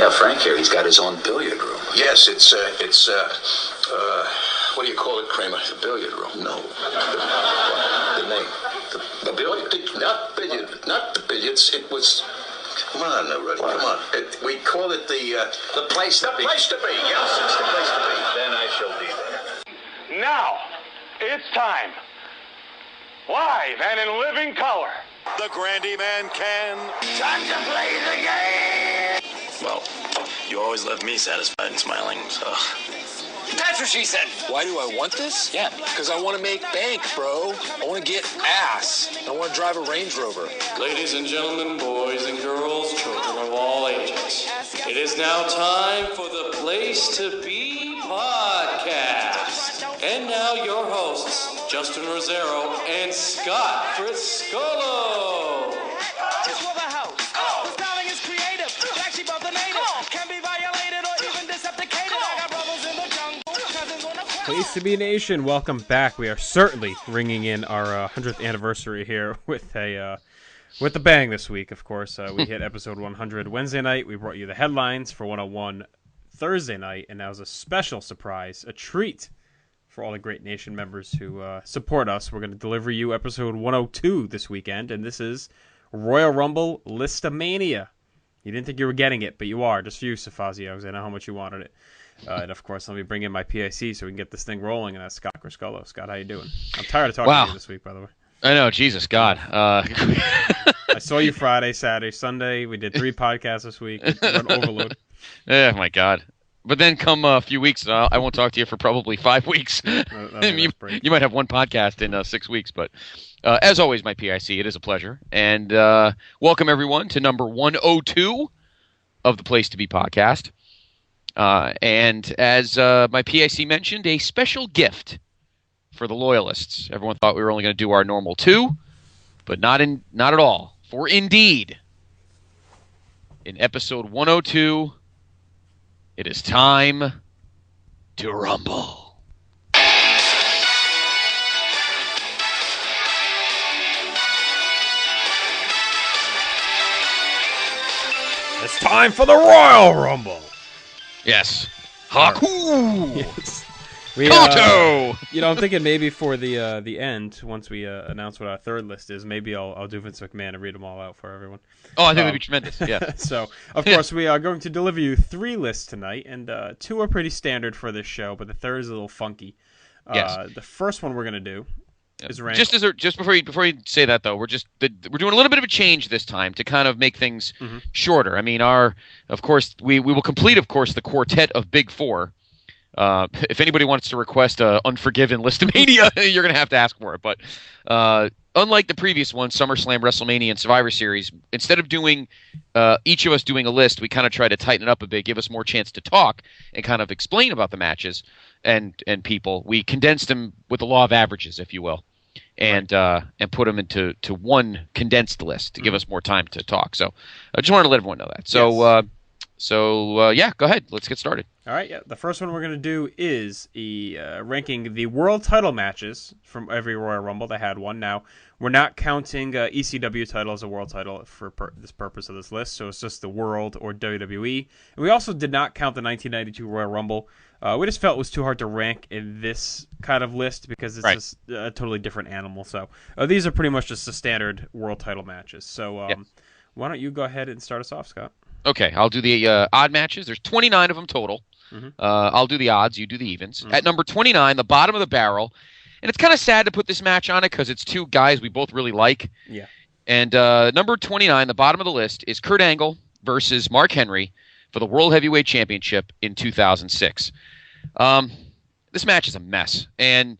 have Frank here. He's got his own billiard room. Yes, it's what do you call it, Kramer? The billiard room? No. The name. The billiard? Not the billiards. It was... Come on, Rudy. Come on. We call it the place to be. The place to be. Yes, it's the place to be. Then I shall be there. Now, it's time. Live and in living color. The Grandy Man can. Time to play the game. Well, you always left me satisfied and smiling, so... That's what she said. Why do I want this? Yeah. Because I want to make bank, bro. I want to get ass. I want to drive a Range Rover. Ladies and gentlemen, boys and girls, children of all ages, it is now time for the Place to Be Podcast. And now your hosts, Justin Rosero and Scott Friscolo. For the house. The styling is creative. Black sheep of the native. Can be violated or even decepticated. I got brothers in the jungle. Cousins on the Place to Be Nation, welcome back. We are certainly ringing in our 100th anniversary here with a bang this week. Of course, we hit episode 100 Wednesday night. We brought you the headlines for 101 Thursday night, and that was a special surprise, a treat for all the Great Nation members who support us. We're going to deliver you episode 102 this weekend, and this is Royal Rumble List-A-Mania. You didn't think you were getting it, but you are. Just for you, Safazio, because I know how much you wanted it. And, of course, let me bring in my PIC so we can get this thing rolling, and that's Scott Criscullo. Scott, how you doing? I'm tired of talking to you this week, by the way. I know, Jesus, God. I saw you Friday, Saturday, Sunday. We did 3 podcasts this week. We're on overload. Oh, my God. But then come a few weeks, I won't talk to you for probably 5 weeks. You might have one podcast in 6 weeks. But as always, my PIC, it is a pleasure. And welcome, everyone, to number 102 of the Place to Be Podcast. And as my PIC mentioned, a special gift for the loyalists. Everyone thought we were only going to do our normal 2, but not at all. For indeed, in episode 102, it is time to rumble. It's time for the Royal Rumble. Yes. Haku! Yes. I'm thinking maybe for the end, once we announce what our third list is, maybe I'll do Vince McMahon and read them all out for everyone. Oh, I think that'd be tremendous. Yeah. So, of course, we are going to deliver you 3 lists tonight, and 2 are pretty standard for this show, but the third is a little funky. Yes. The first one we're going to do is rank. Just before you say that, though, we're doing a little bit of a change this time to kind of make things shorter. I mean, we will complete, of course, the quartet of Big Four. If anybody wants to request a Unforgiven List-A-Mania, you're going to have to ask for it. But unlike the previous one, SummerSlam, WrestleMania, and Survivor Series, instead of doing each of us doing a list, we kind of try to tighten it up a bit, give us more chance to talk and kind of explain about the matches and people. We condensed them with the law of averages, if you will, and put them into one condensed list to give us more time to talk. So I just wanted to let everyone know that. So. Yes. Yeah, go ahead. Let's get started. All right, yeah. The first one we're going to do is ranking the world title matches from every Royal Rumble. They had one. Now, we're not counting ECW title as a world title for this purpose of this list, so it's just the world or WWE. And we also did not count the 1992 Royal Rumble. We just felt it was too hard to rank in this kind of list because it's just a totally different animal. So these are pretty much just the standard world title matches. So why don't you go ahead and start us off, Scott? Okay, I'll do the odd matches. There's 29 of them total. I'll do the odds. You do the evens. At number 29, the bottom of the barrel. And it's kind of sad to put this match on it because it's 2 guys we both really like. Yeah. And number 29, the bottom of the list, is Kurt Angle versus Mark Henry for the World Heavyweight Championship in 2006. This match is a mess. And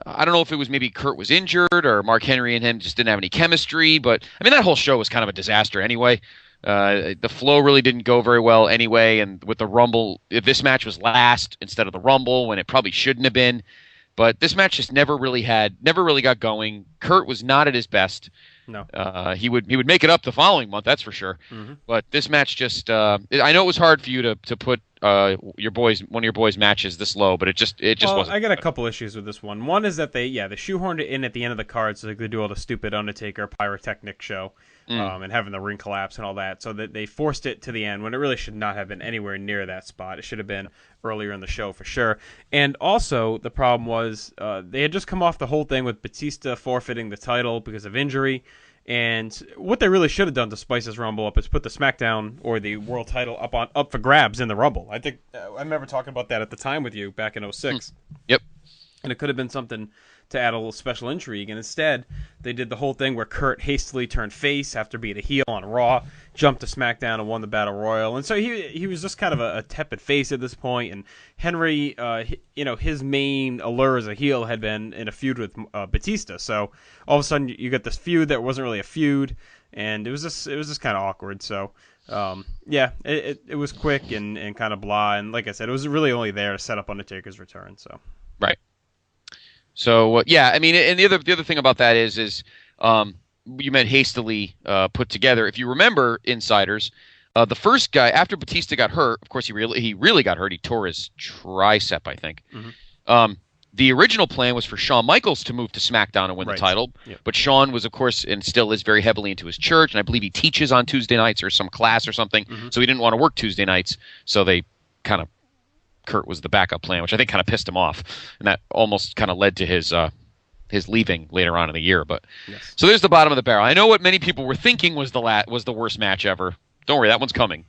I don't know if it was maybe Kurt was injured or Mark Henry and him just didn't have any chemistry. But, I mean, that whole show was kind of a disaster anyway. The flow really didn't go very well anyway, and with the Rumble, if this match was last instead of the Rumble, when it probably shouldn't have been. But this match just never really got going. Kurt was not at his best. No. He would make it up the following month, that's for sure. But this match just, I know it was hard for you to put one of your boys' matches this low, but it just wasn't. I got a couple issues with this one. One is that they shoehorned it in at the end of the card so they could do all the stupid Undertaker pyrotechnic show, and having the ring collapse and all that, so that they forced it to the end when it really should not have been anywhere near that spot. It should have been earlier in the show for sure. And also the problem was they had just come off the whole thing with Batista forfeiting the title because of injury. And what they really should have done to spice this Rumble up is put the SmackDown or the World Title up for grabs in the Rumble. I think I remember talking about that at the time with you back in 2006. Yep. And it could have been something to add a little special intrigue. And instead, they did the whole thing where Kurt hastily turned face after being a heel on Raw, jumped to SmackDown and won the Battle Royal. And so he was just kind of a tepid face at this point. And Henry, his main allure as a heel had been in a feud with Batista. So all of a sudden, you got this feud that wasn't really a feud, and it was just kind of awkward. So it was quick and kind of blah. And like I said, it was really only there to set up Undertaker's return. So right. So I mean, and the other thing about that is you meant hastily put together. If you remember, insiders, the first guy after Batista got hurt, of course he really got hurt. He tore his tricep, I think. Mm-hmm. The original plan was for Shawn Michaels to move to SmackDown and win the title, but Shawn was, of course, and still is very heavily into his church, and I believe he teaches on Tuesday nights or some class or something. Mm-hmm. So he didn't want to work Tuesday nights, so they kind of. Kurt was the backup plan, which I think kind of pissed him off, and that almost kind of led to his leaving later on in the year. But So there's the bottom of the barrel. I know what many people were thinking was the worst match ever. Don't worry, that one's coming.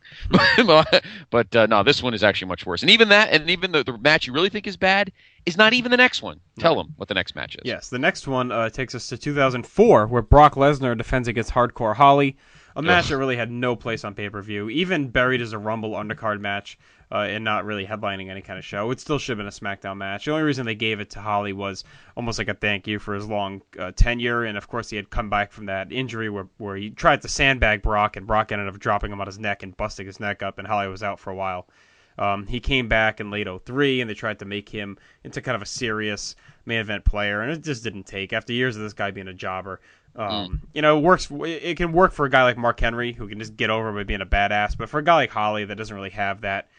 but no, this one is actually much worse. And even the match you really think is bad is not even the next one. Tell them what the next match is. Yes, the next one takes us to 2004, where Brock Lesnar defends against Hardcore Holly. A match that really had no place on pay-per-view, even buried as a Rumble undercard match and not really headlining any kind of show. It still should have been a SmackDown match. The only reason they gave it to Holly was almost like a thank you for his long tenure, and of course he had come back from that injury where he tried to sandbag Brock, and Brock ended up dropping him on his neck and busting his neck up, and Holly was out for a while. He came back in late 2003, and they tried to make him into kind of a serious main event player, and it just didn't take. After years of this guy being a jobber, it can work for a guy like Mark Henry, who can just get over by being a badass, but for a guy like Holly that doesn't really have that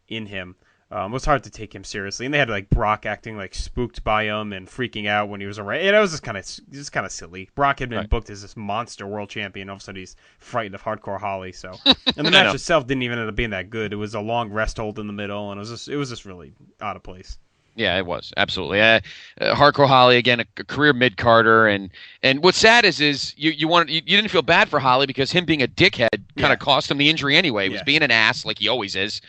in him, it was hard to take him seriously. And they had like Brock acting like spooked by him and freaking out when he was around. It was just kind of silly. Brock had been booked as this monster world champion. All of a sudden he's frightened of Hardcore Holly. So, and the match itself didn't even end up being that good. It was a long rest hold in the middle, and it was just really out of place. Yeah, it was absolutely. Hardcore Holly again, a career mid-carder, and what's sad is you didn't feel bad for Holly because him being a dickhead kind of cost him the injury anyway. He was being an ass like he always is,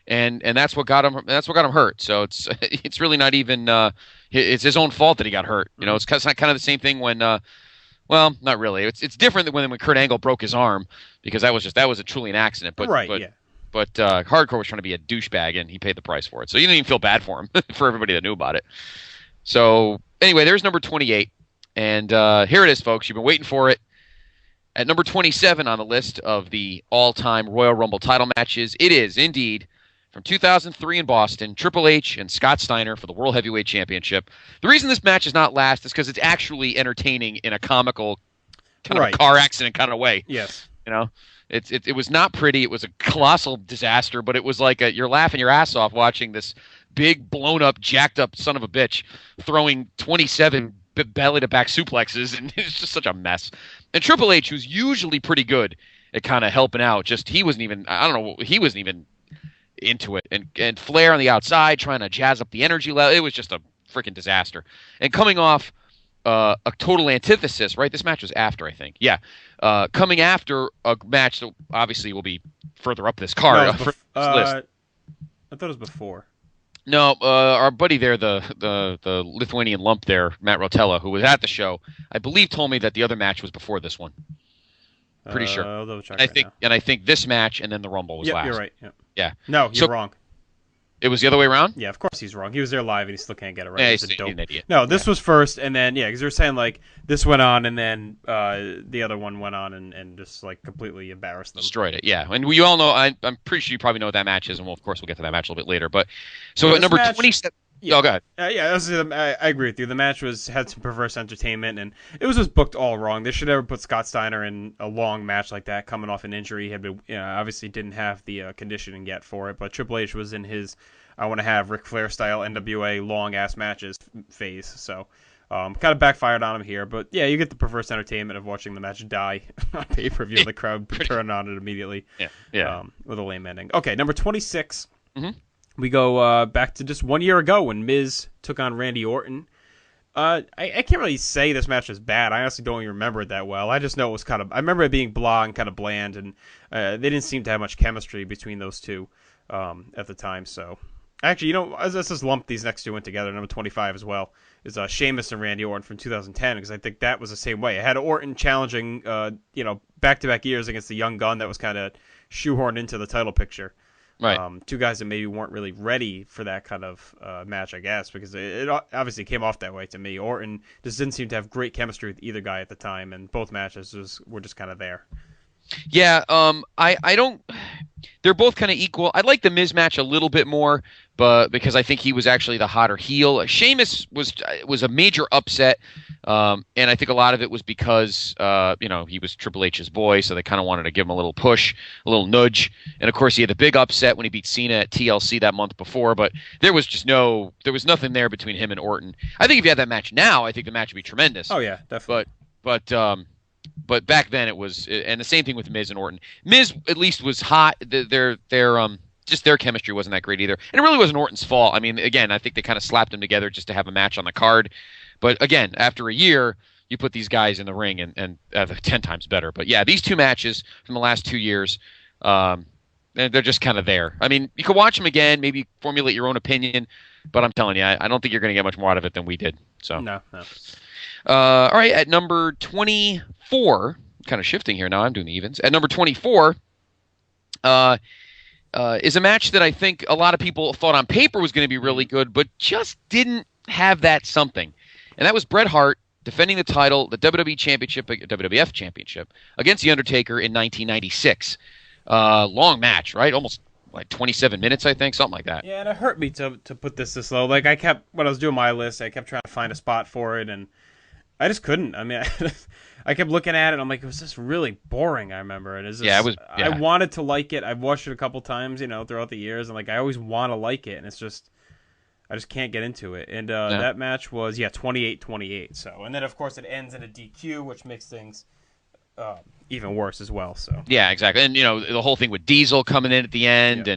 and that's what got him. That's what got him hurt. So it's really not even it's his own fault that he got hurt. You know, it's kind of the same thing when. Well, not really. It's different than when Kurt Angle broke his arm because that was truly an accident. But Hardcore was trying to be a douchebag, and he paid the price for it. So you didn't even feel bad for him, for everybody that knew about it. So anyway, there's number 28. And here it is, folks. You've been waiting for it. At number 27 on the list of the all-time Royal Rumble title matches, it is indeed from 2003 in Boston, Triple H and Scott Steiner for the World Heavyweight Championship. The reason this match is not last is because it's actually entertaining in a comical kind of a car accident kind of way. Yes. You know? It was not pretty. It was a colossal disaster, but it was like you're laughing your ass off watching this big, blown-up, jacked-up son of a bitch throwing 27 belly-to-back suplexes, and it's just such a mess. And Triple H, who's usually pretty good at kind of helping out, he wasn't even into it. And Flair on the outside trying to jazz up the energy level. It was just a freaking disaster. And coming off a total antithesis, right? This match was after, I think. Yeah. Coming after a match that obviously will be further up this card. List. I thought it was before. No, our buddy there, the Lithuanian lump there, Matt Rotella, who was at the show, I believe told me that the other match was before this one. Pretty sure. I'll double check and I think this match and then the Rumble was last. You're right. Yep. Yeah. No, you're wrong. It was the other way around? Yeah, of course he's wrong. He was there live, and he still can't get it right. Yeah, he's an idiot. No, this was first, and then, because they're saying, like, this went on, and then the other one went on and just, like, completely embarrassed them. Destroyed it, yeah. And we all know, I'm pretty sure you probably know what that match is, and of course we'll get to that match a little bit later. But so at number 27... Yeah. Oh, go ahead. I agree with you. The match had some perverse entertainment, and it was just booked all wrong. They should never put Scott Steiner in a long match like that, coming off an injury. He had been, obviously didn't have the conditioning yet for it, but Triple H was in his I want to have Ric Flair style NWA long ass matches phase. So kind of backfired on him here, but yeah, you get the perverse entertainment of watching the match die on pay per view. The crowd turn on it immediately. With a lame ending. Okay, number 26. Mm-hmm. We go back to just 1 year ago when Miz took on Randy Orton. I can't really say this match was bad. I honestly don't even remember it that well. I just know it was I remember it being blah and kind of bland, and they didn't seem to have much chemistry between those two at the time. So, actually, let's just lump these next two in together. Number 25 as well is Sheamus and Randy Orton from 2010, because I think that was the same way. It had Orton challenging, back-to-back years against the young gun that was kind of shoehorned into the title picture. Right. Two guys that maybe weren't really ready for that kind of match, I guess, because it obviously came off that way to me. Orton just didn't seem to have great chemistry with either guy at the time, and both matches were just kind of there. Yeah, I don't. They're both kind of equal. I like the Miz match a little bit more, but because I think he was actually the hotter heel. Sheamus was a major upset, and I think a lot of it was because he was Triple H's boy, so they kind of wanted to give him a little push, a little nudge. And of course, he had the big upset when he beat Cena at TLC that month before. But there was nothing there between him and Orton. I think if you had that match now, I think the match would be tremendous. Oh yeah, definitely. But back then it was, and the same thing with Miz and Orton. Miz at least was hot. Their chemistry wasn't that great either, and it really wasn't Orton's fault. I mean, again, I think they kind of slapped them together just to have a match on the card. But again, after a year, you put these guys in the ring and 10 times better. But yeah, these two matches from the last 2 years, they're just kind of there. I mean, you could watch them again, maybe formulate your own opinion, but I'm telling you, I don't think you're going to get much more out of it than we did. So no. All right, at number 24, kind of shifting here now, I'm doing the evens. At number 24 is a match that I think a lot of people thought on paper was going to be really good, but just didn't have that something. And that was Bret Hart defending the title, the WWF Championship, against The Undertaker in 1996. Long match, right? Almost like 27 minutes, I think, something like that. Yeah, and it hurt me to put this low. Like, when I was doing my list, I kept trying to find a spot for it, and I just couldn't. I mean, I kept looking at it. I'm like, it was just really boring. I remember it. It was. I wanted to like it. I've watched it a couple times, throughout the years, and like I always want to like it, and it's just I just can't get into it. And that match was 28-28. So, and then of course it ends in a DQ, which makes things even worse as well. So yeah, exactly. And the whole thing with Diesel coming in at the end,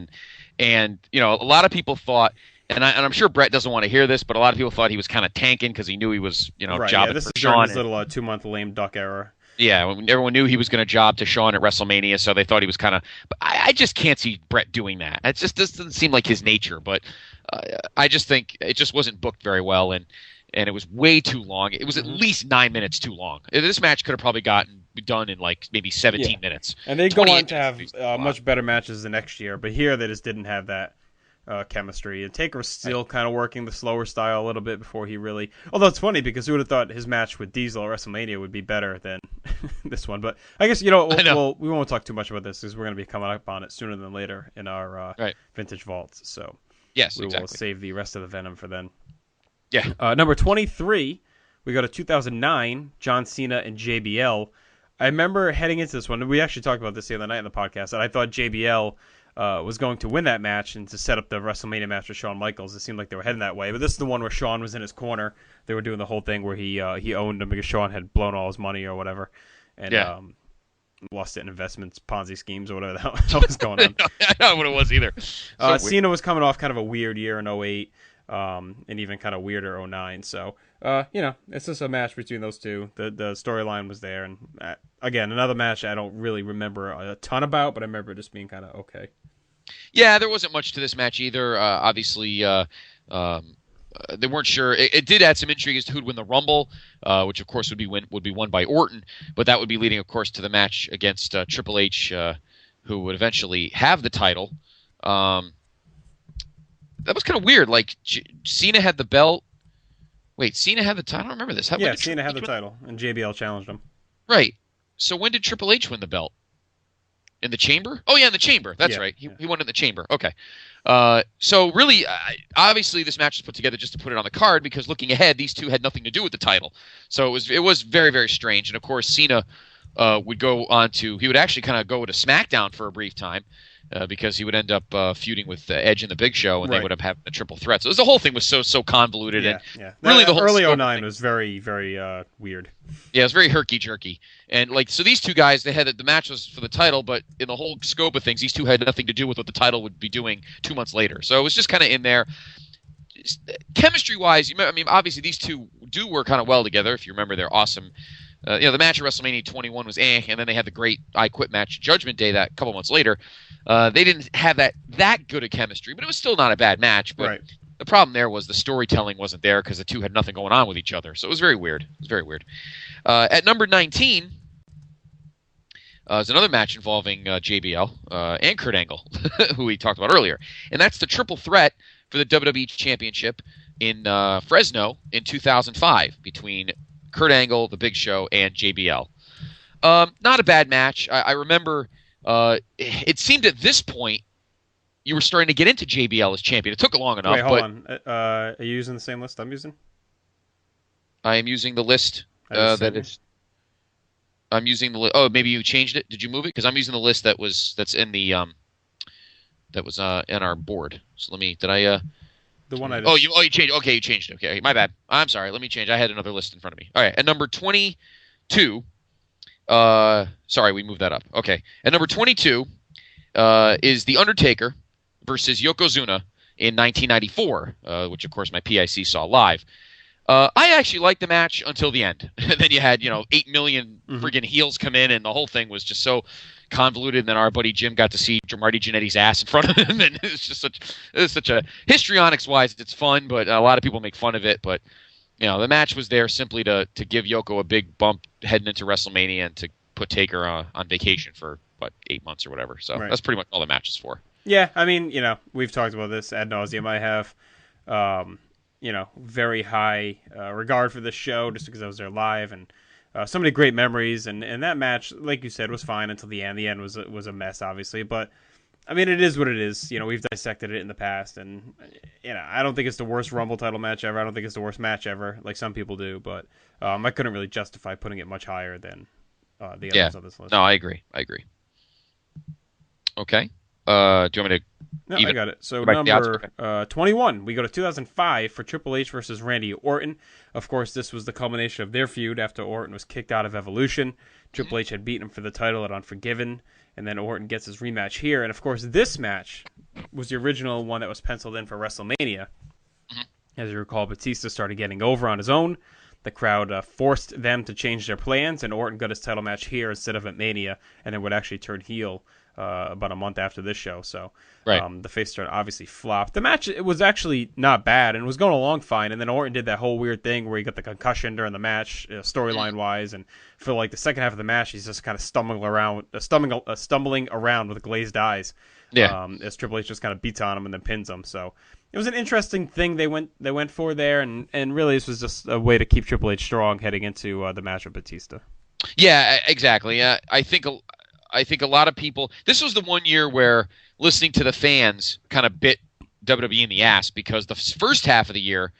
and a lot of people thought. And I'm sure Bret doesn't want to hear this, but a lot of people thought he was kind of tanking because he knew he was, jobbing this for is Shawn. This little 2-month lame duck era. Yeah, everyone knew he was going to job to Shawn at WrestleMania, so they thought he was kind of. But I just can't see Bret doing that. It just doesn't seem like his nature. But I just think it just wasn't booked very well, and it was way too long. It was at least 9 minutes too long. This match could have probably gotten done in like maybe 17 minutes. And they go on to have much better matches the next year, but here they just didn't have that. Chemistry. And Taker was still kind of working the slower style a little bit before he really. Although it's funny because who would have thought his match with Diesel at WrestleMania would be better than this one? But I guess we won't talk too much about this because we're going to be coming up on it sooner than later in our vintage vaults. So yes, we will save the rest of the venom for then. Yeah. Number 23, we go to 2009. John Cena and JBL. I remember heading into this one. We actually talked about this the other night in the podcast, and I thought JBL. Was going to win that match and to set up the WrestleMania match with Shawn Michaels. It seemed like they were heading that way. But this is the one where Shawn was in his corner. They were doing the whole thing where he owned him because Shawn had blown all his money or whatever. And lost it in investments, Ponzi schemes, or whatever the hell was going on. I don't know what it was either. Cena was coming off kind of a weird year in 2008 and even kind of weirder 2009. So, it's just a match between those two. The storyline was there. And again, another match I don't really remember a ton about, but I remember it just being kind of okay. Yeah, there wasn't much to this match either. Obviously, they weren't sure. It did add some intrigue as to who'd win the Rumble, which of course would be won by Orton, but that would be leading, of course, to the match against Triple H, who would eventually have the title. That was kind of weird. Like Cena had the belt. Wait, Cena had the title? I don't remember this. Cena had the title, and JBL challenged him. Right. So when did Triple H win the belt? In the chamber? Oh, yeah, in the chamber. That's right. He won in the chamber. Okay. So really, obviously, this match was put together just to put it on the card because looking ahead, these two had nothing to do with the title. So it was very, very strange. And, of course, Cena would go on to – he would actually kind of go to SmackDown for a brief time because he would end up feuding with Edge and the Big Show, and they would have had a triple threat. So the whole thing was so convoluted. Yeah, and really the whole early 09 was very, very weird. Yeah, it was very herky-jerky. And, so these two guys, the match was for the title, but in the whole scope of things, these two had nothing to do with what the title would be doing 2 months later. So it was just kind of in there. Chemistry-wise, obviously these two do work kind of well together. If you remember their awesome, the match at WrestleMania 21 was and then they had the great I Quit match Judgment Day that couple months later. They didn't have that good a chemistry, but it was still not a bad match. But the problem there was the storytelling wasn't there because the two had nothing going on with each other. So it was very weird. At number 19 is another match involving JBL and Kurt Angle, who we talked about earlier. And that's the triple threat for the WWE Championship in Fresno in 2005 between Kurt Angle, The Big Show, and JBL. Not a bad match. I remember it seemed at this point you were starting to get into JBL as champion. It took long enough. Wait, hold on. Are you using the same list I'm using? I am using the list that is. I'm using the list. Oh, maybe you changed it. Did you move it? Because I'm using the list that's in the that was in our board. So let me. Did I? The one I. Just... you changed. Okay, you changed it. Okay, my bad. I'm sorry. Let me change. I had another list in front of me. All right, at number 22. Sorry, we moved that up. Okay, at number 22 is The Undertaker versus Yokozuna in 1994, which of course my PIC saw live. I actually liked the match until the end. And then you had 8 million friggin' heels come in, and the whole thing was just so convoluted. And then our buddy Jim got to see Marty Jannetty's ass in front of him, and it's just such a histrionics wise, it's fun, but a lot of people make fun of it. But the match was there simply to give Yoko a big bump heading into WrestleMania and to put Taker on vacation for 8 months or whatever. So that's pretty much all the match is for. Yeah, we've talked about this ad nauseum. I have. Very high regard for this show just because I was there live, and so many great memories. And that match, like you said, was fine until the end. The end was a mess, obviously, but it is what it is. We've dissected it in the past, and I don't think it's the worst Rumble title match ever. I don't think it's the worst match ever, like some people do. But I couldn't really justify putting it much higher than the others on this list. No, I agree. Okay. Do you want me to? No, I got it. So number 21, we go to 2005 for Triple H versus Randy Orton. Of course, this was the culmination of their feud after Orton was kicked out of Evolution. Triple H had beaten him for the title at Unforgiven, and then Orton gets his rematch here. And of course, this match was the original one that was penciled in for WrestleMania. As you recall, Batista started getting over on his own. The crowd forced them to change their plans, and Orton got his title match here instead of at Mania, and then would actually turn heel about a month after this show. So the face turn obviously flopped. The match, it was actually not bad and was going along fine, and then Orton did that whole weird thing where he got the concussion during the match, storyline wise, and for like the second half of the match he's just kind of stumbling around with glazed eyes. As Triple H just kind of beats on him and then pins him. So it was an interesting thing they went for there, and really this was just a way to keep Triple H strong heading into the match with Batista. Yeah, exactly. I think a lot of people. This was the one year where listening to the fans kind of bit WWE in the ass because the first half of the year,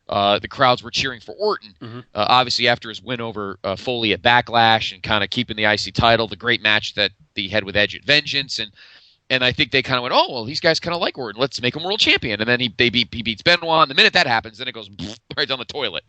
the crowds were cheering for Orton. Obviously, after his win over Foley at Backlash and kind of keeping the IC title, the great match that he had with Edge at Vengeance, and I think they kind of went, oh, well, these guys kind of like Orton. Let's make him world champion. And then he beats Benoit. And the minute that happens, then it goes right down the toilet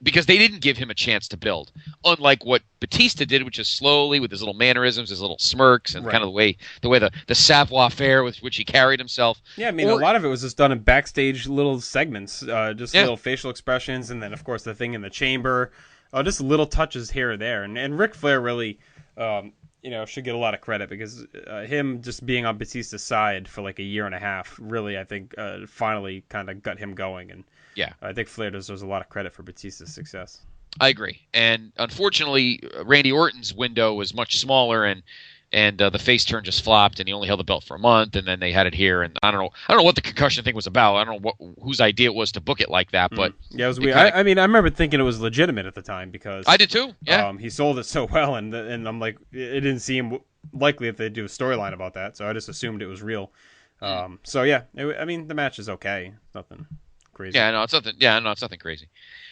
because they didn't give him a chance to build. Unlike what Batista did, which is slowly with his little mannerisms, his little smirks, and kind of the way the savoir-faire with which he carried himself. Yeah, a lot of it was just done in backstage little segments, little facial expressions, and then, of course, the thing in the chamber. Just little touches here or there. And Ric Flair really... should get a lot of credit because him just being on Batista's side for like a year and a half really, I think, finally kind of got him going. And I think Flair deserves a lot of credit for Batista's success. I agree. And unfortunately, Randy Orton's window was much smaller, and and the face turn just flopped, and he only held the belt for a month, and then they had it here, and I don't know what the concussion thing was about. I don't know whose idea it was to book it like that, but yeah, it was weird. I mean, I remember thinking it was legitimate at the time because I did too. Yeah, he sold it so well, and I'm like, it didn't seem likely that they'd do a storyline about that, so I just assumed it was real. So yeah, I mean, the match is okay, nothing crazy. Yeah, no, it's nothing. Yeah, no, it's nothing crazy.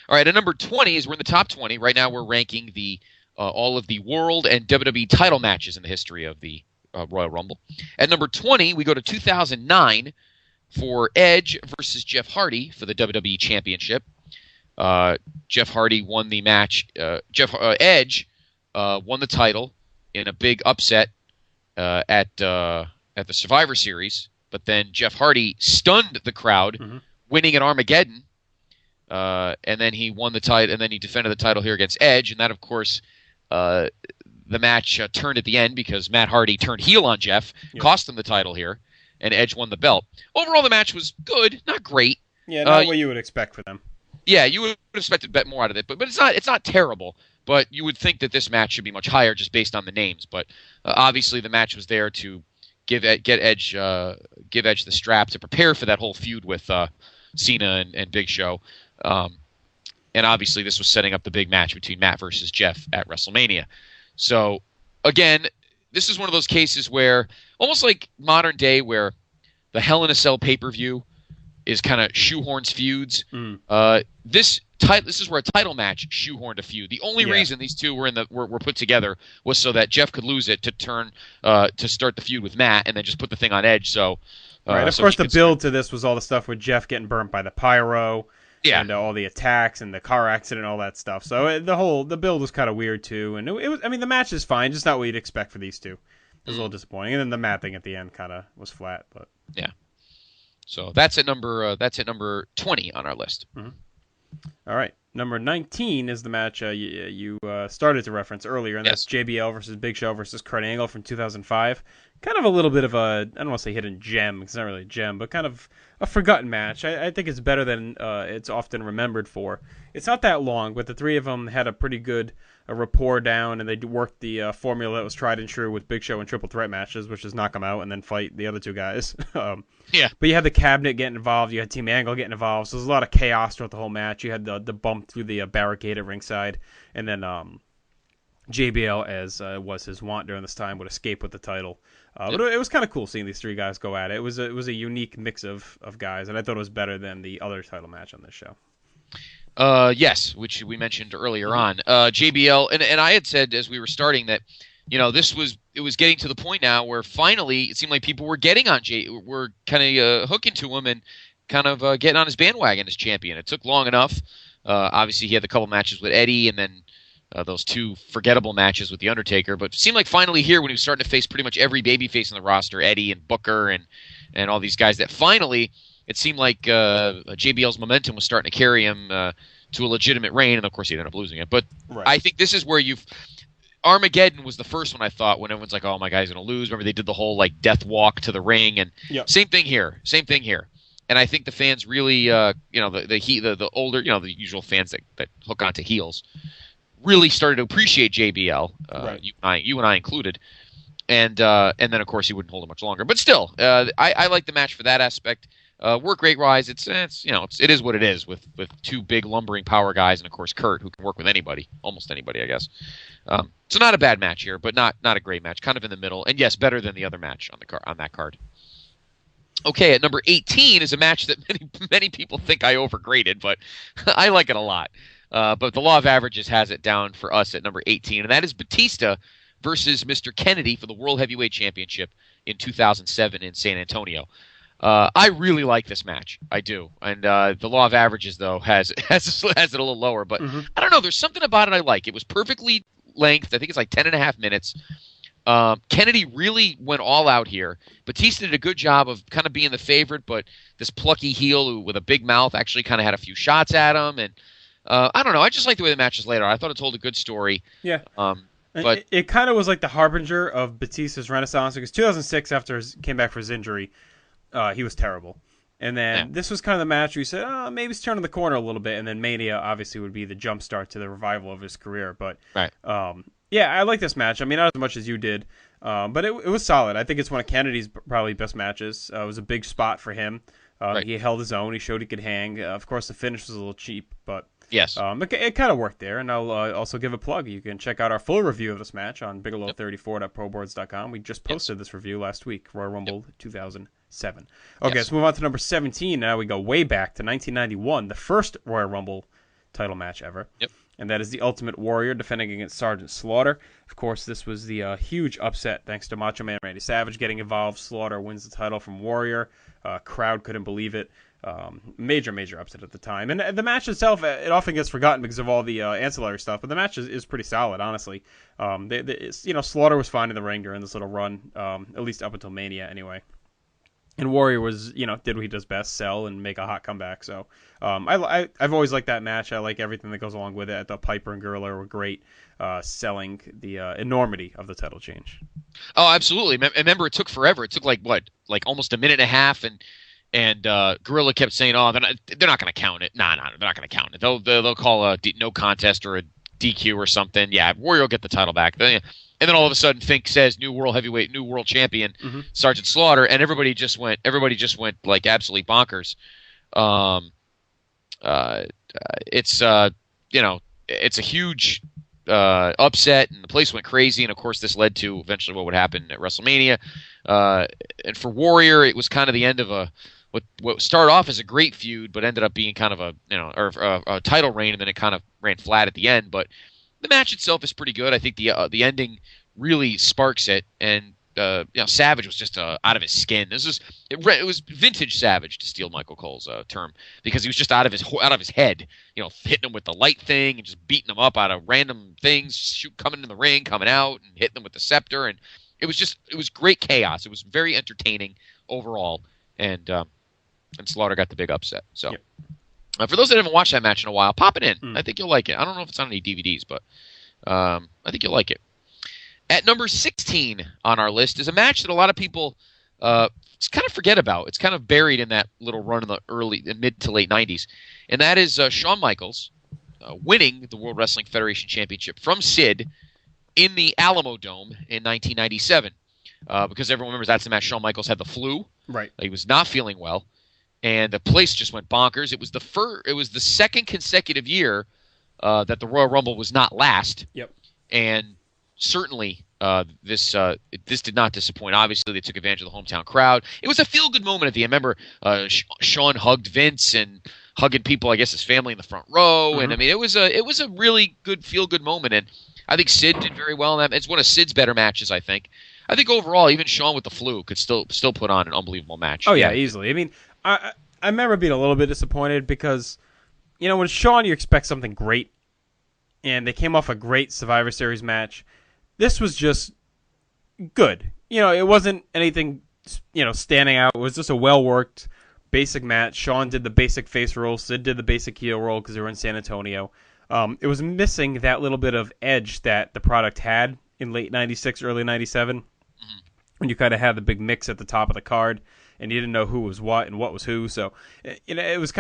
All right, at number 20 is we're in the top 20 right now. We're ranking the all of the world and WWE title matches in the history of the Royal Rumble. At number 20, we go to 2009 for Edge versus Jeff Hardy for the WWE Championship. Jeff Hardy won the match. Edge won the title in a big upset at the Survivor Series, but then Jeff Hardy stunned the crowd, winning at Armageddon, and then he won the title, and then he defended the title here against Edge, and that, of course, the match turned at the end because Matt Hardy turned heel on Jeff, cost him the title here, and Edge won the belt. Overall, the match was good, not great. Yeah, not what you would expect for them. Yeah, you would have expected a bit more out of it, but it's not terrible. But you would think that this match should be much higher just based on the names. But obviously, the match was there to give Edge the strap to prepare for that whole feud with Cena and Big Show. And obviously, this was setting up the big match between Matt versus Jeff at WrestleMania. So, again, this is one of those cases where, almost like modern day, where the Hell in a Cell pay-per-view is kind of shoehorns feuds. This is where a title match shoehorned a feud. The only reason these two were put together was so that Jeff could lose it to start the feud with Matt, and then just put the thing on Edge. So, right. Of course, the build to this was all the stuff with Jeff getting burnt by the pyro. Yeah. And all the attacks and the car accident and all that stuff. So the build was kind of weird too. And it was, I mean, the match is fine, just not what you'd expect for these two. It was a little disappointing. And then the Matt thing at the end kind of was flat, but yeah. So that's at number 20 on our list. All right. Number 19 is the match you started to reference earlier, and that's JBL versus Big Show versus Kurt Angle from 2005. Kind of a little bit of I don't want to say hidden gem, because it's not really a gem, but kind of a forgotten match. I think it's better than it's often remembered for. It's not that long, but the three of them had a pretty good rapport down, and they worked the formula that was tried and true with Big Show in triple threat matches, which is knock them out and then fight the other two guys. Yeah. But you had the cabinet getting involved. You had Team Angle getting involved. So there's a lot of chaos throughout the whole match. You had the bump through the barricade at ringside. And then JBL, as was his wont during this time, would escape with the title. But it was kind of cool seeing these three guys go at it. It was a unique mix of guys, and I thought it was better than the other title match on this show. Yes, which we mentioned earlier on. JBL, and I had said as we were starting that, it was getting to the point now where finally it seemed like people were getting on were kind of hooking to him and kind of getting on his bandwagon as champion. It took long enough. Obviously, he had the couple matches with Eddie, and then those two forgettable matches with The Undertaker. But it seemed like finally here, when he was starting to face pretty much every babyface in the roster, Eddie and Booker and all these guys, that finally it seemed like JBL's momentum was starting to carry him to a legitimate reign. And of course, he ended up losing it. But I think this is where Armageddon was the first one I thought, when everyone's like, "Oh my guy's going to lose." Remember they did the whole death walk to the ring, and same thing here. And I think the fans really, the older, the usual fans that hook onto heels, really started to appreciate JBL. You and I included, and then of course he wouldn't hold it much longer. But still, I like the match for that aspect. Work rate wise, it is what it is with two big lumbering power guys, and of course Kurt, who can work with anybody, almost anybody, I guess. So not a bad match here, but not a great match, kind of in the middle, and yes, better than the other match on that card. Okay, at number 18 is a match that many people think I overgraded, but I like it a lot. But the law of averages has it down for us at number 18, and that is Batista versus Mr. Kennedy for the World Heavyweight Championship in 2007 in San Antonio. I really like this match. I do. And the law of averages, though, has it a little lower. But I don't know. There's something about it I like. It was perfectly length. I think it's like 10.5 minutes. Kennedy really went all out here. Batista did a good job of kind of being the favorite, but this plucky heel who, with a big mouth, actually kind of had a few shots at him. And I don't know. I just like the way the match is laid out. I thought it told a good story. Yeah. But it kind of was like the harbinger of Batista's renaissance, because 2006, after he came back for his injury, he was terrible. And then this was kind of the match where you said, maybe he's turning the corner a little bit. And then Mania obviously would be the jumpstart to the revival of his career. But yeah, I like this match. I mean, not as much as you did. But it was solid. I think it's one of Kennedy's probably best matches. It was a big spot for him. Right. He held his own. He showed he could hang. Of course, the finish was a little cheap, but yes, it kind of worked there. And I'll also give a plug. You can check out our full review of this match on Bigelow34.proboards.com. We just posted this review last week, Royal Rumble 2007. Okay, let's move on to number 17. Now we go way back to 1991, the first Royal Rumble title match ever. Yep. And that is the Ultimate Warrior defending against Sergeant Slaughter. Of course, this was the huge upset thanks to Macho Man Randy Savage getting involved. Slaughter wins the title from Warrior. Crowd couldn't believe it. Major upset at the time. And the match itself, it often gets forgotten because of all the ancillary stuff, but the match is pretty solid, honestly. Slaughter was fine in the ring during this little run, at least up until Mania anyway. And Warrior was, did what he does best, sell and make a hot comeback. So I've always liked that match. I like everything that goes along with it. I thought Piper and Gorilla were great selling the enormity of the title change. Oh, absolutely. Remember, it took forever. It took like almost a minute and a half, and Gorilla kept saying, "Oh, they're not going to count it. No, they're not going to count it. They'll call a no contest or a DQ or something. Yeah, Warrior will get the title back." And then all of a sudden, Fink says, "New world heavyweight, new world champion, Sergeant Slaughter," and everybody just went like absolutely bonkers. It's a huge upset, and the place went crazy. And of course, this led to eventually what would happen at WrestleMania. And for Warrior, it was kind of the end of what started off as a great feud, but ended up being kind of a title reign, and then it kind of ran flat at the end. But the match itself is pretty good. I think the ending really sparks it, and Savage was just out of his skin. It was vintage Savage, to steal Michael Cole's term, because he was just out of his head. Hitting him with the light thing and just beating him up out of random things, coming in the ring, coming out, and hitting them with the scepter, and it was great chaos. It was very entertaining overall, and Slaughter got the big upset. So. Yep. For those that haven't watched that match in a while, pop it in. I think you'll like it. I don't know if it's on any DVDs, but I think you'll like it. At number 16 on our list is a match that a lot of people kind of forget about. It's kind of buried in that little run in the mid to late 90s, and that is Shawn Michaels winning the World Wrestling Federation Championship from Sid in the Alamo Dome in 1997. Because everyone remembers that's the match Shawn Michaels had the flu. Right. He was not feeling well. And the place just went bonkers. It was the second consecutive year that the Royal Rumble was not last. Yep. And certainly this did not disappoint. Obviously, they took advantage of the hometown crowd. It was a feel-good moment at the end. I remember Shawn hugged Vince and hugging people, I guess his family in the front row. Mm-hmm. And I mean, it was a really good feel-good moment. And I think Sid did very well in that. It's one of Sid's better matches, I think. I think overall, even Shawn with the flu could still put on an unbelievable match. Oh yeah, easily. I mean, I remember being a little bit disappointed because, with Shawn you expect something great, and they came off a great Survivor Series match. This was just good. It wasn't anything, standing out. It was just a well-worked, basic match. Shawn did the basic face roll. Sid did the basic heel roll because they were in San Antonio. It was missing that little bit of edge that the product had in late 96, early 97, when you kind of had the big mix at the top of the card, and you didn't know who was what and what was who. So, it was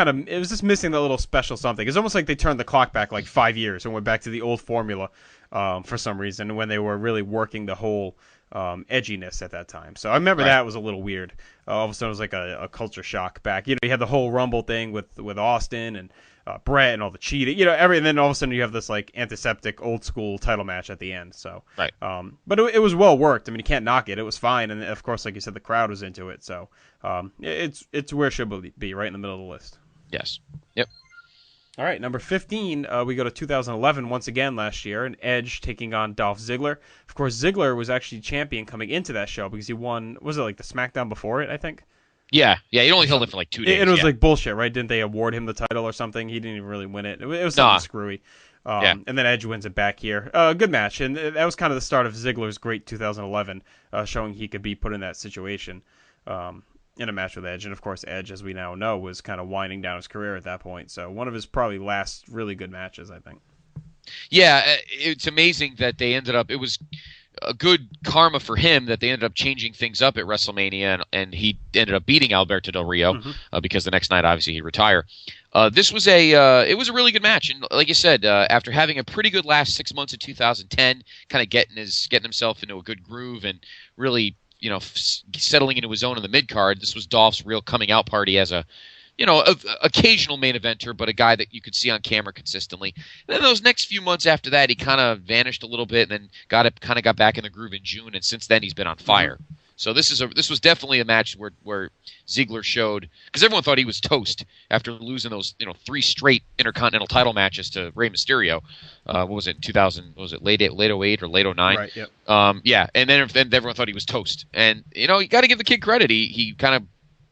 just missing that little special something. It's almost like they turned the clock back like 5 years and went back to the old formula for some reason when they were really working the whole edginess at that time. So I remember that was a little weird. All of a sudden it was like a culture shock back. You had the whole Rumble thing with Austin and Brett and all the cheating, and then all of a sudden you have this like antiseptic old school title match at the end. So, right. But it was well worked. I mean, you can't knock it. It was fine, and of course, like you said, the crowd was into it. So, it's where it should be, right in the middle of the list. Yes. Yep. All right, number 15, we go to 2011 once again last year, and Edge taking on Dolph Ziggler. Of course, Ziggler was actually champion coming into that show because he won, was it like the SmackDown before it, I think? Yeah, he only held it for like 2 days. It was like bullshit, right? Didn't they award him the title or something? He didn't even really win it. It was something screwy. And then Edge wins it back here. Good match, and that was kind of the start of Ziggler's great 2011, showing he could be put in that situation in a match with Edge. And of course, Edge, as we now know, was kind of winding down his career at that point. So one of his probably last really good matches, I think. Yeah, it's amazing that they ended up. It was a good karma for him that they ended up changing things up at WrestleMania, and he ended up beating Alberto Del Rio because the next night, obviously, he'd retire. This was it was a really good match, and like you said, after having a pretty good last 6 months in 2010, kind of getting himself into a good groove and really, settling into his own in the mid card. This was Dolph's real coming out party as a occasional main eventer, but a guy that you could see on camera consistently. And then those next few months after that, he kind of vanished a little bit, and then got back in the groove in June, and since then he's been on fire. So this was definitely a match where Ziggler showed, because everyone thought he was toast after losing those 3 straight Intercontinental title matches to Rey Mysterio. What was it, 2000? What was it, late 08 or late 09? Right. Yep. And then everyone thought he was toast, and you got to give the kid credit. He kind of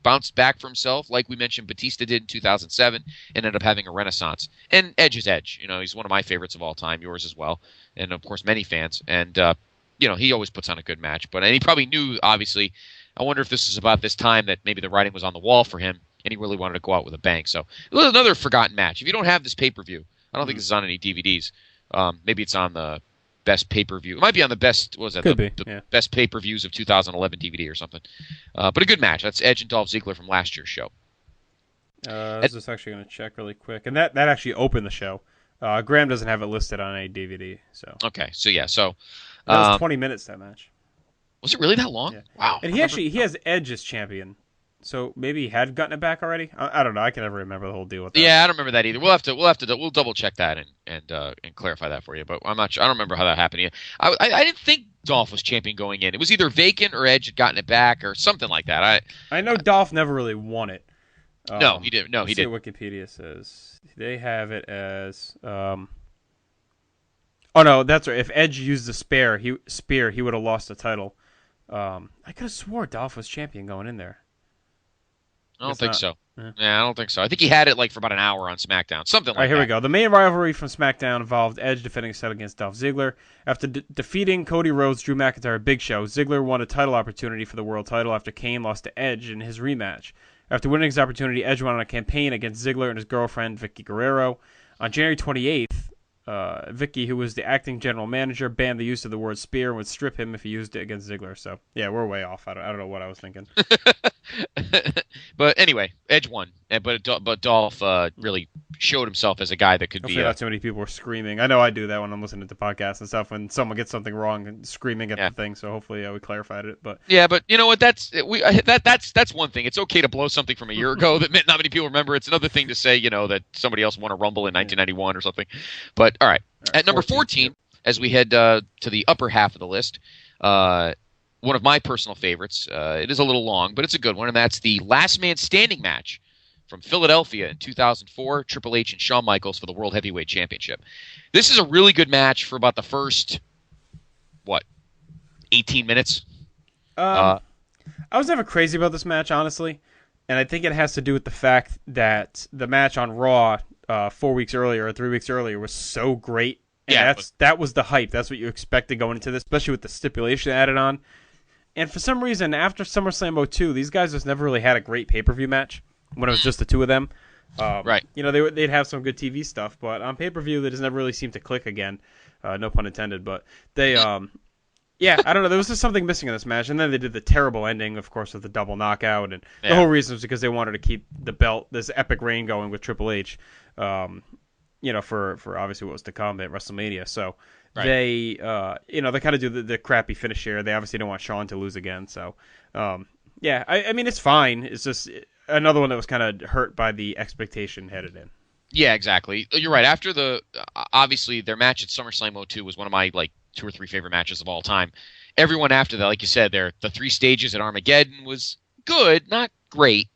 bounced back for himself, like we mentioned Batista did in 2007, and ended up having a renaissance. And Edge is Edge. He's one of my favorites of all time, yours as well, and of course many fans. And he always puts on a good match. And he probably knew, obviously. I wonder if this was about this time that maybe the writing was on the wall for him, and he really wanted to go out with a bang. So it was another forgotten match. If you don't have this pay-per-view, I don't think this is on any DVDs. Maybe it's on the best pay-per-view. It might be on the best, what was that? The best pay-per-views of 2011 DVD or something. But a good match. That's Edge and Dolph Ziggler from last year's show. I was just actually going to check really quick. And that actually opened the show. Graham doesn't have it listed on a DVD. So okay, so yeah. So that was 20 minutes, that match. Was it really that long? Yeah. Wow. And he has Edge as champion. So maybe he had gotten it back already. I don't know. I can never remember the whole deal with that. Yeah, I don't remember that either. We'll double check that and clarify that for you. But I'm not sure. I don't remember how that happened. I didn't think Dolph was champion going in. It was either vacant or Edge had gotten it back or something like that. I know Dolph never really won it. No, he didn't. No, he didn't. What Wikipedia says. They have it as. Oh no, that's right. If Edge used the spear, he would have lost the title. I could have swore Dolph was champion going in there. I don't think so. Yeah, I don't think so. I think he had it for about an hour on SmackDown. Something like that. All right, here we go. The main rivalry from SmackDown involved Edge defending his title against Dolph Ziggler. After defeating Cody Rhodes, Drew McIntyre, Big Show, Ziggler won a title opportunity for the world title after Kane lost to Edge in his rematch. After winning his opportunity, Edge went on a campaign against Ziggler and his girlfriend, Vicky Guerrero. On January 28th, Vicky, who was the acting general manager, banned the use of the word spear and would strip him if he used it against Ziggler. So, yeah, we're way off. I don't know what I was thinking. But anyway, Edge won. But Dolph really showed himself as a guy that could Hopefully be. Not too many people were screaming. I know I do that when I'm listening to podcasts and stuff. When someone gets something wrong and screaming at the thing. So hopefully we clarified it. But yeah, but you know what? That's one thing. It's okay to blow something from a year ago that not many people remember. It's another thing to say, that somebody else won a Rumble in 1991 or something. But all right, at number 14, as we head to the upper half of the list, one of my personal favorites. It is a little long, but it's a good one, and that's the Last Man Standing match from Philadelphia in 2004, Triple H and Shawn Michaels for the World Heavyweight Championship. This is a really good match for about the first, 18 minutes? I was never crazy about this match, honestly, and I think it has to do with the fact that the match on Raw 4 weeks earlier or 3 weeks earlier was so great. And that was the hype. That's what you expected going into this, especially with the stipulation added on. And for some reason, after SummerSlam 02, these guys just never really had a great pay-per-view match when it was just the two of them. Right. They'd have some good TV stuff, but on pay-per-view, they just never really seemed to click again. No pun intended, but they, I don't know. There was just something missing in this match. And then they did the terrible ending, of course, with the double knockout. And the whole reason was because they wanted to keep the belt, this epic reign going with Triple H, for obviously what was to come at WrestleMania. So they, they kind of do the crappy finish here. They obviously don't want Shawn to lose again. So, I mean, it's fine. It's just another one that was kind of hurt by the expectation headed in. Yeah, exactly. You're right. After obviously their match at SummerSlam 02 was one of my 2 or 3 favorite matches of all time. Everyone after that, like you said, the 3 stages at Armageddon was good, not great.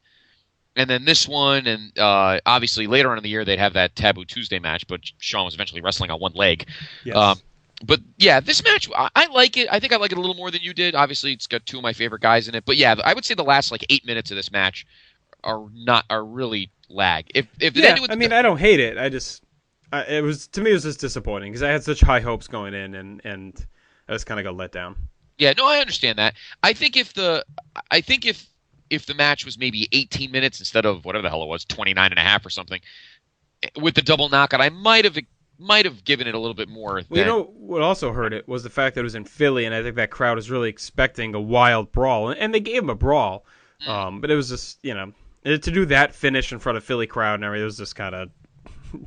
And then this one, and obviously later on in the year they'd have that Taboo Tuesday match, but Shawn was eventually wrestling on one leg. Yes. But yeah, this match, I like it. I think I like it a little more than you did. Obviously, it's got 2 of my favorite guys in it. But yeah, I would say the last 8 minutes of this match are really lag. If it ended with I don't hate it. I just it was just disappointing because I had such high hopes going in, and I just kind of got let down. Yeah, no, I understand that. I think if the match was maybe 18 minutes instead of whatever the hell it was, 29 and a half or something, with the double knockout, I might have might have given it a little bit more. Well, you know what also hurt it was the fact that it was in Philly, and I think that crowd was really expecting a wild brawl, and they gave him a brawl, but it was just, to do that finish in front of Philly crowd and everything, it was just kind of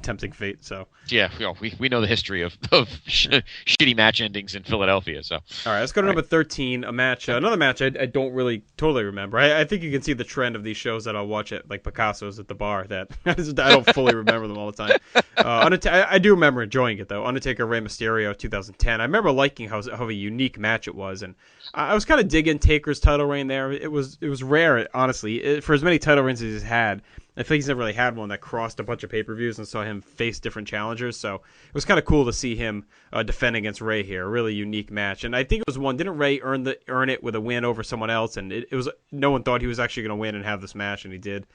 tempting fate. So yeah, we know the history of shitty match endings in Philadelphia. So all right, let's go to number 13. Another match I don't really totally remember. I think you can see the trend of these shows that I'll watch at like Picasso's at the bar. That I don't fully remember them all the time. I do remember enjoying it though. Undertaker Rey Mysterio 2010. I remember liking how a unique match it was, and I was kind of digging Taker's title reign there. It was rare, honestly, for as many title reigns as he's had. I think he's never really had one that crossed a bunch of pay-per-views and saw him face different challengers. So it was kind of cool to see him defend against Ray here. A really unique match. And I think it was one. Didn't Ray earn it with a win over someone else? And it was no one thought he was actually going to win and have this match, and he did.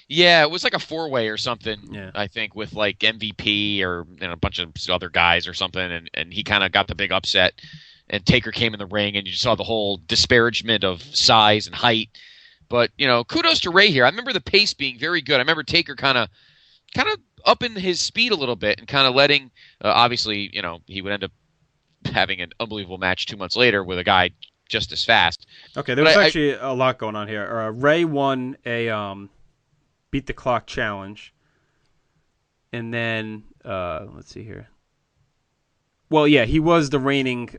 Yeah, it was like a 4-way or something. Yeah. I think with like MVP or a bunch of other guys or something, and he kind of got the big upset. And Taker came in the ring, and you saw the whole disparagement of size and height. But, kudos to Ray here. I remember the pace being very good. I remember Taker kind of upping his speed a little bit and kind of letting, obviously, he would end up having an unbelievable match 2 months later with a guy just as fast. Okay, there was actually a lot going on here. Ray won a Beat the Clock challenge. And then, let's see here. Well, yeah, he was the reigning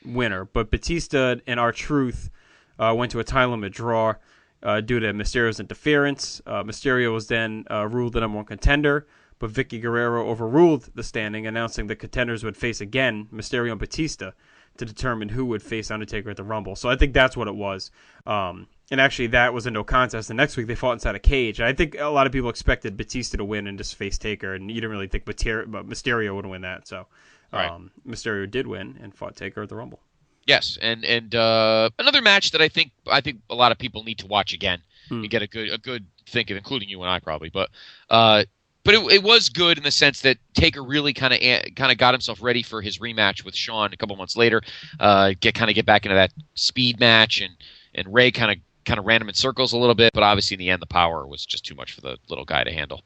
winner. But Batista and R-Truth went to a time limit draw due to Mysterio's interference. Mysterio was then ruled the number one contender, but Vicky Guerrero overruled the standing, announcing the contenders would face again Mysterio and Batista to determine who would face Undertaker at the Rumble. So I think that's what it was. And actually, that was a no contest. The next week, they fought inside a cage. And I think a lot of people expected Batista to win and just face Taker, and you didn't really think Mysterio would win that. So Mysterio did win and fought Taker at the Rumble. Yes, and another match that I think a lot of people need to watch again and get a good think of, including you and I probably. But it was good in the sense that Taker really kind of got himself ready for his rematch with Shawn a couple months later. Get back into that speed match, and Ray kind of ran him in circles a little bit, but obviously in the end the power was just too much for the little guy to handle.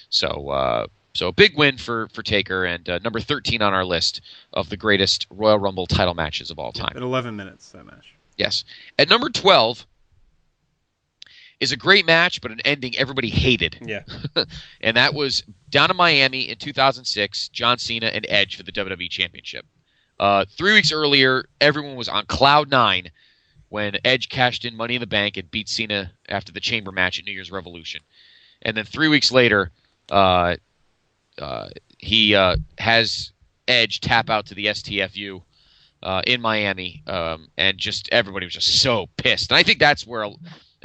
So a big win for Taker, and number 13 on our list of the greatest Royal Rumble title matches of all time. In 11 minutes, that match. Yes. At number 12 is a great match, but an ending everybody hated. Yeah. And that was down in Miami in 2006, John Cena and Edge for the WWE Championship. 3 weeks earlier, everyone was on cloud 9 when Edge cashed in Money in the Bank and beat Cena after the Chamber match at New Year's Revolution. And then 3 weeks later, he has Edge tap out to the STFU in Miami, and just everybody was just so pissed. And I think that's where,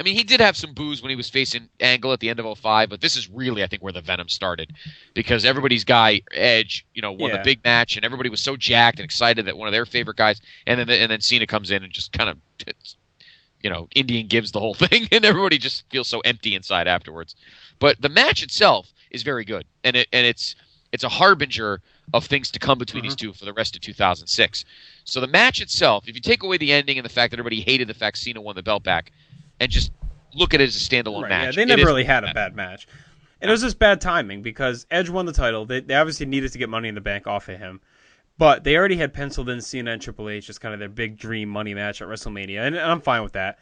he did have some boos when he was facing Angle at the end of 2005, but this is really, I think, where the venom started, because everybody's guy Edge, won the big match, and everybody was so jacked and excited that one of their favorite guys, and then Cena comes in and just kind of, Indian gives the whole thing, and everybody just feels so empty inside afterwards. But the match itself is very good, and it's a harbinger of things to come between these two for the rest of 2006. So the match itself, if you take away the ending and the fact that everybody hated the fact Cena won the belt back, and just look at it as a standalone match. Yeah, they never really had a bad match. And it was just bad timing because Edge won the title. They obviously needed to get Money in the Bank off of him. But they already had penciled in Cena and Triple H as kind of their big dream money match at WrestleMania, and I'm fine with that.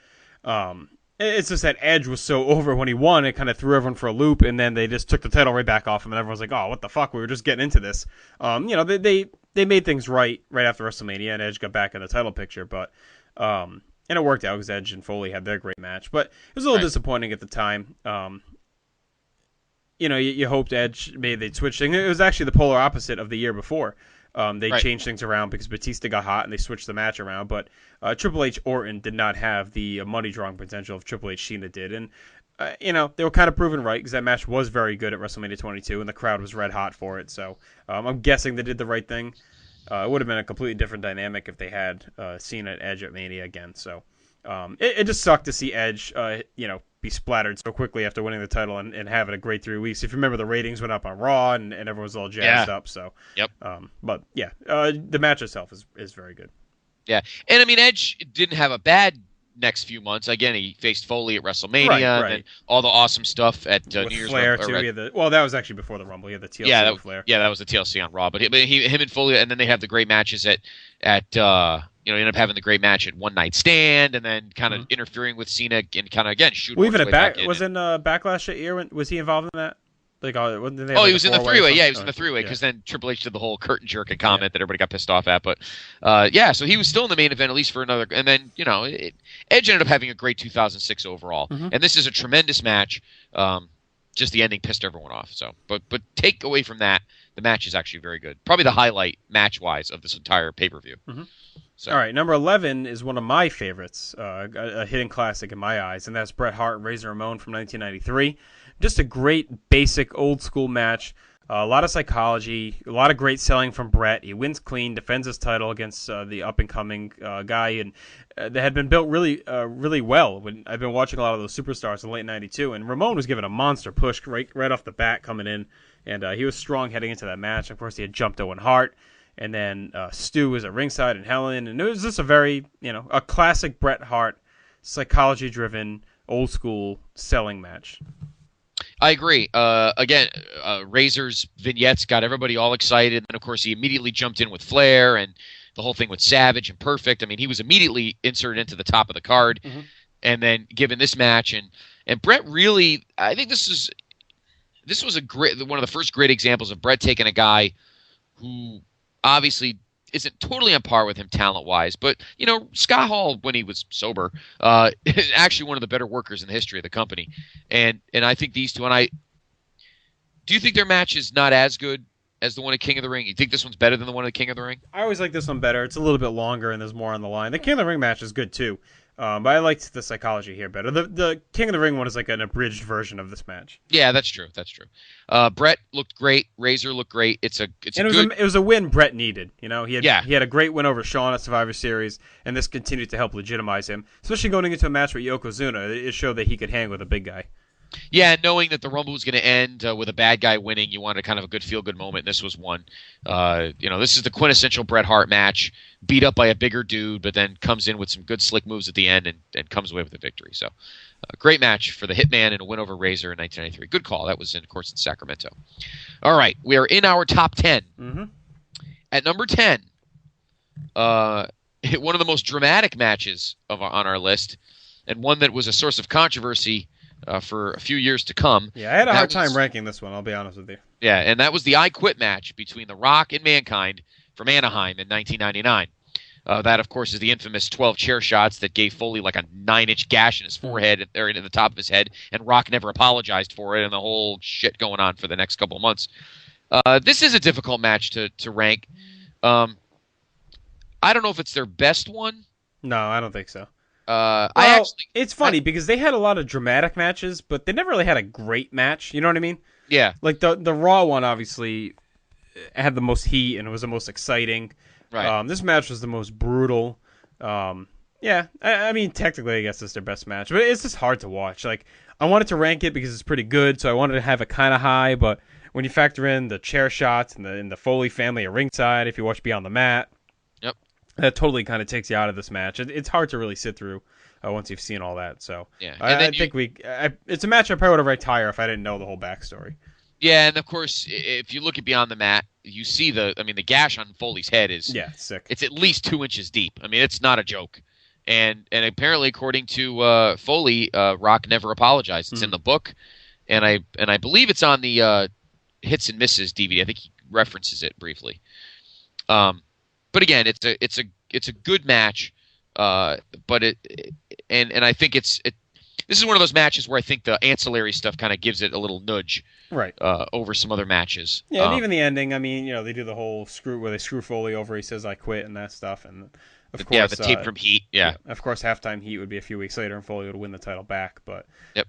It's just that Edge was so over when he won, it kind of threw everyone for a loop, and then they just took the title right back off him, and everyone was like, oh, what the fuck, we were just getting into this. They made things right after WrestleMania, and Edge got back in the title picture, but and it worked out because Edge and Foley had their great match, but it was a little disappointing at the time. You hoped Edge, maybe they'd switch things. It was actually the polar opposite of the year before. They changed things around because Batista got hot and they switched the match around. But Triple H Orton did not have the money drawing potential of Triple H Cena did. And, they were kind of proven right because that match was very good at WrestleMania 22 and the crowd was red hot for it. So I'm guessing they did the right thing. It would have been a completely different dynamic if they had Cena and Edge at Mania again. So it just sucked to see Edge, be splattered so quickly after winning the title and having a great 3 weeks. If you remember, the ratings went up on Raw and everyone was all jazzed up. So, the match itself is very good. Yeah, and Edge didn't have a bad next few months. Again, he faced Foley at WrestleMania, Right. and then all the awesome stuff at New with Year's. Flair too. That was actually before the Rumble. He had the TLC with Flair. Yeah, that was the TLC on Raw. But him and Foley, and then they have the great matches at end up having the great match at One Night Stand, and then kind of interfering with Cena and kind of again shooting. Well, even Backlash that year. Was he involved in that? Like, he was in the three-way. Yeah, he was in the three-way because then Triple H did the whole curtain jerking comment that everybody got pissed off at. But so he was still in the main event at least for another. And then Edge ended up having a great 2006 overall. And this is a tremendous match. Just the ending pissed everyone off. So, but take away from that, the match is actually very good. Probably the highlight match-wise of this entire pay-per-view. So. All right, number 11 is one of my favorites, a hidden classic in my eyes, and that's Bret Hart and Razor Ramon from 1993. Just a great, basic, old-school match. A lot of psychology, a lot of great selling from Bret. He wins clean, defends his title against the up-and-coming guy, and they had been built really well. I've been watching a lot of those superstars in late '92, and Ramon was given a monster push right off the bat coming in, and he was strong heading into that match. Of course, he had jumped Owen Hart, and then Stu was at ringside and Helen, and it was just a very, a classic Bret Hart, psychology-driven, old-school selling match. I agree. Again, Razor's vignettes got everybody all excited. And, of course, he immediately jumped in with Flair and the whole thing with Savage and Perfect. I mean, he was immediately inserted into the top of the card. And then given this match. And Bret really – I think this was one of the first great examples of Bret taking a guy who obviously – isn't totally on par with him talent-wise, but, Scott Hall, when he was sober, is actually one of the better workers in the history of the company. And I think these two, do you think their match is not as good as the one at King of the Ring? You think this one's better than the one at King of the Ring? I always like this one better. It's a little bit longer and there's more on the line. The King of the Ring match is good too. But I liked the psychology here better. The King of the Ring one is like an abridged version of this match. Yeah, that's true. Bret looked great. Razor looked great. It was a win Bret needed. He had a great win over Shawn at Survivor Series, and this continued to help legitimize him, especially going into a match with Yokozuna. It showed that he could hang with a big guy. Yeah, knowing that the Rumble was going to end with a bad guy winning, you wanted kind of a good feel-good moment, and this was one. This is the quintessential Bret Hart match, beat up by a bigger dude, but then comes in with some good slick moves at the end and comes away with a victory. So, great match for the Hitman and a win over Razor in 1993. Good call. That was, of course, in Sacramento. All right, we are in our top 10. At number 10, one of the most dramatic matches on our list, and one that was a source of controversy for a few years to come. Yeah, I had a hard time ranking this one, I'll be honest with you. Yeah, and that was the I Quit match between The Rock and Mankind from Anaheim in 1999. That, of course, is the infamous 12 chair shots that gave Foley like a 9-inch gash in his forehead, or in the top of his head, and Rock never apologized for it, and the whole shit going on for the next couple of months. This is a difficult match to rank. I don't know if it's their best one. No, I don't think so. It's funny because they had a lot of dramatic matches, but they never really had a great match. You know what I mean? Yeah. Like the Raw one obviously had the most heat and it was the most exciting. Right. This match was the most brutal. Yeah. I mean, technically, I guess it's their best match, but it's just hard to watch. Like, I wanted to rank it because it's pretty good, so I wanted to have it kind of high, but when you factor in the chair shots and the Foley family at ringside, if you watch Beyond the Mat, that totally kind of takes you out of this match. It's hard to really sit through once you've seen all that. So yeah, I think it's a match I probably would have ranked higher if I didn't know the whole backstory. Yeah, and of course, if you look at Beyond the Mat, you see the gash on Foley's head is sick. It's at least 2 inches deep. I mean, it's not a joke. And apparently, according to Foley, Rock never apologized. It's in the book, and I believe it's on the Hits and Misses DVD. I think he references it briefly. But again, it's a good match, but I think this is one of those matches where I think the ancillary stuff kind of gives it a little nudge, right, over some other matches. Yeah, and even the ending. I mean, they do the whole they screw Foley over. He says, "I quit," and that stuff, and of course, the tape from Heat. Yeah, of course, halftime Heat would be a few weeks later, and Foley would win the title back. But yep.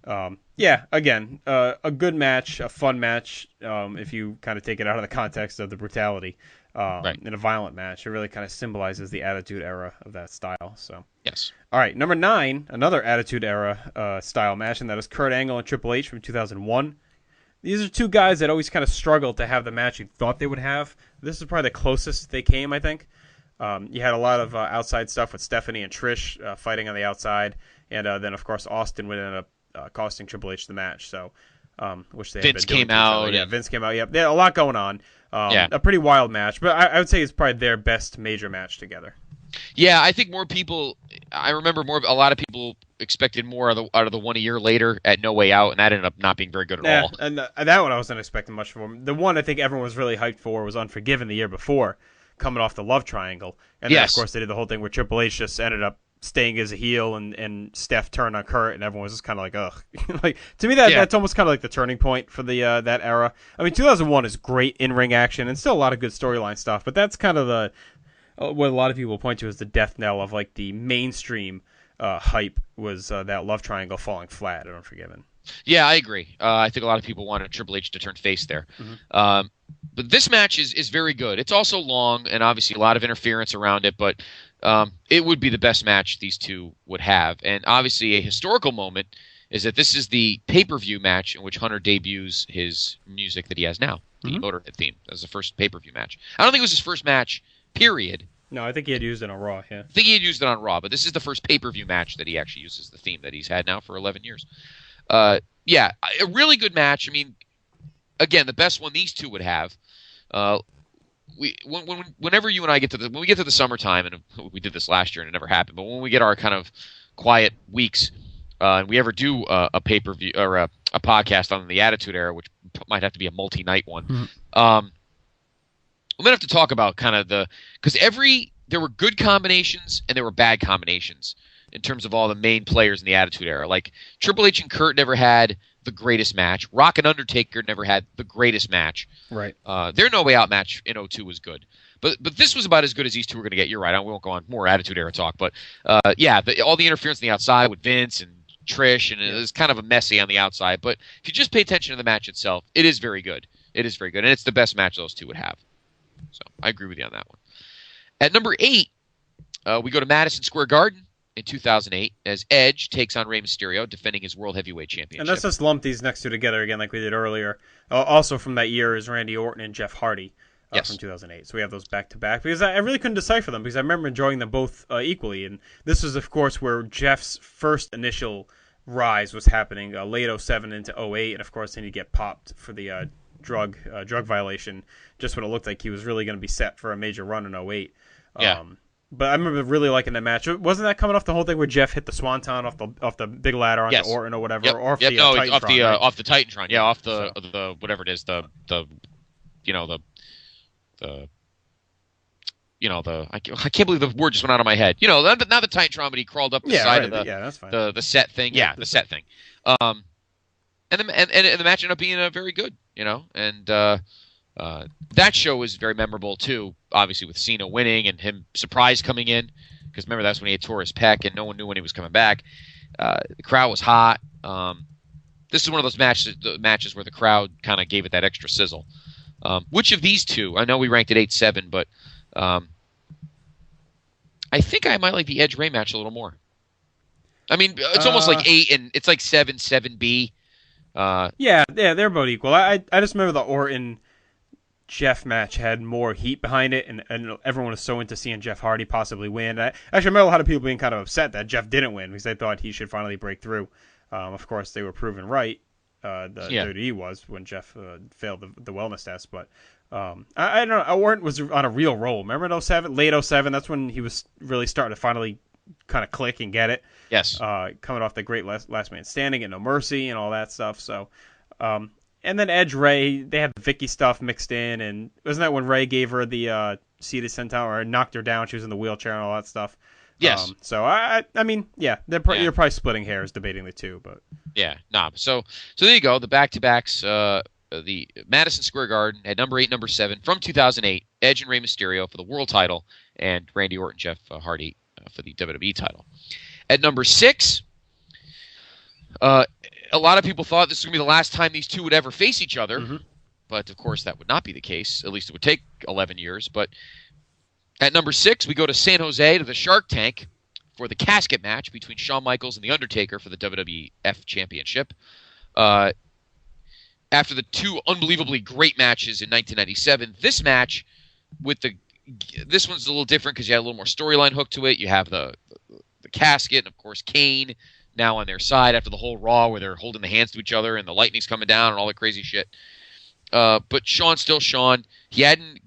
Again, a good match, a fun match. If you kind of take it out of the context of the brutality. Right. In a violent match. It really kind of symbolizes the Attitude Era of that style. So yes. All right, number 9, another Attitude Era style match, and that is Kurt Angle and Triple H from 2001. These are two guys that always kind of struggled to have the match you thought they would have. This is probably the closest they came, I think. You had a lot of outside stuff with Stephanie and Trish fighting on the outside, and then of course Austin would end up costing Triple H the match. So, which they Vince had been doing came out. Yeah, Vince came out. Yep, they had a lot going on. Yeah. A pretty wild match, but I would say it's probably their best major match together. Yeah, I think more people. I remember a lot of people expected more out of the one a year later at No Way Out, and that ended up not being very good at all. And that one I wasn't expecting much from. The one I think everyone was really hyped for was Unforgiven the year before, coming off the Love Triangle, and then, of course they did the whole thing where Triple H just ended up staying as a heel, and Steph turned on Kurt, and everyone was just kind of like, ugh. Like, to me, that's almost kind of like the turning point for the that era. I mean, 2001 is great in-ring action and still a lot of good storyline stuff, but that's kind of the what a lot of people point to as the death knell of like the mainstream hype was that Love Triangle falling flat at Unforgiven. Yeah, I agree. I think a lot of people wanted Triple H to turn face there. Mm-hmm. But this match is very good. It's also long and obviously a lot of interference around it, but it would be the best match these two would have. And obviously a historical moment is that this is the pay-per-view match in which Hunter debuts his music that he has now, the Motorhead theme. That was the first pay-per-view match. I don't think it was his first match, period. No, I think he had used it on Raw, yeah. I think he had used it on Raw, but this is the first pay-per-view match that he actually uses the theme that he's had now for 11 years. Yeah, a really good match. I mean, again, the best one these two would have. Whenever you and I when we get to the summertime, and we did this last year and it never happened, but when we get our kind of quiet weeks, and we ever do a pay-per-view or a podcast on the Attitude Era, which might have to be a multi-night one, I'm gonna have to talk about kind of because there were good combinations and there were bad combinations in terms of all the main players in the Attitude Era. Like Triple H and Kurt never had the greatest match. Rock and Undertaker never had the greatest match. Right. Their No Way Out match in 2002 was good. But this was about as good as these two were going to get. You're right. We won't go on more Attitude Era talk. But yeah, all the interference on the outside with Vince and Trish, and it was kind of a messy on the outside. But if you just pay attention to the match itself, it is very good. It is very good. And it's the best match those two would have. So I agree with you on that one. At number 8, we go to Madison Square Garden in 2008 as Edge takes on Rey Mysterio, defending his World Heavyweight Championship. And let's just lump these next two together again like we did earlier. Also from that year is Randy Orton and Jeff Hardy from 2008. So we have those back-to-back because I really couldn't decipher them because I remember enjoying them both equally. And this was, of course, where Jeff's first initial rise was happening late 07 into 08. And, of course, then he'd get popped for the drug violation just when it looked like he was really going to be set for a major run in 08. Yeah. But I remember really liking that match. Wasn't that coming off the whole thing where Jeff hit the Swanton off the big ladder onto Orton or whatever? Yep. Or off the Titantron, off the Titantron. Yeah, off the whatever it is, the I can't believe the word just went out of my head. Not the Titantron, but he crawled up the side of that's fine. the set thing. Yeah, the set thing. And the match ended up being very good. And that show was very memorable too, obviously with Cena winning and him surprise coming in, because remember that's when he had tore his pec and no one knew when he was coming back. The crowd was hot. This is one of those matches where the crowd kind of gave it that extra sizzle. Which of these two? I know we ranked it 8-7, but I think I might like the Edge Ray match a little more. I mean, it's almost like 8 and it's like 7B. Yeah, they're both equal. I just remember the Orton Jeff match had more heat behind it, and everyone was so into seeing Jeff Hardy possibly win. I actually remember a lot of people being kind of upset that Jeff didn't win because they thought he should finally break through. Of course, they were proven right. WWE was when Jeff failed the wellness test, but I don't know. Orton was on a real roll. Remember in 07, late 07? That's when he was really starting to finally kind of click and get it. Yes. Coming off the great last man standing and No Mercy and all that stuff. So, and then Edge Ray, they had the Vicky stuff mixed in, and wasn't that when Ray gave her the seated senton or knocked her down? She was in the wheelchair and all that stuff. Yes. So I mean, yeah, you're probably splitting hairs debating the two, but yeah, nah. So there you go. The back-to-backs. The Madison Square Garden at number 8, number 7 from 2008. Edge and Rey Mysterio for the world title, and Randy Orton, Jeff Hardy for the WWE title. At number 6, a lot of people thought this was going to be the last time these two would ever face each other, but of course that would not be the case. At least it would take 11 years. But at number 6, we go to San Jose to the Shark Tank for the casket match between Shawn Michaels and The Undertaker for the WWF Championship. After the two unbelievably great matches in 1997, this match with the this one's a little different because you had a little more storyline hook to it. You have the casket, and of course Kane now on their side after the whole Raw where they're holding the hands to each other and the lightning's coming down and all the crazy shit. But Shawn's still Shawn. He hadn't,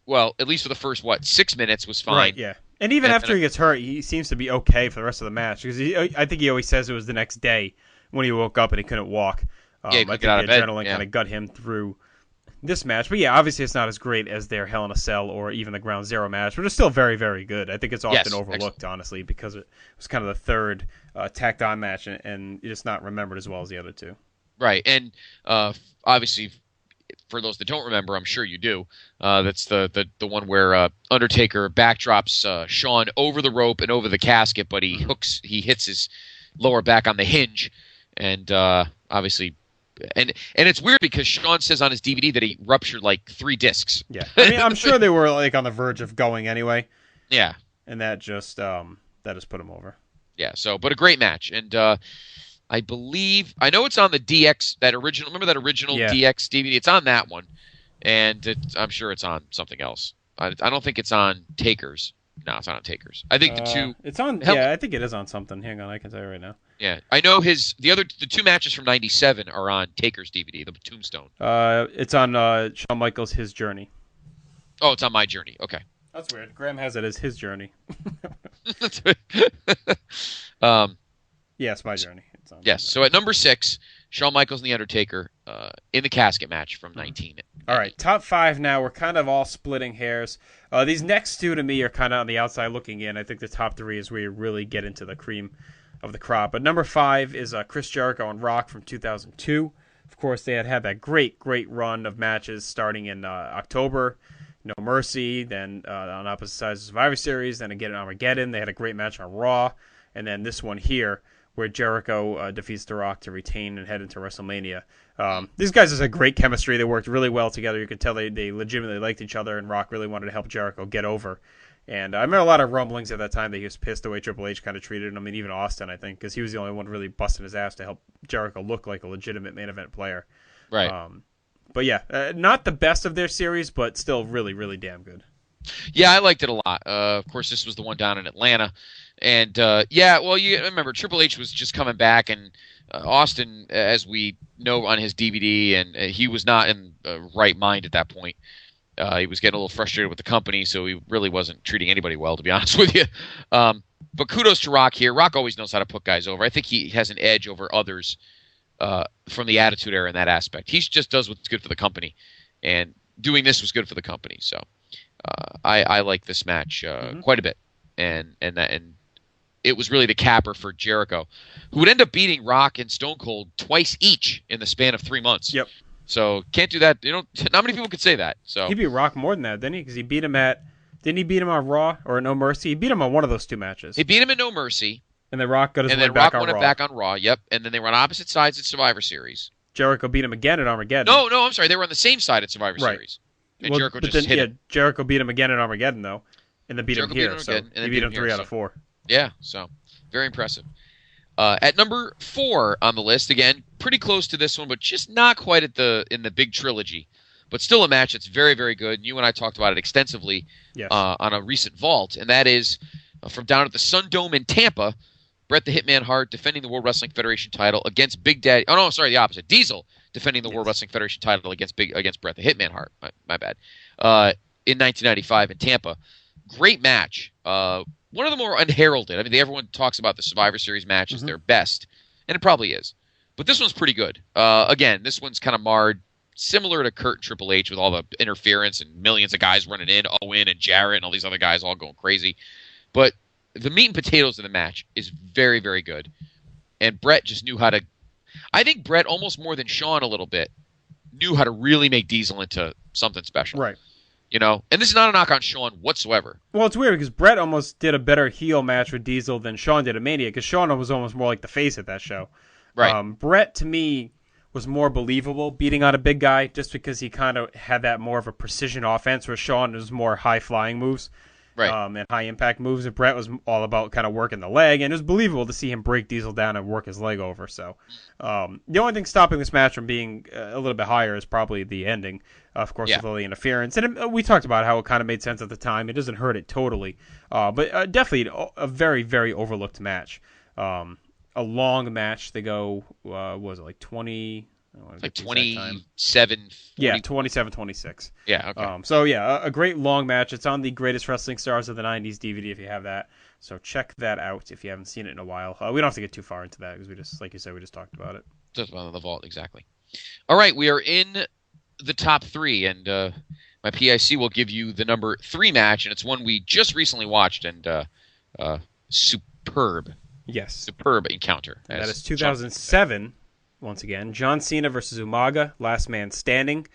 well, at least for the first 6 minutes was fine. Right, yeah. And even after he gets hurt, he seems to be okay for the rest of the match because I think he always says it was the next day when he woke up and he couldn't walk. I think the adrenaline kind of got him through this match. But yeah, obviously it's not as great as their Hell in a Cell or even the Ground Zero match, but it's still very, very good. I think it's often overlooked, honestly, because it was kind of the third tacked on match and it's not remembered as well as the other two. Right, and obviously, for those that don't remember, I'm sure you do. That's the one where Undertaker backdrops Shawn over the rope and over the casket, but he hits his lower back on the hinge, and obviously, and it's weird because Shawn says on his DVD that he ruptured like 3 discs. Yeah, I mean, I'm sure they were like on the verge of going anyway. Yeah, and that just put him over. Yeah, but a great match, and I know it's on the DX, that original DX DVD. It's on that one, and I'm sure it's on something else. I don't think it's on Taker's. No, it's not on Taker's. I think the two. It's on. I think it is on something. Hang on, I can tell you right now. Yeah, I know the 2 matches from '97 are on Taker's DVD, the Tombstone. It's on Shawn Michaels' His Journey. Oh, it's on My Journey. Okay. That's weird. Graham has it as His Journey. Yes, My Journey. Yes. So at number 6, Shawn Michaels and The Undertaker in the casket match from 19. All right, top 5 now. We're kind of all splitting hairs. These next 2 to me are kind of on the outside looking in. I think the top 3 is where you really get into the cream of the crop. But number 5 is Chris Jericho and Rock from 2002. Of course, they had that great run of matches starting in October. No Mercy, then on opposite sides of Survivor Series, then again at Armageddon. They had a great match on Raw, and then this one here, where Jericho defeats The Rock to retain and head into WrestleMania. These guys just had great chemistry. They worked really well together. You could tell they legitimately liked each other, and Rock really wanted to help Jericho get over. And I remember a lot of rumblings at that time that he was pissed the way Triple H kind of treated him. I mean, even Austin, I think, because he was the only one really busting his ass to help Jericho look like a legitimate main event player. Right. But yeah, not the best of their series, but still really, really damn good. Yeah, I liked it a lot. Of course, this was the one down in Atlanta. And, you remember, Triple H was just coming back, and Austin, as we know on his DVD, and he was not in the right mind at that point. He was getting a little frustrated with the company, so he really wasn't treating anybody well, to be honest with you. But kudos to Rock here. Rock always knows how to put guys over. I think he has an edge over others from the Attitude Era in that aspect. He just does what's good for the company, and doing this was good for the company. So I like this match quite a bit, and it was really the capper for Jericho, who would end up beating Rock and Stone Cold twice each in the span of 3 months. Yep. So can't do that. Not many people could say that. So he beat Rock more than that, didn't he? Because he beat him didn't he beat him on Raw or No Mercy? He beat him on one of those 2 matches. He beat him in No Mercy. And then Rock got his win back on Raw. Back on Raw. Yep. And then they were on opposite sides at Survivor Series. Jericho beat him again at Armageddon. No, I'm sorry. They were on the same side at Survivor Series. And Jericho just hit him. Jericho beat him again at Armageddon, though, and then beat him here. He beat him 3 out of 4. Yeah, so very impressive. At number 4 on the list, again, pretty close to this one, but just not quite in the big trilogy. But still a match that's very, very good. You and I talked about it extensively on a recent Vault, and that is from down at the Sun Dome in Tampa, Bret the Hitman Hart defending the World Wrestling Federation title against Big Daddy. Oh no, sorry, the opposite. Diesel defending the World Wrestling Federation title against Bret the Hitman Hart. My bad. In 1995 in Tampa, great match. One of the more unheralded. I mean, everyone talks about the Survivor Series match as their best, and it probably is. But this one's pretty good. Again, this one's kind of marred, similar to Kurt and Triple H with all the interference and millions of guys running in, Owen and Jarrett and all these other guys all going crazy. But the meat and potatoes of the match is very, very good. And Bret just knew how to... I think Bret, almost more than Shawn a little bit, knew how to really make Diesel into something special. Right. And this is not a knock on Shawn whatsoever. Well, it's weird because Bret almost did a better heel match with Diesel than Shawn did at Mania, because Shawn was almost more like the face at that show. Right. Bret, to me, was more believable beating on a big guy just because he kind of had that more of a precision offense, where Shawn was more high-flying moves. and high impact moves. And Brett was all about kind of working the leg, and it was believable to see him break Diesel down and work his leg over. So the only thing stopping this match from being a little bit higher is probably the ending, of course, with all the interference. And we talked about how it kind of made sense at the time. It doesn't hurt it totally, but definitely a very, very overlooked match. A long match. They go, what was it, like 20... Like 27. 27-26. Yeah, okay. So, a great long match. It's on the Greatest Wrestling Stars of the 90s DVD if you have that. So check that out if you haven't seen it in a while. We don't have to get too far into that because we just, like you said, we just talked about it. Just about the vault, exactly. All right, we are in the top 3, and my PIC will give you the number 3 match, and it's one we just recently watched, and superb. Yes. Superb encounter. That is 2007. Once again, John Cena versus Umaga, last man standing.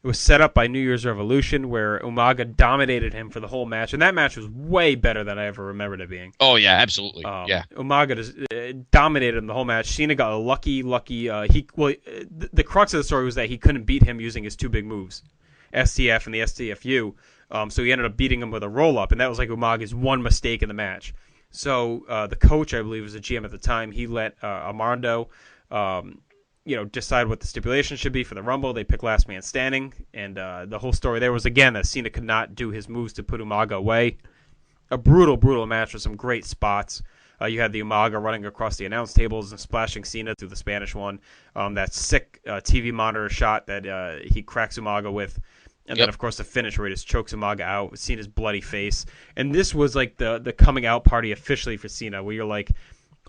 It was set up by New Year's Revolution, where Umaga dominated him for the whole match, and that match was way better than I ever remembered it being. Oh yeah, absolutely. Umaga dominated him the whole match. Cena got a lucky. The crux of the story was that he couldn't beat him using his 2 big moves, STF and the STFU. So he ended up beating him with a roll up, and that was like Umaga's one mistake in the match. So the coach, I believe, was a GM at the time. He let Armando decide what the stipulation should be for the Rumble. They picked last man standing, and the whole story there was, again, that Cena could not do his moves to put Umaga away. A brutal match with some great spots. You had the Umaga running across the announce tables and splashing Cena through the Spanish one. That sick TV monitor shot that he cracks Umaga with. And then, of course, the finish where he just chokes Umaga out with Cena's bloody face. And this was like the coming out party officially for Cena, where you're like,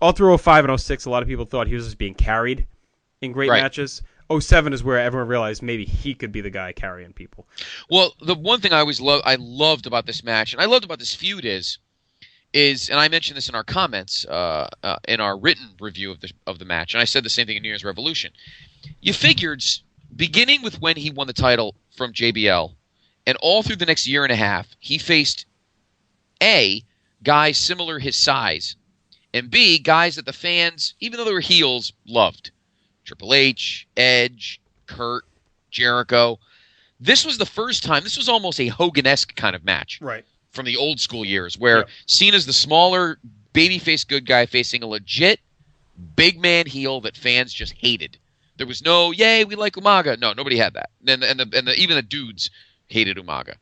all through 05 and 06, a lot of people thought he was just being carried in great matches. 07 is where everyone realized maybe he could be the guy carrying people. Well, the one thing I loved about this match, and I loved about this feud is, and I mentioned this in our comments, in our written review of the match, and I said the same thing in New Year's Revolution. You figured, beginning with when he won the title from JBL, and all through the next year and a half, he faced A, guys similar his size, and B, guys that the fans, even though they were heels, loved. Triple H, Edge, Kurt, Jericho. This was the first time, this was almost a Hogan-esque kind of match. Right. From the old school years, where Cena's the smaller, babyface good guy facing a legit big man heel that fans just hated. There was no, yay, we like Umaga. No, nobody had that. And even the dudes hated Umaga.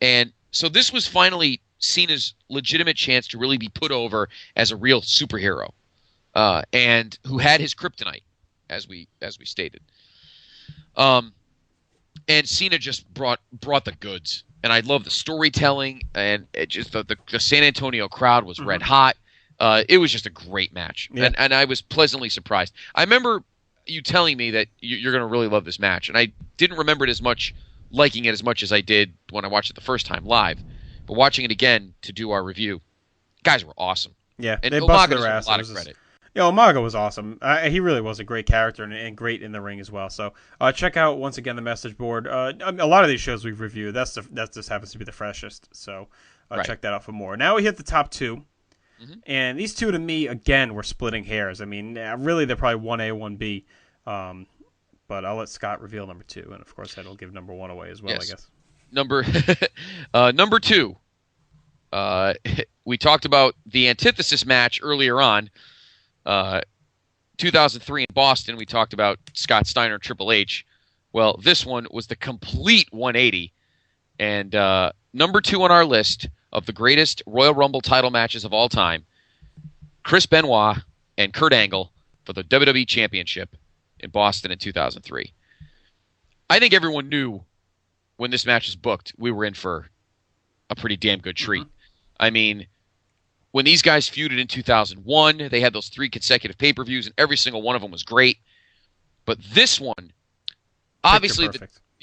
And so this was finally Cena's legitimate chance to really be put over as a real superhero, and who had his kryptonite, as we stated. And Cena just brought the goods, and I love the storytelling, and it just the San Antonio crowd was red hot. It was just a great match, and I was pleasantly surprised. I remember you telling me that you're going to really love this match, and I didn't remember it liking it as much as I did when I watched it the first time live. But watching it again to do our review, guys were awesome. Yeah, and they busted their ass. A lot of credit. Umaga was awesome. He really was a great character and great in the ring as well. So check out, once again, the message board. A lot of these shows we've reviewed, that just happens to be the freshest. So check that out for more. Now we hit the top 2. And these 2, to me, again, were splitting hairs. I mean, really, they're probably 1A, 1B. But I'll let Scott reveal number 2. And, of course, that'll give number 1 away as well, I guess. Number 2. We talked about the antithesis match earlier on. 2003 in Boston, we talked about Scott Steiner, Triple H. Well, this one was the complete 180. And number 2 on our list of the greatest Royal Rumble title matches of all time, Chris Benoit and Kurt Angle for the WWE Championship in Boston in 2003. I think everyone knew when this match was booked, we were in for a pretty damn good treat. I mean, when these guys feuded in 2001, they had those 3 consecutive pay-per-views, and every single one of them was great. But this one, obviously,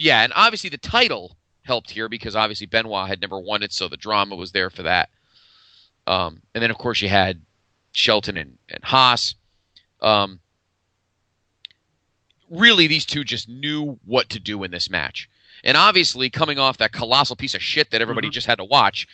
and obviously the title helped here because obviously Benoit had never won it, so the drama was there for that. And then, of course, you had Shelton and Haas. Really, these two just knew what to do in this match. And obviously, coming off that colossal piece of shit that everybody just had to watch,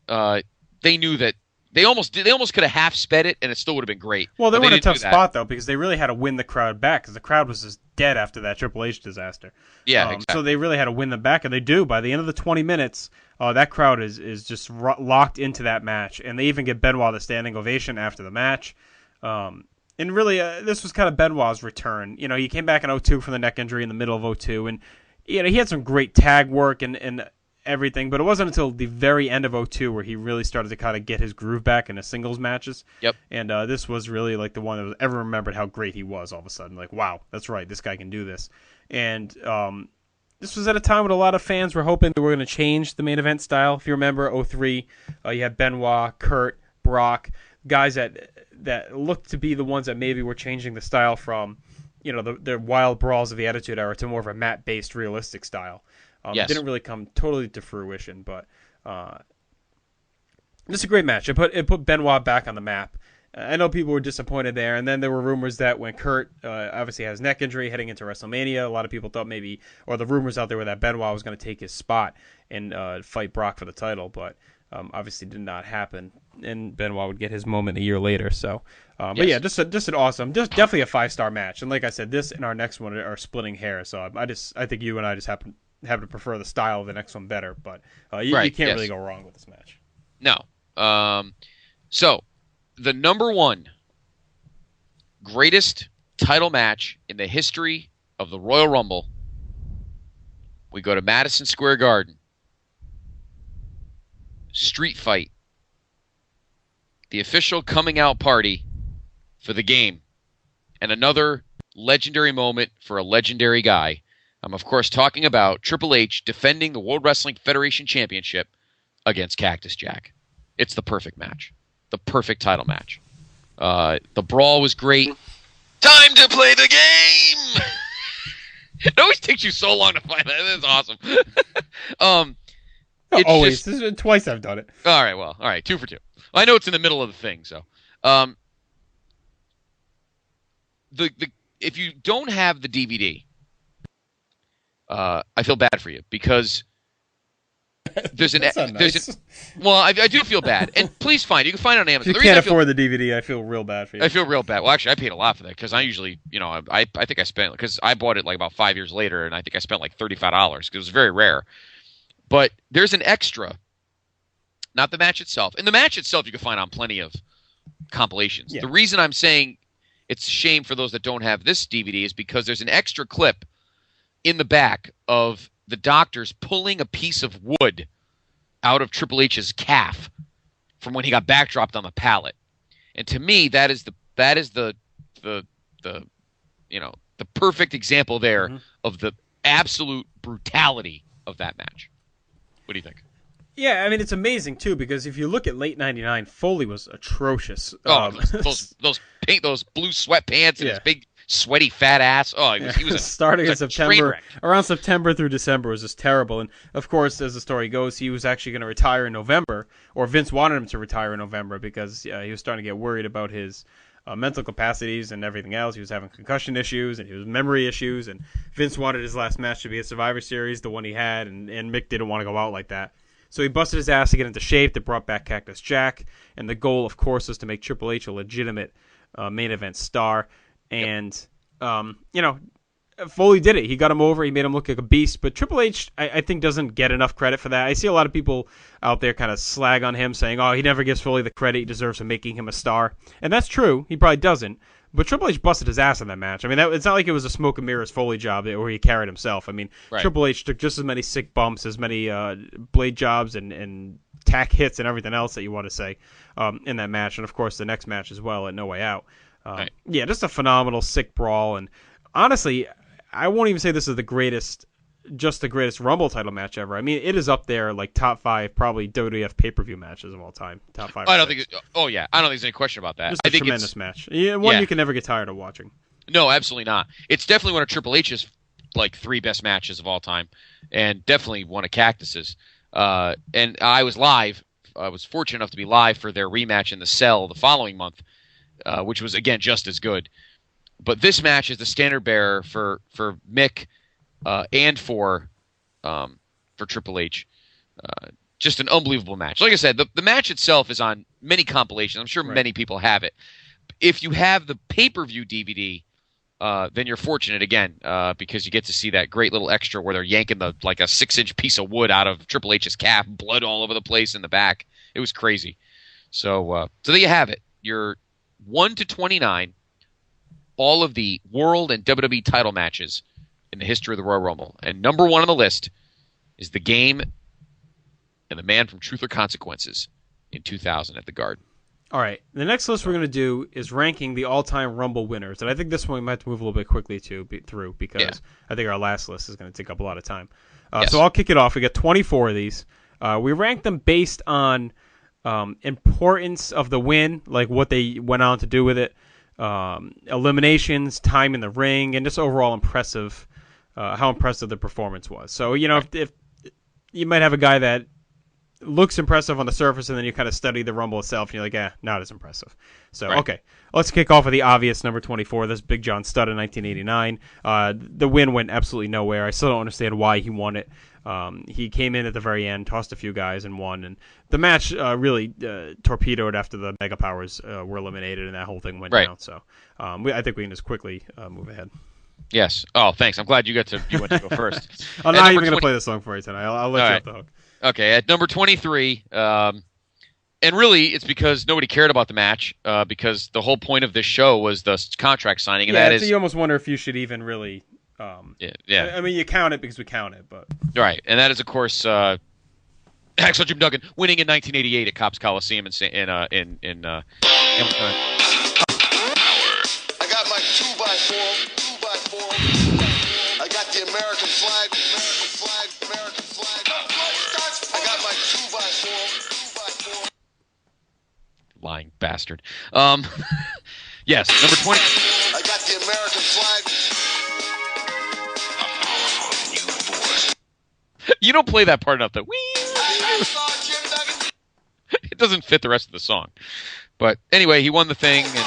they knew that They almost could have half sped it, and it still would have been great. Well, they were in a tough do that. spot though, because they really had to win the crowd back, because the crowd was just dead after that Triple H disaster. Yeah, exactly. So they really had to win them back, and they do. By the end of the 20 minutes, that crowd is just locked into that match, and they even give Benoit the standing ovation after the match. And really, this was kind of Benoit's return. You know, he came back in 2002 from the neck injury in the middle of 2002, and you know, he had some great tag work and everything, but it wasn't until the very end of 2002 where he really started to kind of get his groove back in his singles matches. Yep. And this was really like the one that was ever remembered how great he was all of a sudden. Like, wow, that's right, this guy can do this. And this was at a time when a lot of fans were hoping they were going to change the main event style. If you remember 2003, you had Benoit, Kurt, Brock, guys that looked to be the ones that maybe were changing the style from, you know, the wild brawls of the Attitude Era to more of a mat-based realistic style. Yes. Didn't really come totally to fruition, but this is a great match. It put Benoit back on the map. I know people were disappointed there, and then there were rumors that when Kurt obviously has neck injury heading into WrestleMania, a lot of people thought maybe, or the rumors out there were that Benoit was going to take his spot and fight Brock for the title, but obviously did not happen, and Benoit would get his moment a year later. So, but yeah, just an awesome, just definitely a 5-star match. And like I said, this and our next one are splitting hairs. So I think you and I just happen to prefer the style of the next one better, but you can't really go wrong with this match. No. So, the number one greatest title match in the history of the Royal Rumble, we go to Madison Square Garden. Street Fight. The official coming out party for the game. And another legendary moment for a legendary guy. I'm, of course, talking about Triple H defending the World Wrestling Federation Championship against Cactus Jack. It's the perfect match. The perfect title match. The brawl was great. Time to play the game! It always takes you so long to find that. That's awesome. Always. This is twice I've done it. All right, well. All right, 2 for 2. I know it's in the middle of the thing, so. If you don't have the DVD, I feel bad for you because there's well, I do feel bad, and please find it. You can find it on Amazon. If you can't afford the DVD, I feel real bad for you. I feel real bad. Well, actually, I paid a lot for that because I usually, you know, I think I spent, because I bought it like about 5 years later, and I think I spent like $35 because it was very rare. But there's an extra, not the match itself. And the match itself you can find on plenty of compilations. Yeah. The reason I'm saying it's a shame for those that don't have this DVD is because there's an extra clip in the back of the doctors pulling a piece of wood out of Triple H's calf from when he got backdropped on the pallet. And to me, that is the you know, the perfect example there of the absolute brutality of that match. What do you think? Yeah, I mean, it's amazing, too, because if you look at late 99, Foley was atrocious. Those blue sweatpants and his big, sweaty, fat ass. Oh, he was starting in September, around September through December was just terrible. And, of course, as the story goes, he was actually going to retire in November, or Vince wanted him to retire in November because he was starting to get worried about his mental capacities and everything else. He was having concussion issues and he was memory issues, and Vince wanted his last match to be a Survivor Series, the one he had, and Mick didn't want to go out like that. So he busted his ass to get into shape. That brought back Cactus Jack, and the goal, of course, is to make Triple H a legitimate main event star. And you know, Foley did it. He got him over. He made him look like a beast. But Triple H, I think, doesn't get enough credit for that. I see a lot of people out there kind of slag on him, saying, "Oh, he never gives Foley the credit he deserves for making him a star." And that's true. He probably doesn't. But Triple H busted his ass in that match. I mean, it's not like it was a smoke and mirrors Foley job where he carried himself. I mean, right. Triple H took just as many sick bumps, as many blade jobs and tack hits and everything else that you want to say in that match. And, of course, the next match as well at No Way Out. Right. Yeah, just a phenomenal, sick brawl. And honestly, I won't even say this is the greatest Rumble title match ever. I mean, it is up there like top 5 probably WWF pay-per-view matches of all time. Top 5. I don't think there's any question about that. I think it's a tremendous match. One you can never get tired of watching. No, absolutely not. It's definitely one of Triple H's like 3 best matches of all time, and definitely one of Cactus's. And I was live. I was fortunate enough to be live for their rematch in the Cell the following month, which was again just as good. But this match is the standard bearer for Mick and for Triple H. just an unbelievable match. Like I said, the match itself is on many compilations. I'm sure many people have it. If you have the pay-per-view DVD, then you're fortunate again because you get to see that great little extra where they're yanking a 6-inch piece of wood out of Triple H's calf, blood all over the place in the back. It was crazy. So there you have it. You're 1-29, all of the World and WWE title matches in the history of the Royal Rumble. And number 1 on the list is the Game and the Man from Truth or Consequences in 2000 at the Garden. All right. The next list we're going to do is ranking the all-time Rumble winners. And I think this one we might have to move a little bit quickly through because I think our last list is going to take up a lot of time. So I'll kick it off. We got 24 of these. We ranked them based on importance of the win, like what they went on to do with it, eliminations, time in the ring, and just overall how impressive the performance was. So, if you might have a guy that looks impressive on the surface, and then you kind of study the Rumble itself, and you're like, not as impressive. So, okay, let's kick off with the obvious number 24. This Big John Studd in 1989. The win went absolutely nowhere. I still don't understand why he won it. He came in at the very end, tossed a few guys, and won. And the match really torpedoed after the Mega Powers were eliminated, and that whole thing went down. So, I think we can just quickly move ahead. Yes. Oh, thanks. I'm glad you went to go first. I'm not even going to play the song for you tonight. I'll let you off the hook. Okay, at number 23, and really it's because nobody cared about the match because the whole point of this show was the contract signing, and that is... you almost wonder if you should even really... yeah. I mean, you count it because we count it, but... Right, and that is, of course, Hacksaw Jim Duggan winning in 1988 at Cops Coliseum in Hamilton. I got my 2x4. I got the American flag. I got my 2x4. Lying bastard. Yes, number 20. I got the American flag. You don't play that part enough, though. It doesn't fit the rest of the song. But anyway, he won the thing, and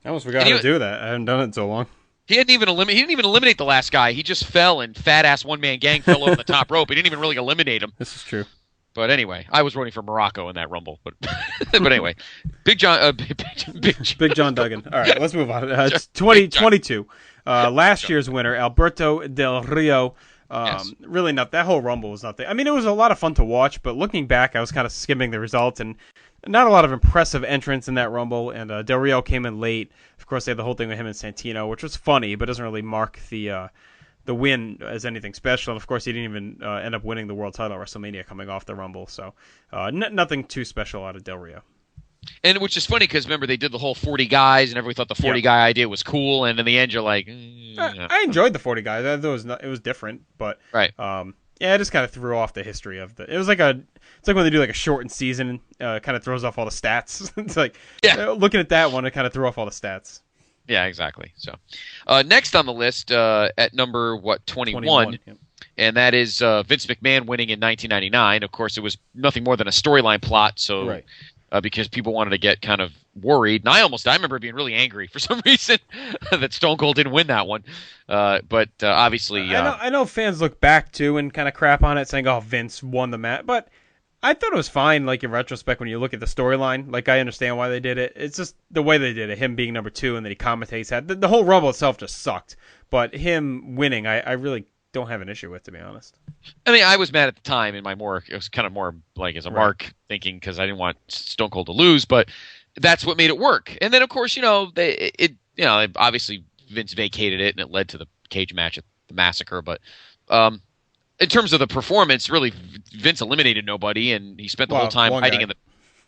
I almost forgot how to do that. I haven't done it in so long. He didn't even eliminate the last guy. He just fell, and fat-ass one-man gang fell over the top rope. He didn't even really eliminate him. This is true. But anyway, I was rooting for Morocco in that Rumble. But but anyway, Big John Duggan. All right, let's move on. It's 2022. Last year's winner, Alberto Del Rio. Really not. That whole Rumble was nothing. I mean, it was a lot of fun to watch, but looking back, I was kind of skimming the results, and not a lot of impressive entrants in that Rumble, and Del Rio came in late. Of course, they had the whole thing with him and Santino, which was funny, but doesn't really mark the win as anything special. And of course, he didn't even end up winning the world title at WrestleMania coming off the Rumble, so nothing too special out of Del Rio. And which is funny because remember they did the whole 40 guys, and everybody thought the 40 guy idea was cool, and in the end you're like, I enjoyed the 40 guys. I thought it was different, but right. It just kind of threw off the history of the. It's like when they do like a shortened season, kind of throws off all the stats. It's like looking at that one, it kind of threw off all the stats. Yeah, exactly. So next on the list at number 21. And that is Vince McMahon winning in 1999. Of course, it was nothing more than a storyline plot. So. Right. Because people wanted to get kind of worried. And I remember being really angry for some reason that Stone Cold didn't win that one. But obviously... I know fans look back, too, and kind of crap on it, saying, oh, Vince won the match. But I thought it was fine, like, in retrospect, when you look at the storyline. Like, I understand why they did it. It's just the way they did it, him being number 2, and then he commentates that. The whole Rumble itself just sucked. But him winning, I really don't have an issue with, to be honest. I mean, I was mad at the time it was kind of more like as a mark thinking because I didn't want Stone Cold to lose, but that's what made it work. And then of course, obviously Vince vacated it and it led to the cage match at the Massacre. But in terms of the performance, really Vince eliminated nobody and he spent the whole time hiding in the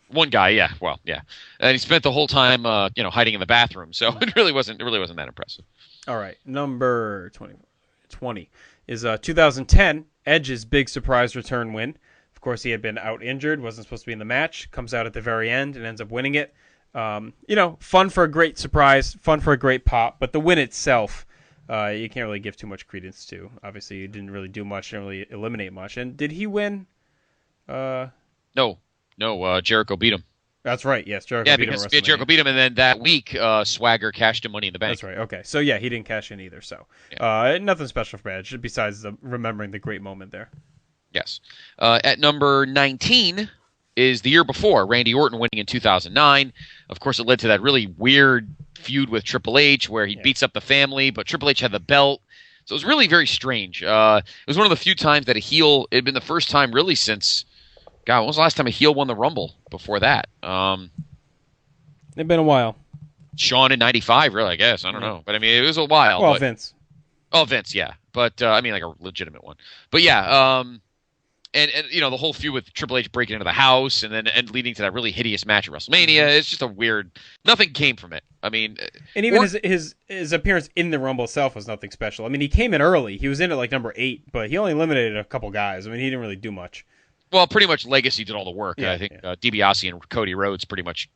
one guy. Yeah. Well, yeah. And he spent the whole time, hiding in the bathroom. So it really wasn't that impressive. All right. Number 20 is 2010, Edge's big surprise return win. Of course, he had been out injured, wasn't supposed to be in the match, comes out at the very end and ends up winning it. Fun for a great surprise, fun for a great pop, but the win itself, you can't really give too much credence to. Obviously, he didn't really do much, didn't really eliminate much. And did he win? No, Jericho beat him. That's right. Yes, Jericho beat him. Yeah, because Jericho beat him, and then that week, Swagger cashed in Money in the Bank. That's right. Okay, so yeah, he didn't cash in either. So nothing special for Edge besides remembering the great moment there. Yes. At number 19 is the year before, Randy Orton winning in 2009. Of course, it led to that really weird feud with Triple H where he beats up the family, but Triple H had the belt. So it was really very strange. It was one of the few times that a heel, it had been the first time really since, God, when was the last time a heel won the Rumble before that? It's been a while. Shawn in 95, really, I guess. I don't know. But, I mean, it was a while. Well, Vince. Oh, Vince, yeah. But, I mean, like a legitimate one. But, yeah, and the whole feud with Triple H breaking into the house and then leading to that really hideous match at WrestleMania. It's just a weird. Nothing came from it. I mean, and even his appearance in the Rumble itself was nothing special. I mean, he came in early. He was in at like number 8, but he only eliminated a couple guys. I mean, he didn't really do much. Well, pretty much Legacy did all the work. Yeah, I think DiBiase and Cody Rhodes pretty much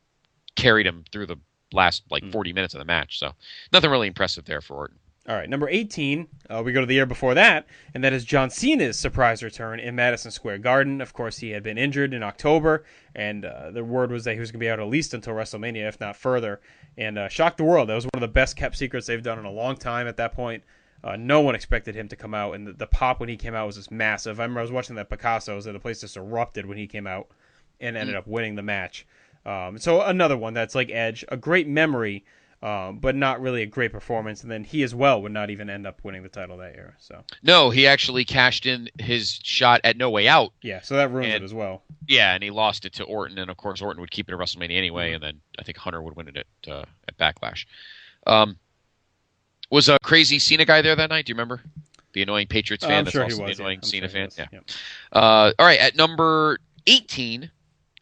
carried him through the last 40 minutes of the match. So nothing really impressive there for Orton. All right, number 18, we go to the year before that, and that is John Cena's surprise return in Madison Square Garden. Of course, he had been injured in October, and the word was that he was going to be out at least until WrestleMania, if not further, and shocked the world. That was one of the best-kept secrets they've done in a long time at that point. No one expected him to come out, and the pop when he came out was just massive. I remember I was watching that Picasso's, and the place just erupted when he came out and ended up winning the match. So another one that's like Edge, a great memory, but not really a great performance, and then he as well would not even end up winning the title that year. So no, he actually cashed in his shot at No Way Out. Yeah, so that ruined it as well. Yeah, and he lost it to Orton, and of course Orton would keep it at WrestleMania anyway, and then I think Hunter would win it at Backlash. Was a crazy Cena guy there that night? Do you remember? The annoying Patriots fan that's also the annoying Cena fan? Yeah. All right, at number 18,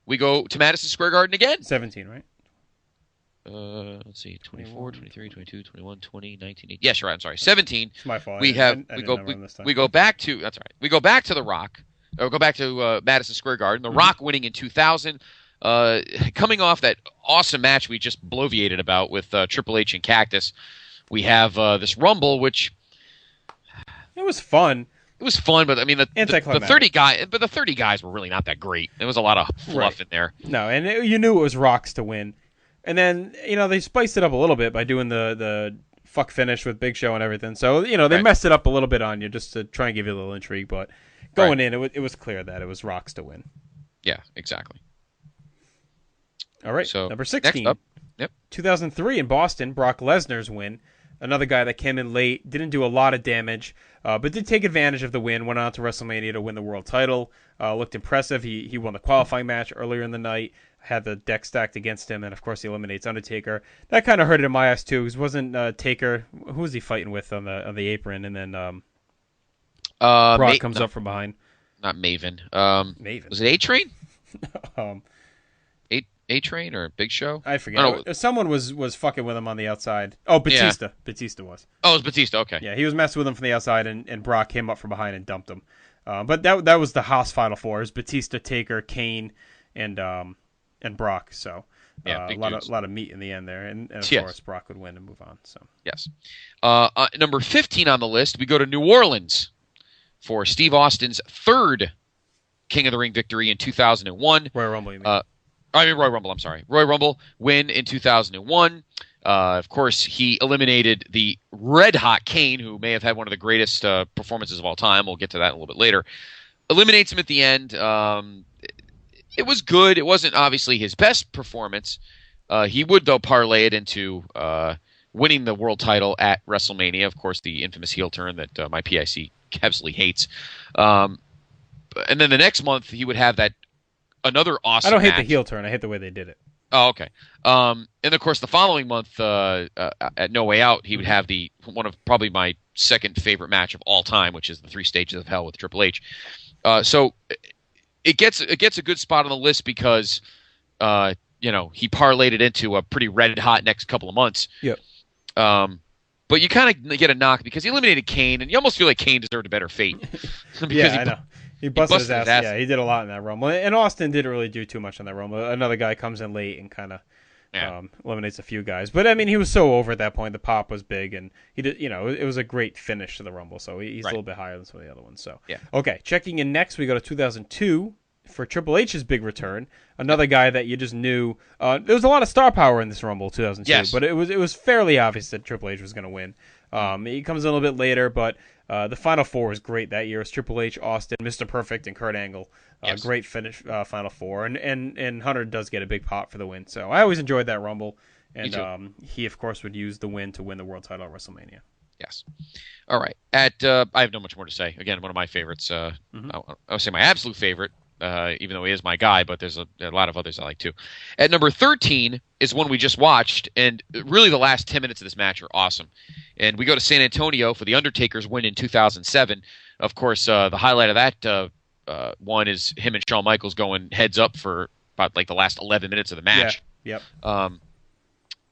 we go to Madison Square Garden again. 17, right? Let's see, 24, 23, 22, 21, 20, 19, 18. Yes, you're right. I'm sorry. 17. It's my fault. We go back to that's all right. We go back to The Rock. Or go back to Madison Square Garden. The Rock winning in 2000. Coming off that awesome match we just bloviated about with Triple H and Cactus, we have this Rumble, which it was fun. It was fun, but I mean the 30 guys were really not that great. There was a lot of fluff in there. No, and you knew it was Rock's to win. And then, they spiced it up a little bit by doing the fuck finish with Big Show and everything. So, they messed it up a little bit on you just to try and give you a little intrigue. But going in, it was clear that it was Rock's to win. Yeah, exactly. All right, so number 16. Next up, 2003 in Boston, Brock Lesnar's win. Another guy that came in late, didn't do a lot of damage, but did take advantage of the win, went on to WrestleMania to win the world title. Looked impressive. He won the qualifying match earlier in the night. Had the deck stacked against him, and of course he eliminates Undertaker. That kind of hurt it in my ass too. Because wasn't Taker? Who was he fighting with on the apron? And then Brock comes up from behind. Not Maven. Maven. Was it A-Train? A-Train or Big Show? I forget. Someone was fucking with him on the outside. Oh, Batista. Yeah. Batista was. Oh, it was Batista. Okay. Yeah, he was messing with him from the outside, and Brock came up from behind and dumped him. But that was the Haas Final Four. It was Batista, Taker, Kane, and Brock. So a lot of meat in the end there, and of course Brock would win and move on. So yes. Number 15 on the list, we go to New Orleans for Steve Austin's third King of the Ring victory in 2001. Royal Rumble, you mean? Royal Rumble. I'm sorry, Royal Rumble win in 2001. Of course, he eliminated the Red Hot Kane, who may have had one of the greatest performances of all time. We'll get to that a little bit later. Eliminates him at the end. It was good. It wasn't obviously his best performance. He would, though, parlay it into winning the world title at WrestleMania. Of course, the infamous heel turn that my PIC absolutely hates. And then the next month, he would have that another awesome I don't hate match. the heel turn. I hate the way they did it. Oh, okay. And of course, the following month at No Way Out, he would have one of probably my second favorite match of all time, which is the 3 Stages of Hell with Triple H. So it gets a good spot on the list because he parlayed it into a pretty red hot next couple of months. Yep. But you kind of get a knock because he eliminated Kane, and you almost feel like Kane deserved a better fate. Yeah, I know. He busted his ass. Yeah, he did a lot in that Rumble. And Austin didn't really do too much in that Rumble. Another guy comes in late and kind of eliminates a few guys. But, I mean, he was so over at that point. The pop was big, and he did. It was a great finish to the Rumble. So he's a little bit higher than some of the other ones. So yeah. Okay, checking in next, we go to 2002. for Triple H's big return, another guy that you just knew. There was a lot of star power in this Rumble 2002, yes. but it was fairly obvious that Triple H was going to win. He comes a little bit later, but the Final Four was great that year. It was Triple H, Austin, Mr. Perfect, and Kurt Angle. Yes. Great finish, Final Four, and Hunter does get a big pop for the win. So I always enjoyed that Rumble, and he of course would use the win to win the world title at WrestleMania. Yes. All right. I have not much more to say. Again, one of my favorites. I would say my absolute favorite, even though he is my guy, but there's a lot of others I like too. At number 13 is one we just watched, and really the last 10 minutes of this match are awesome. And we go to San Antonio for the Undertaker's win in 2007. Of course, the highlight of that one is him and Shawn Michaels going heads up for about like the last 11 minutes of the match. Yeah. Yep. A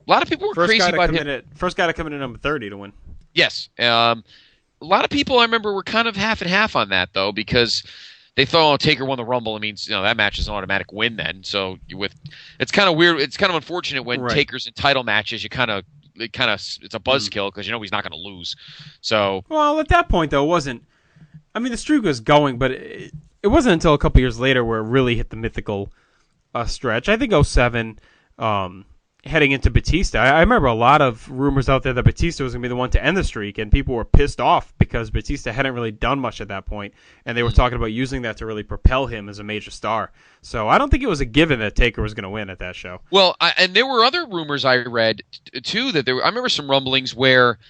lot of people were crazy about him. First guy to come in at number 30 to win. Yes. A lot of people I remember were kind of half and half on that, though, because they thought Taker won the Rumble. It means that match is an automatic win then. So it's kind of weird. It's kind of unfortunate when Taker's in title matches, it's a buzzkill because he's not going to lose. So well, at that point though, it wasn't. I mean, the streak was going, but it wasn't until a couple years later where it really hit the mythical stretch. I think 2007. Heading into Batista, I remember a lot of rumors out there that Batista was going to be the one to end the streak, and people were pissed off because Batista hadn't really done much at that point, and they were talking about using that to really propel him as a major star. So I don't think it was a given that Taker was going to win at that show. Well, and there were other rumors I read, too, that I remember some rumblings where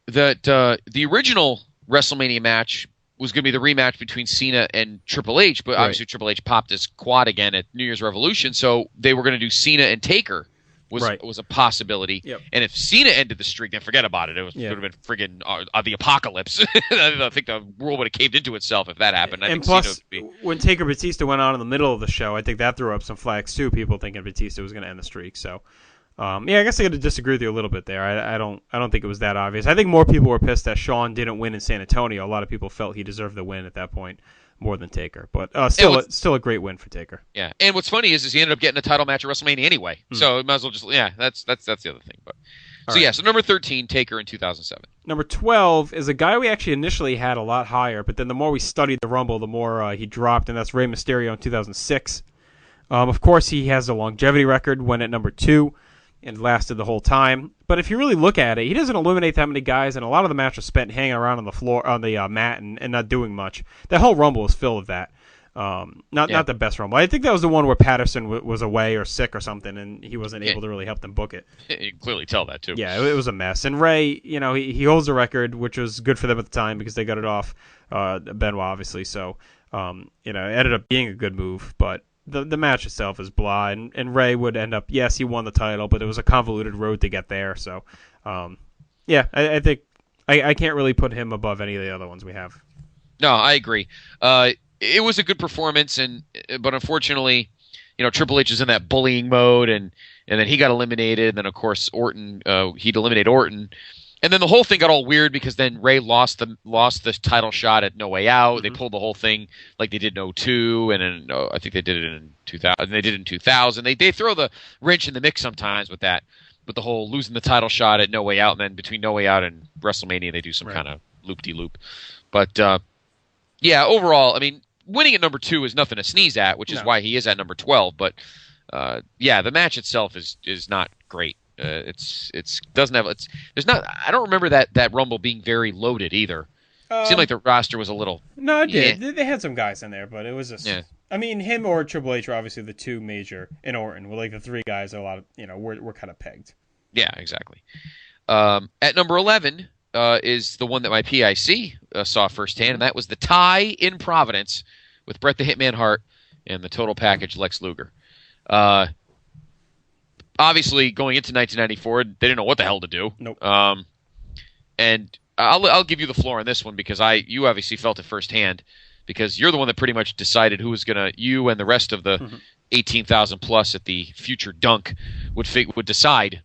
the original WrestleMania match was going to be the rematch between Cena and Triple H, but obviously Triple H popped his quad again at New Year's Revolution, so they were going to do Cena and Taker was a possibility. Yep. And if Cena ended the streak, then forget about it. It would have been friggin' the apocalypse. I think the world would have caved into itself if that happened. And plus, when Taker Batista went on in the middle of the show, I think that threw up some flags too. People thinking Batista was going to end the streak. So, I guess I got to disagree with you a little bit there. I don't think it was that obvious. I think more people were pissed that Shawn didn't win in San Antonio. A lot of people felt he deserved the win at that point more than Taker, but still a great win for Taker. Yeah, and what's funny is he ended up getting a title match at WrestleMania anyway. So it might as well just that's the other thing. But so number 13, Taker in 2007. Number 12 is a guy we actually initially had a lot higher, but then the more we studied the Rumble, the more he dropped, and that's Rey Mysterio in 2006. Of course, he has a longevity record, went at number 2. And lasted the whole time. But if you really look at it, he doesn't eliminate that many guys, and a lot of the match was spent hanging around on the floor, on the mat, and not doing much. That whole Rumble was filled with that. Not the best Rumble. I think that was the one where Patterson was away or sick or something, and he wasn't able to really help them book it. You can clearly tell that, too. Yeah, it was a mess. And Ray, he holds the record, which was good for them at the time because they got it off Benoit, obviously. So, it ended up being a good move, but the match itself is blah, and Ray would end up, yes, he won the title, but it was a convoluted road to get there. So, I think I can't really put him above any of the other ones we have. No, I agree. It was a good performance, but unfortunately, Triple H is in that bullying mode, and then he got eliminated, and then of course Orton, he'd eliminate Orton. And then the whole thing got all weird because then Ray lost the title shot at No Way Out. They pulled the whole thing like they did in 2002, and I think they did it in 2000. They did it in 2000. They throw the wrench in the mix sometimes with that, with the whole losing the title shot at No Way Out, and then between No Way Out and WrestleMania, they do some kind of loop-de-loop. But overall, I mean, winning at number 2 is nothing to sneeze at, which is why he is at number 12. But the match itself is not great. I don't remember that Rumble being very loaded either. It seemed like the roster was a little. No, it did. They had some guys in there, but it was just. Yeah. I mean, him or Triple H are obviously the two major, and Orton were like the three guys. A lot of we're kind of pegged. Yeah, exactly. At number 11 is the one that my PIC saw firsthand, and that was the tie in Providence with Bret the Hitman Hart and the total package Lex Luger. Obviously, going into 1994, they didn't know what the hell to do. Nope. And I'll give you the floor on this one because you obviously felt it firsthand because you're the one that pretty much decided who was gonna, you and the rest of the 18,000 plus at the future dunk would decide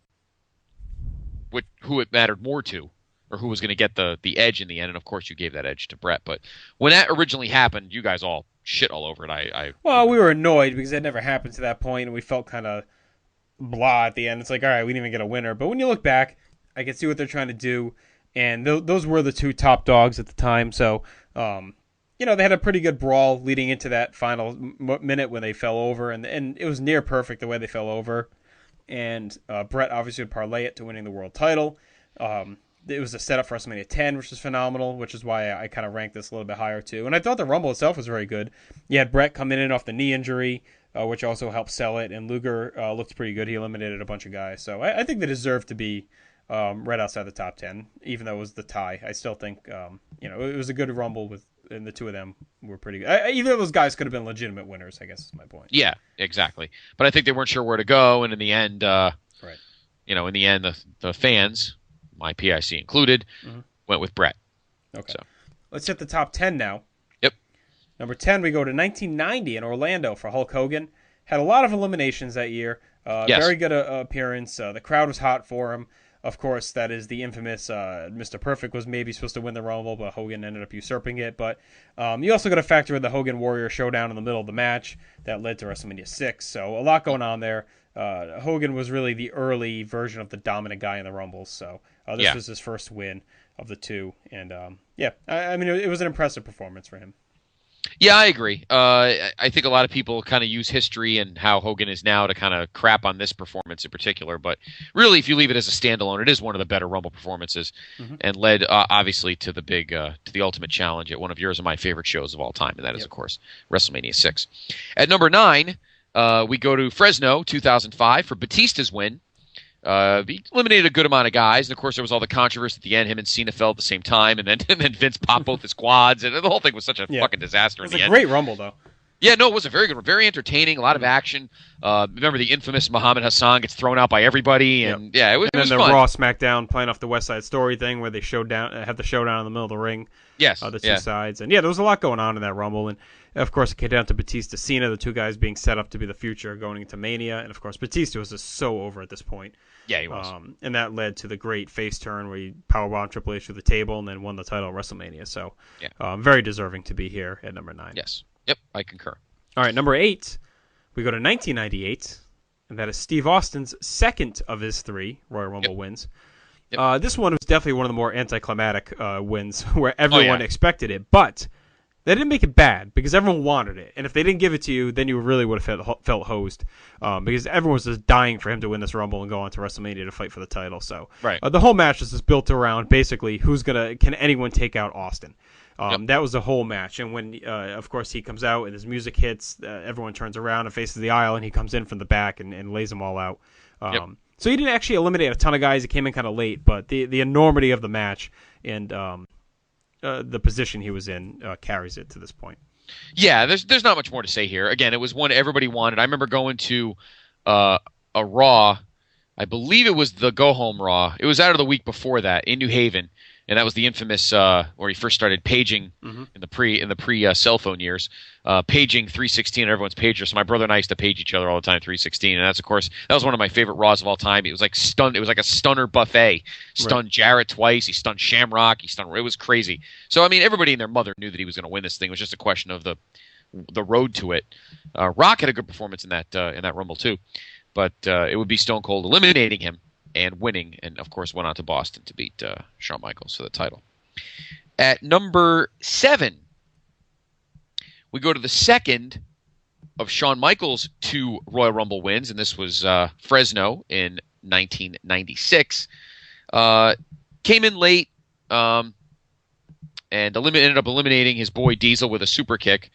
who it mattered more to, or who was going to get the edge in the end. And of course, you gave that edge to Bret. But when that originally happened, you guys all shit all over it. Well, we were annoyed because it never happened to that point, and we felt kind of blah at the end. It's like, all right, we didn't even get a winner. But when you look back, I can see what they're trying to do, and those were the two top dogs at the time. So they had a pretty good brawl leading into that final minute when they fell over, and it was near perfect the way they fell over. And Brett obviously would parlay it to winning the world title. It was a setup for WrestleMania 10, which was phenomenal, which is why I kind of ranked this a little bit higher too. And I thought the Rumble itself was very good. You had Brett coming in off the knee injury, which also helped sell it, and Luger looked pretty good. He eliminated a bunch of guys. So I think they deserve to be right outside the top 10, even though it was the tie. I still think it was a good Rumble and the two of them were pretty good. Either of those guys could have been legitimate winners, I guess is my point. Yeah, exactly. But I think they weren't sure where to go, and in the end, the fans, my PIC included, went with Brett. Okay. So. Let's hit the top 10 now. Yep. Number 10, we go to 1990 in Orlando for Hulk Hogan. Had a lot of eliminations that year. Yes. Very good appearance. The crowd was hot for him. Of course, that is the infamous Mr. Perfect was maybe supposed to win the Rumble, but Hogan ended up usurping it. But you also got to factor in the Hogan-Warrior showdown in the middle of the match that led to WrestleMania 6. So a lot going on there. Hogan was really the early version of the dominant guy in the Rumbles. So this was his first win of the two. And, I mean, it was an impressive performance for him. Yeah, I agree. I think a lot of people kind of use history and how Hogan is now to kind of crap on this performance in particular. But really, if you leave it as a standalone, it is one of the better Rumble performances and led, obviously, to the to the Ultimate Challenge at one of yours and my favorite shows of all time. And that is, of course, WrestleMania 6. At number 9, we go to Fresno 2005 for Batista's win. He eliminated a good amount of guys, and of course there was all the controversy at the end. Him and Cena fell at the same time, and then Vince popped both his quads, and the whole thing was such a fucking disaster. It was a great Rumble, though. Yeah, no, it was a very good, very entertaining, a lot of action. Remember the infamous Muhammad Hassan gets thrown out by everybody, and it was the fun. Raw SmackDown playing off the West Side Story thing where they had the showdown in the middle of the ring. Yes, the two sides, and there was a lot going on in that Rumble, and of course it came down to Batista, Cena, the two guys being set up to be the future going into Mania, and of course Batista was just so over at this point. Yeah, he was. And that led to the great face turn where he powerbombed Triple H through the table and then won the title at WrestleMania. So, very deserving to be here at number 9. Yes. Yep, I concur. All right, number 8, we go to 1998, and that is Steve Austin's second of his 3 Royal Rumble wins. Yep. This one was definitely one of the more anticlimactic wins where everyone expected it, but they didn't make it bad because everyone wanted it. And if they didn't give it to you, then you really would have felt hosed because everyone was just dying for him to win this Rumble and go on to WrestleMania to fight for the title. So the whole match is just built around basically can anyone take out Austin? That was the whole match. And when, of course, he comes out and his music hits, everyone turns around and faces the aisle, and he comes in from the back and lays them all out. So he didn't actually eliminate a ton of guys. He came in kind of late, but the enormity of the match and the position he was in carries it to this point. Yeah, there's not much more to say here. Again, it was one everybody wanted. I remember going to a Raw. I believe it was the Go Home Raw. It was out of the week before that in New Haven, and that was the infamous where he first started paging in the pre cell phone years, paging 316 on everyone's pager. So my brother and I used to page each other all the time 316, and that was one of my favorite Raws of all time. It was like It was like a stunner buffet. Stunned Jarrett twice. He stunned Shamrock. It was crazy. So I mean, everybody and their mother knew that he was going to win this thing. It was just a question of the road to it. Rock had a good performance in that Rumble too. But it would be Stone Cold eliminating him and winning, and of course went on to Boston to beat Shawn Michaels for the title. At number 7, we go to the second of Shawn Michaels' 2 Royal Rumble wins, and this was Fresno in 1996. Came in late and ended up eliminating his boy Diesel with a super kick.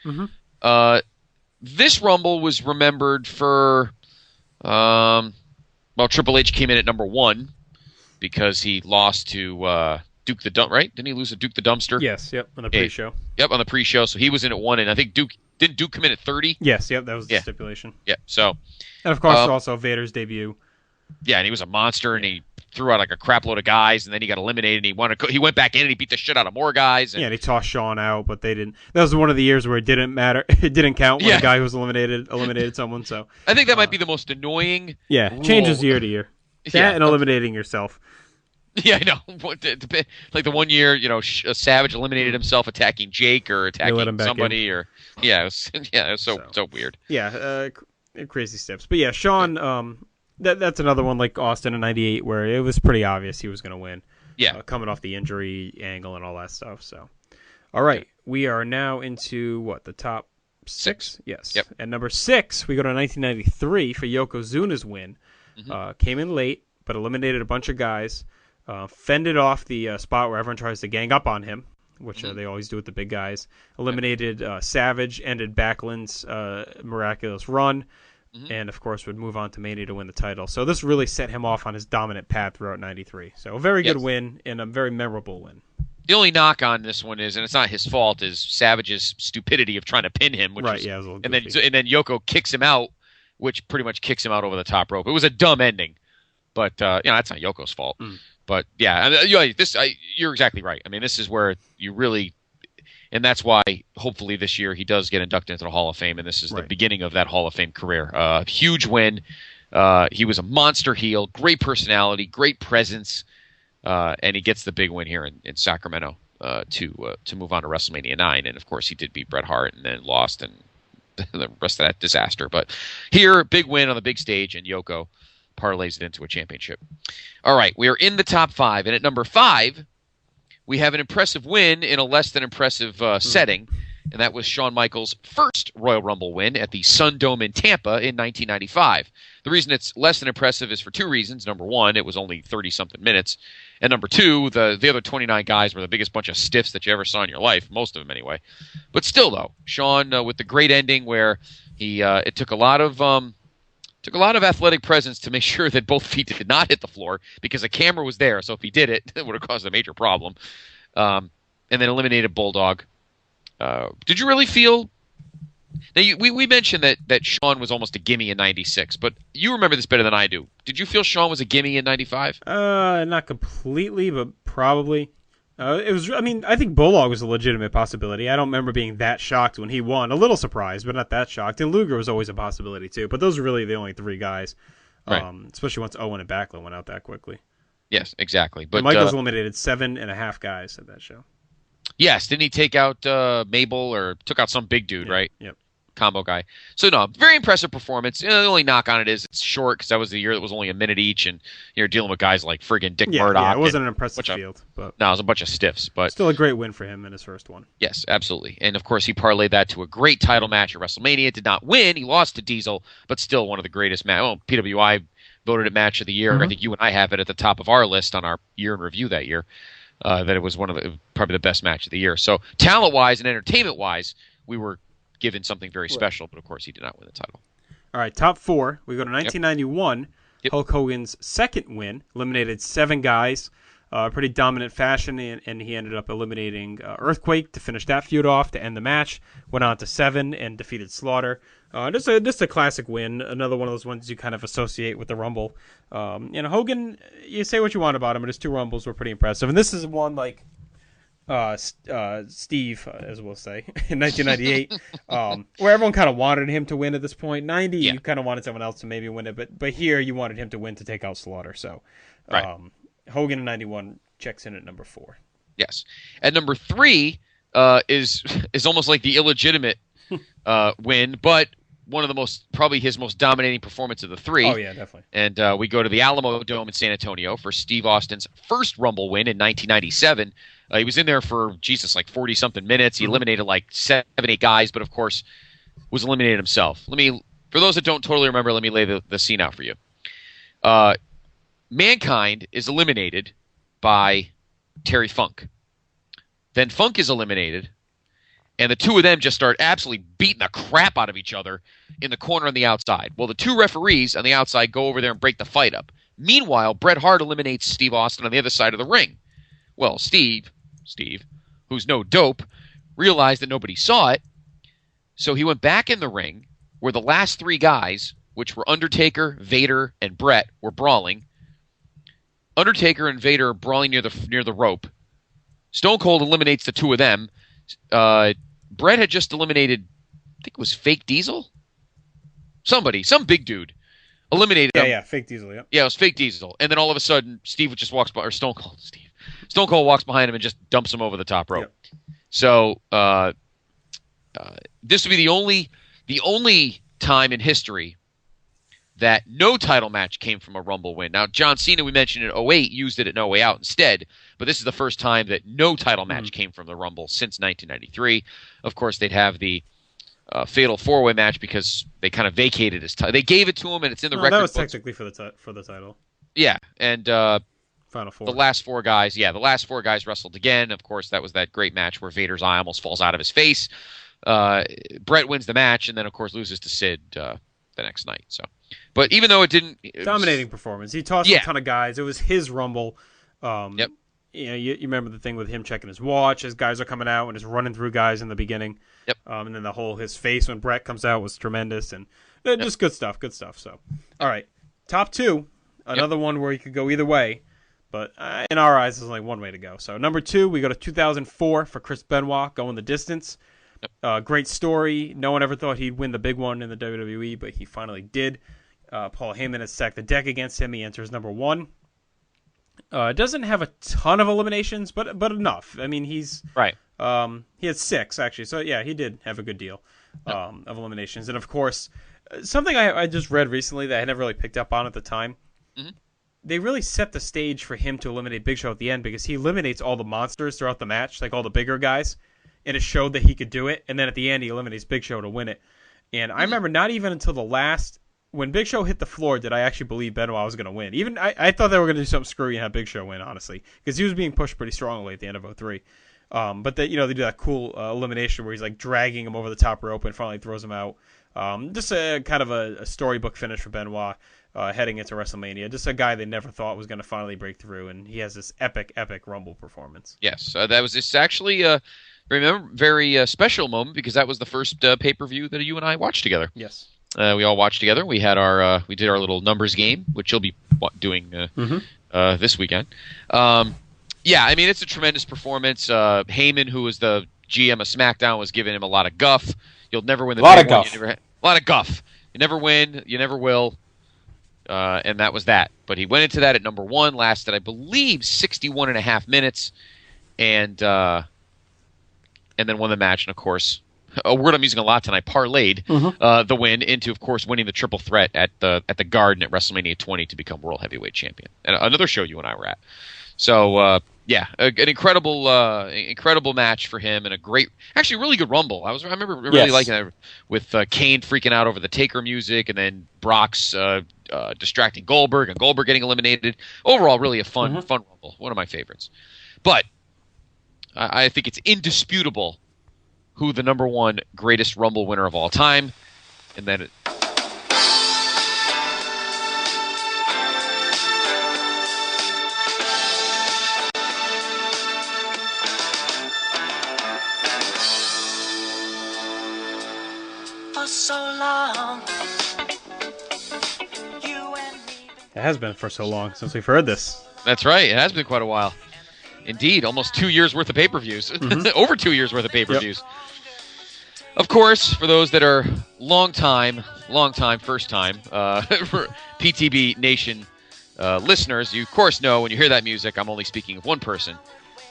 This Rumble was remembered for... Triple H came in at number 1 because he lost to Duke the Dump, right? Didn't he lose to Duke the Dumpster? Yes, on the pre-show. Yep, on the pre-show. So he was in at 1, and I think didn't Duke come in at 30? Yes, that was the stipulation. Yeah, so. And of course, also Vader's debut. Yeah, and he was a monster, and he threw out like a crap load of guys, and then he got eliminated, and he went back in and he beat the shit out of more guys. And... Yeah, and he tossed Shawn out, but they didn't. That was one of the years where it didn't matter. It didn't count when the guy who was eliminated someone. So I think that might be the most annoying. Yeah, changes year to year. That and eliminating yourself. Yeah, I know. Like the one year, Savage eliminated himself attacking Jake or attacking somebody, or it was so weird. Yeah, crazy steps. But yeah, Shawn. That's another one like Austin in '98 where it was pretty obvious he was going to win. Yeah, coming off the injury angle and all that stuff. So, all right, we are now into, the top six? Yes. Yep. At number 6, we go to 1993 for Yokozuna's win. Came in late, but eliminated a bunch of guys. Fended off the spot where everyone tries to gang up on him, which they always do with the big guys. Eliminated Savage, ended Backlund's miraculous run, and, of course, would move on to Mania to win the title. So this really set him off on his dominant path throughout 93. So a very good win and a very memorable win. The only knock on this one is, and it's not his fault, is Savage's stupidity of trying to pin him. Which was, it was a little and goofy. then Yoko kicks him out, which pretty much kicks him out over the top rope. It was a dumb ending, but that's not Yoko's fault. But yeah, you're exactly right. I mean, this is where you really, and that's why hopefully this year he does get inducted into the Hall of Fame, and this is the beginning of that Hall of Fame career. Huge win. He was a monster heel, great personality, great presence, and he gets the big win here in Sacramento to move on to WrestleMania 9. And of course, he did beat Bret Hart and then lost, and the rest of that disaster. But here, big win on the big stage, and Yoko parlays it into a championship. All right, we are in the top 5, and at number 5, we have an impressive win in a less than impressive setting, and that was Shawn Michaels' first Royal Rumble win at the Sun Dome in Tampa in 1995. The reason it's less than impressive is for 2 reasons. Number 1, it was only 30-something minutes, and number 2, the other 29 guys were the biggest bunch of stiffs that you ever saw in your life, most of them anyway. But still, though, Shawn with the great ending where it took a lot of athletic presence to make sure that both feet did not hit the floor because a camera was there. So if he did it, it would have caused a major problem. And then eliminated Bulldog. Did you really feel? Now we mentioned that Shawn was almost a gimme in '96, but you remember this better than I do. Did you feel Shawn was a gimme in '95? Not completely, but probably. It was. I mean, I think Bulldog was a legitimate possibility. I don't remember being that shocked when he won. A little surprised, but not that shocked. And Luger was always a possibility too. But those were really the only 3 guys, especially once Owen and Backlund went out that quickly. Yes, exactly. But and Michaels eliminated 7.5 guys at that show. Yes, didn't he take out Mabel or took out some big dude, right? Yep. Combo guy. So no, very impressive performance. The only knock on it is it's short because that was the year that was only a minute each, and you're dealing with guys like friggin' Dick Murdoch. Yeah, it wasn't an impressive field, but no, it was a bunch of stiffs. But still a great win for him in his first one. Yes, absolutely. And of course, he parlayed that to a great title match at WrestleMania. Did not win. He lost to Diesel, but still one of the greatest matches. Well, PWI voted it match of the year. I think you and I have it at the top of our list on our year in review that year. That it was probably the best match of the year. So talent-wise and entertainment-wise, we were given something very special, but of course he did not win the title. All right, top 4. We go to 1991. Hulk Hogan's second win, eliminated 7 guys, pretty dominant fashion, and he ended up eliminating Earthquake to finish that feud off to end the match. Went on to 7 and defeated Slaughter. Just a classic win, another one of those ones you kind of associate with the Rumble. Hogan, you say what you want about him, but his 2 Rumbles were pretty impressive, and this is one like Steve, as we'll say, in 1998, where everyone kind of wanted him to win at this point. 90, you kind of wanted someone else to maybe win it, but here you wanted him to win to take out Slaughter. So Hogan in 91 checks in at number 4. Yes. At number 3 is almost like the illegitimate win, but one of the probably his most dominating performance of the 3. Oh, yeah, definitely. And we go to the Alamo Dome in San Antonio for Steve Austin's first Rumble win in 1997. He was in there for, like 40-something minutes. He eliminated like 7, 8 guys, but of course was eliminated himself. For those that don't totally remember, let me lay the scene out for you. Mankind is eliminated by Terry Funk. Then Funk is eliminated, and the 2 of them just start absolutely beating the crap out of each other in the corner on the outside. Well, the 2 referees on the outside go over there and break the fight up. Meanwhile, Bret Hart eliminates Steve Austin on the other side of the ring. Well, Steve, who's no dope, realized that nobody saw it, so he went back in the ring where the last 3 guys, which were Undertaker, Vader, and Bret, were brawling. Undertaker and Vader are brawling near the rope. Stone Cold eliminates the 2 of them. Bret had just eliminated, I think it was Fake Diesel? Some big dude. Eliminated him. Yeah, Fake Diesel, yeah. Yeah, it was Fake Diesel. And then all of a sudden, Steve just walks by, or Stone Cold walks behind him and just dumps him over the top rope. Yep. So, this would be the only time in history that no title match came from a Rumble win. Now, John Cena, we mentioned in 08, used it at No Way Out instead, but this is the first time that no title match came from the Rumble since 1993. Of course, they'd have the Fatal 4-Way match because they kind of vacated his title. They gave it to him, and it's in the record that was books. technically for the title. Yeah, and Final Four. the last four guys wrestled again. Of course, that was that great match where Vader's eye almost falls out of his face. Brett wins the match, and then, of course, loses to Sid the next night. So, but even though it dominating performance. He tossed a ton of guys. It was his Rumble. Yep. You remember the thing with him checking his watch as guys are coming out and just running through guys in the beginning. Yep. And then his face when Brett comes out was tremendous, and just good stuff. Good stuff. So, all right, top two. Another one where you could go either way, but in our eyes, there's only one way to go. So, number 2, we go to 2004 for Chris Benoit, going the distance. Great story. No one ever thought he'd win the big one in the WWE, but he finally did. Paul Heyman has stacked the deck against him. He enters number 1. Doesn't have a ton of eliminations, but enough. I mean, he's right. He had 6 actually, so yeah, he did have a good deal of eliminations. And of course, something I just read recently that I never really picked up on at the time. Mm-hmm. They really set the stage for him to eliminate Big Show at the end because he eliminates all the monsters throughout the match, like all the bigger guys. And it showed that he could do it. And then at the end, he eliminates Big Show to win it. And I remember not even until the last, when Big Show hit the floor, did I actually believe Benoit was going to win. Even I thought they were going to do something screwy and have Big Show win, honestly, because he was being pushed pretty strongly at the end of 03. But they do that cool elimination where he's like dragging him over the top rope and finally throws him out. Just a kind of a storybook finish for Benoit heading into WrestleMania. Just a guy they never thought was going to finally break through, and he has this epic Rumble performance. Yes, it's actually very special moment because that was the first pay-per-view that you and I watched together. Yes. We all watched together. We had we did our little numbers game, which you'll be doing this weekend. Yeah, I mean, it's a tremendous performance. Heyman, who was the GM of SmackDown, was giving him a lot of guff. You'll never win the big one. A lot of guff. You never win. You never will. And that was that. But he went into that at number 1, lasted, I believe, 61 and a half minutes, and then won the match. And, of course, a word I'm using a lot tonight, parlayed the win into, of course, winning the triple threat at the Garden at WrestleMania 20 to become World Heavyweight Champion. And another show you and I were at. So, yeah, an incredible match for him and a great, actually really good Rumble. I remember really liking that with Kane freaking out over the Taker music and then Brock's distracting Goldberg and Goldberg getting eliminated. Overall, really a fun Rumble. One of my favorites. But I think it's indisputable who the number 1 greatest Rumble winner of all time, and then It has been for so long since we've heard this. That's right. It has been quite a while. Indeed, almost 2 years worth of pay-per-views. Over 2 years worth of pay-per-views. Yep. Of course, for those that are long time, first time, PTB Nation listeners, you of course know when you hear that music, I'm only speaking of one person.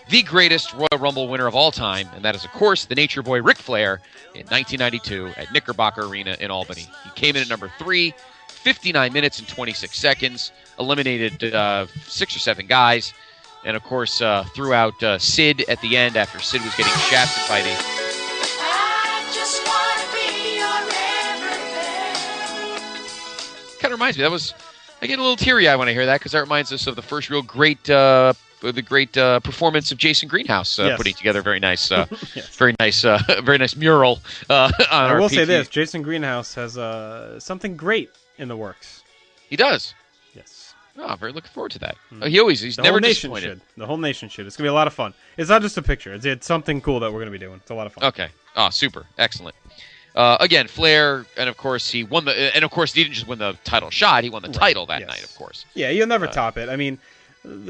The greatest Royal Rumble winner of all time, and that is, of course, the Nature Boy Ric Flair in 1992 at Knickerbocker Arena in Albany. He came in at number 3, 59 minutes and 26 seconds, eliminated 6 or 7 guys, and, of course, threw out Sid at the end after Sid was getting shafted by the... Kind of reminds me, I get a little teary-eyed when I hear that because that reminds us of the first real great performance of Jason Greenhouse putting together a very nice, very nice mural on our I will PT. say this: Jason Greenhouse has something great in the works. He does. Yes. Oh, very looking forward to that. Mm-hmm. He's the never whole nation disappointed. The whole nation should. It's gonna be a lot of fun. It's not just a picture. It's something cool that we're gonna be doing. It's a lot of fun. Okay. Oh, super, excellent. Again, Flair, and of course he won and of course he didn't just win the title shot; he won the title that night, of course. Yeah, you'll never top it. I mean,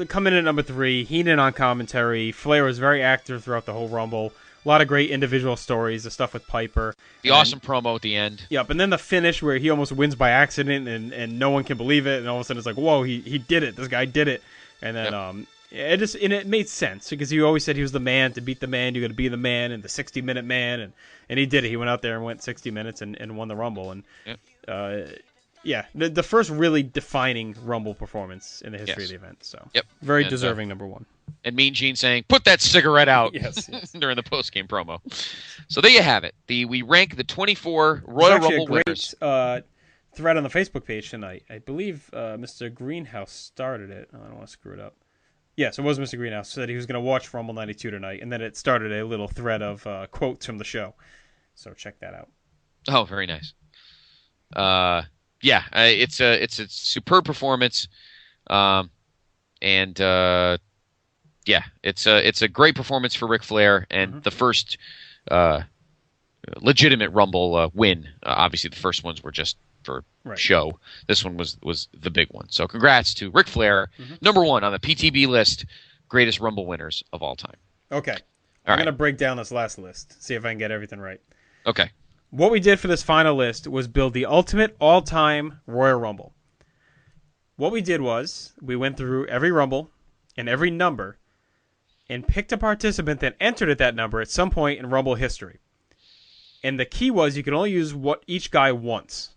coming in at number 3, Heenan on commentary. Flair was very active throughout the whole Rumble. A lot of great individual stories, the stuff with Piper. The awesome promo at the end. Yep, and then the finish where he almost wins by accident and no one can believe it, and all of a sudden it's like, whoa, he did it. This guy did it. And then it made sense because he always said he was the man. To beat the man, you got to be the man, and the 60-minute man, and he did it. He went out there and went 60 minutes and won the Rumble. And Yeah, the first really defining Rumble performance in the history of the event. So, very deserving number one. And Mean Gene saying, "Put that cigarette out." yes. During the post-game promo. So there you have it. We rank the 24 Royal Rumble winners. Thread on the Facebook page tonight. I believe Mr. Greenhouse started it. I don't want to screw it up. Yes, it was Mr. Greenhouse. Said he was going to watch Rumble 92 tonight, and then it started a little thread of quotes from the show. So check that out. Oh, very nice. It's a superb performance, it's a great performance for Ric Flair, and the first legitimate Rumble win. Obviously, the first ones were just for show. This one was the big one. So, congrats to Ric Flair, number one on the PTB list, greatest Rumble winners of all time. Okay, I'm going to break down this last list, see if I can get everything right. Okay. What we did for this final list was build the ultimate all-time Royal Rumble. What we did was we went through every Rumble and every number and picked a participant that entered at that number at some point in Rumble history. And the key was you could only use what each guy wants.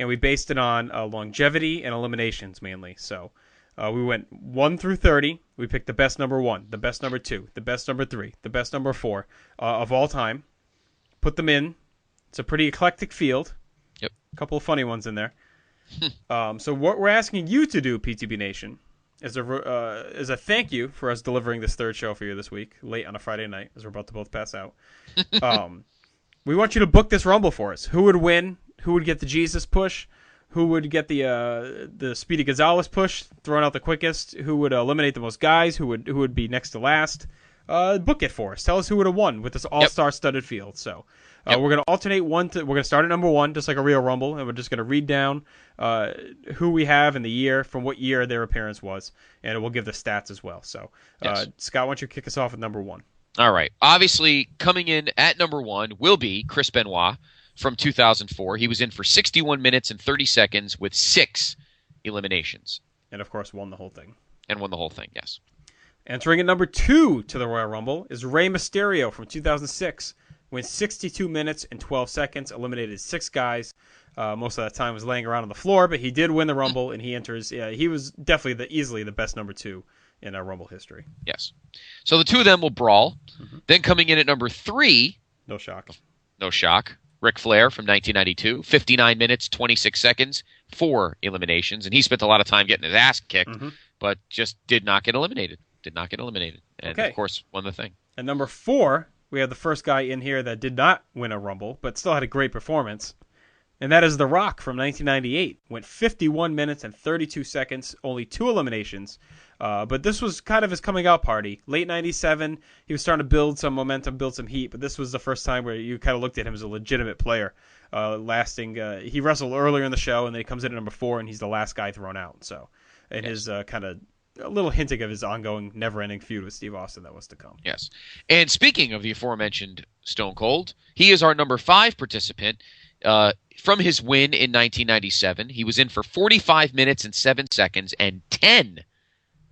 And we based it on longevity and eliminations mainly. So we went 1 through 30. We picked the best number 1, the best number 2, the best number 3, the best number 4 of all time. Put them in. It's a pretty eclectic field. Yep. A couple of funny ones in there. So what we're asking you to do, PTB Nation, is a thank you for us delivering this third show for you this week, late on a Friday night, as we're about to both pass out. We want you to book this Rumble for us. Who would win? Who would get the Jesus push? Who would get the Speedy Gonzalez push, thrown out the quickest? Who would eliminate the most guys? Who would be next to last? Book it for us. Tell us who would have won with this all-star studded field. So we're going to alternate we're going to start at number 1, just like a real Rumble, and we're just going to read down who we have in the year, from what year their appearance was, and it will give the stats as well. So, Scott, why don't you kick us off with number 1? All right. Obviously, coming in at number 1 will be Chris Benoit from 2004. He was in for 61 minutes and 30 seconds with 6 eliminations. And, of course, won the whole thing. Yes. Entering at number 2 to the Royal Rumble is Rey Mysterio from 2006. Went 62 minutes and 12 seconds, eliminated 6 guys. Most of that time was laying around on the floor, but he did win the Rumble, and he enters. He was definitely easily the best number 2 in our Rumble history. Yes. So the two of them will brawl. Then coming in at number 3. No shock. Ric Flair from 1992. 59 minutes, 26 seconds, 4 eliminations. And he spent a lot of time getting his ass kicked, but just did not get eliminated. And, of course, won the thing. And number 4, we have the first guy in here that did not win a Rumble, but still had a great performance. And that is The Rock from 1998. Went 51 minutes and 32 seconds, only 2 eliminations. But this was kind of his coming out party. Late 97, he was starting to build some momentum, build some heat, but this was the first time where you kind of looked at him as a legitimate player. He wrestled earlier in the show, and then he comes in at number 4, and he's the last guy thrown out. So, and his kind of a little hinting of his ongoing, never-ending feud with Steve Austin that was to come. Yes. And speaking of the aforementioned Stone Cold, he is our number 5 participant. From his win in 1997, he was in for 45 minutes and 7 seconds and 10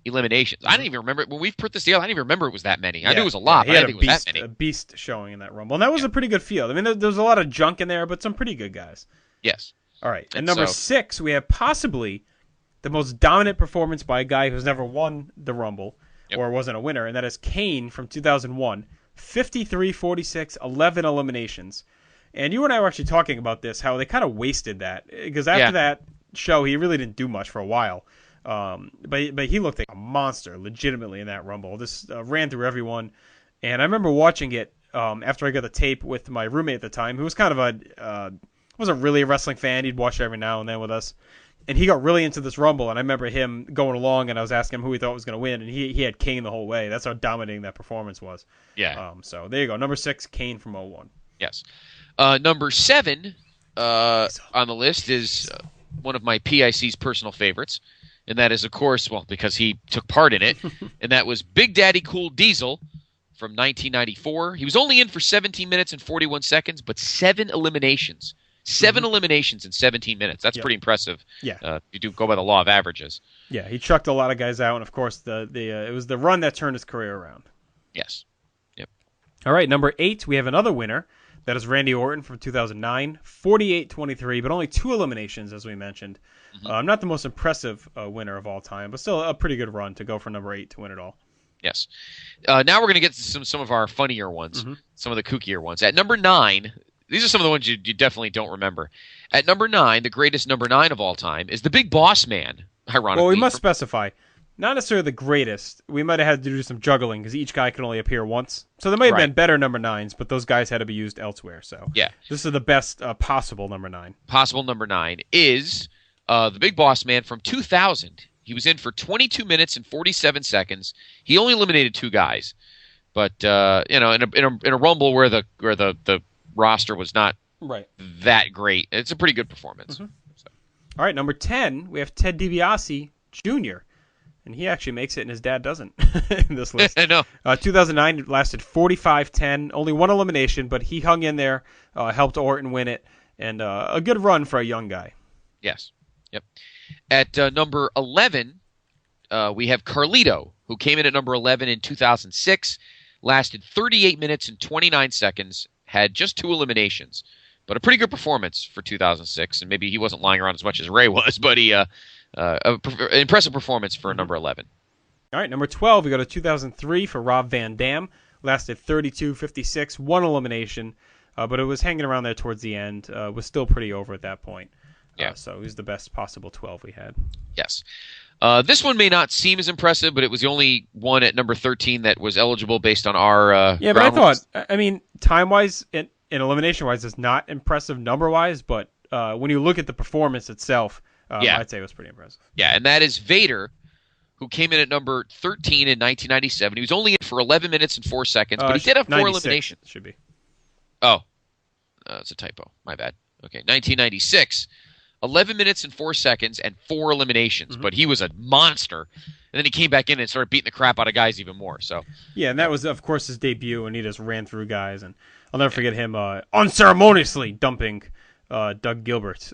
eliminations. I didn't even remember when we put this together. I didn't even remember it was that many. I knew it was a lot, but I didn't think it was that many. A beast showing in that Rumble, and that was a pretty good field. I mean, there was a lot of junk in there, but some pretty good guys. Yes. All right, and number 6, we have possibly the most dominant performance by a guy who's never won the Rumble or wasn't a winner, and that is Kane from 2001. 53, 46, 11 eliminations. And you and I were actually talking about this, how they kind of wasted that. Because after that show, he really didn't do much for a while. But he looked like a monster, legitimately, in that Rumble. This ran through everyone. And I remember watching it after I got the tape with my roommate at the time, who was kind of wasn't really a wrestling fan. He'd watch it every now and then with us. And he got really into this Rumble, and I remember him going along, and I was asking him who he thought was going to win, and he had Kane the whole way. That's how dominating that performance was. Yeah. So there you go. Number 6, Kane from 01. Yes. Number 7 on the list is one of my PIC's personal favorites, and that is, of course, because he took part in it, and that was Big Daddy Cool Diesel from 1994. He was only in for 17 minutes and 41 seconds, but 7 eliminations. 7 eliminations in 17 minutes. That's pretty impressive. Yeah. You do go by the law of averages. Yeah, he chucked a lot of guys out, and of course, it was the run that turned his career around. Yes. Yep. All right, number 8, we have another winner. That is Randy Orton from 2009, 48-23, but only 2 eliminations, as we mentioned. Not the most impressive winner of all time, but still a pretty good run to go for number 8 to win it all. Yes. Now we're going to get to some of our funnier ones, some of the kookier ones. At number 9, these are some of the ones you definitely don't remember. At number 9, the greatest number 9 of all time is the Big Boss Man, ironically. Well, we must specify. Not necessarily the greatest. We might have had to do some juggling because each guy could only appear once. So there might have been better number 9s, but those guys had to be used elsewhere. So yeah, this is the best possible number 9. Possible number 9 is the Big Boss Man from 2000. He was in for 22 minutes and 47 seconds. He only eliminated 2 guys, but in a Rumble where the roster was not that great, it's a pretty good performance. So. All right, number 10, we have Ted DiBiase Jr. And he actually makes it, and his dad doesn't in this list. I know. 2009 lasted 45-10, only 1 elimination, but he hung in there, helped Orton win it, and a good run for a young guy. Yes. Yep. At number 11, we have Carlito, who came in at number 11 in 2006, lasted 38 minutes and 29 seconds, had just 2 eliminations, but a pretty good performance for 2006. And maybe he wasn't lying around as much as Ray was, but he an impressive performance for number 11. All right, number 12, we go to 2003 for Rob Van Dam. Lasted 32-56, 1 elimination, but it was hanging around there towards the end. Was still pretty over at that point. So he was the best possible 12 we had. Yes. This one may not seem as impressive, but it was the only one at number 13 that was eligible based on our but I thought, time-wise and elimination-wise, it's not impressive number-wise, but when you look at the performance itself, I'd say it was pretty impressive. Yeah, and that is Vader, who came in at number 13 in 1997. He was only in for 11 minutes and 4 seconds, but he did have 4 eliminations. Should be. Oh, it's a typo. My bad. Okay, 1996, 11 minutes and 4 seconds and 4 eliminations, but he was a monster. And then he came back in and started beating the crap out of guys even more. So yeah, and that was, of course, his debut, and he just ran through guys. And I'll never forget him unceremoniously dumping Doug Gilbert.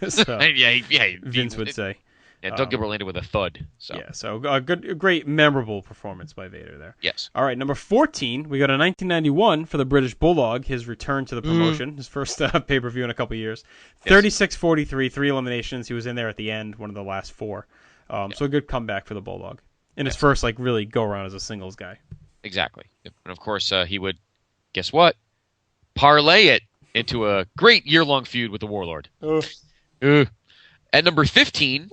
Vince would say. Yeah, Doug Gilbert landed with a thud. So. Yeah, so a great, memorable performance by Vader there. Yes. All right, number 14, we go to 1991 for the British Bulldog, his return to the promotion, his first pay-per-view in a couple years. 36-43, 3 eliminations. He was in there at the end, one of the last 4. So a good comeback for the Bulldog. In his first, really go-around as a singles guy. Exactly. And, of course, he would, guess what? Parlay it into a great year-long feud with the Warlord. At number 15...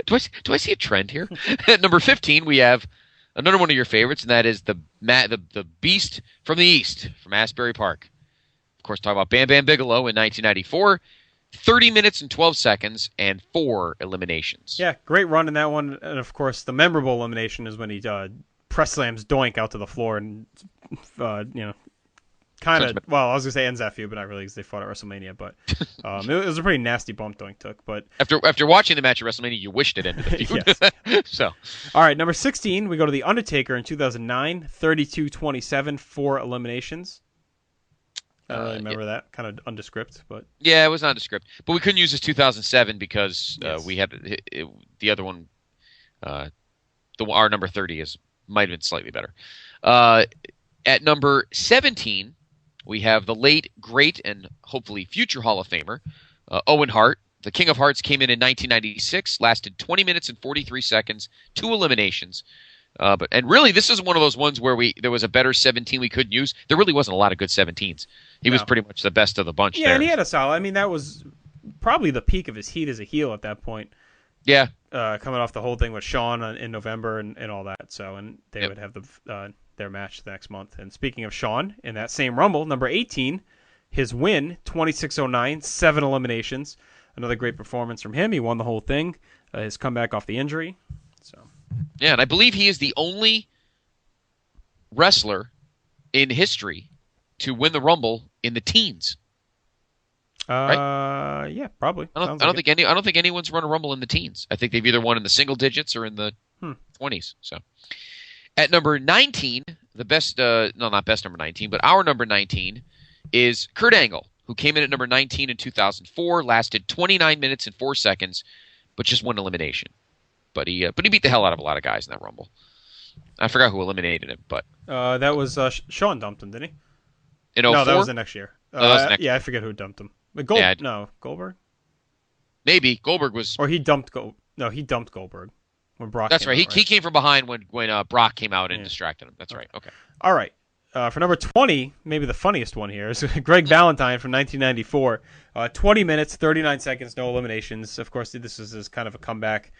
do I see a trend here? At number 15, we have another one of your favorites, and that is the Beast from the East, from Asbury Park. Of course, talking about Bam Bam Bigelow in 1994. 30 minutes and 12 seconds and 4 eliminations. Yeah, great run in that one. And, of course, the memorable elimination is when he press slams Doink out to the floor and, kind of, well, I was going to say ends that feud, but not really because they fought at WrestleMania. But it was a pretty nasty bump Doink took. But After watching the match at WrestleMania, you wished it ended the feud. So, all right, number 16, we go to The Undertaker in 2009, 32-27, 4 eliminations. I don't really remember that. Kind of undescript, but... Yeah, it was nondescript. But we couldn't use this 2007 because we had the other one, our number 30 might have been slightly better. At number 17... we have the late, great, and hopefully future Hall of Famer, Owen Hart. The King of Hearts came in 1996, lasted 20 minutes and 43 seconds, 2 eliminations. And really, this is one of those ones where there was a better 17 we couldn't use. There really wasn't a lot of good 17s. He was pretty much the best of the bunch there. Yeah, and he had a solid. I mean, that was probably the peak of his heat as a heel at that point. Yeah. Coming off the whole thing with Shawn in November and all that. So, and they would have their match the next month. And speaking of Shawn, in that same Rumble, number 18, his win, 26-09, 7 eliminations. Another great performance from him. He won the whole thing. His comeback off the injury. So, yeah, and I believe he is the only wrestler in history to win the Rumble in the teens. Right? Yeah, probably. I don't think anyone's run a Rumble in the teens. I think they've either won in the single digits or in the 20s. So, at number 19, the best, not best number 19, but our number 19 is Kurt Angle, who came in at number 19 in 2004, lasted 29 minutes and 4 seconds, but just 1 elimination. But he beat the hell out of a lot of guys in that Rumble. I forgot who eliminated him, but that was Sean dumped him, didn't he? In 04? No, that was the next year. That was next yeah, I forget who dumped him. But Goldberg? Maybe. Goldberg was... Or he dumped he dumped Goldberg when Brock That's came right. out, He came from behind when Brock came out and distracted him. That's right. Okay. All right. For number 20, maybe the funniest one here, is Greg Valentine from 1994. 20 minutes, 39 seconds, no eliminations. Of course, this is kind of a comeback.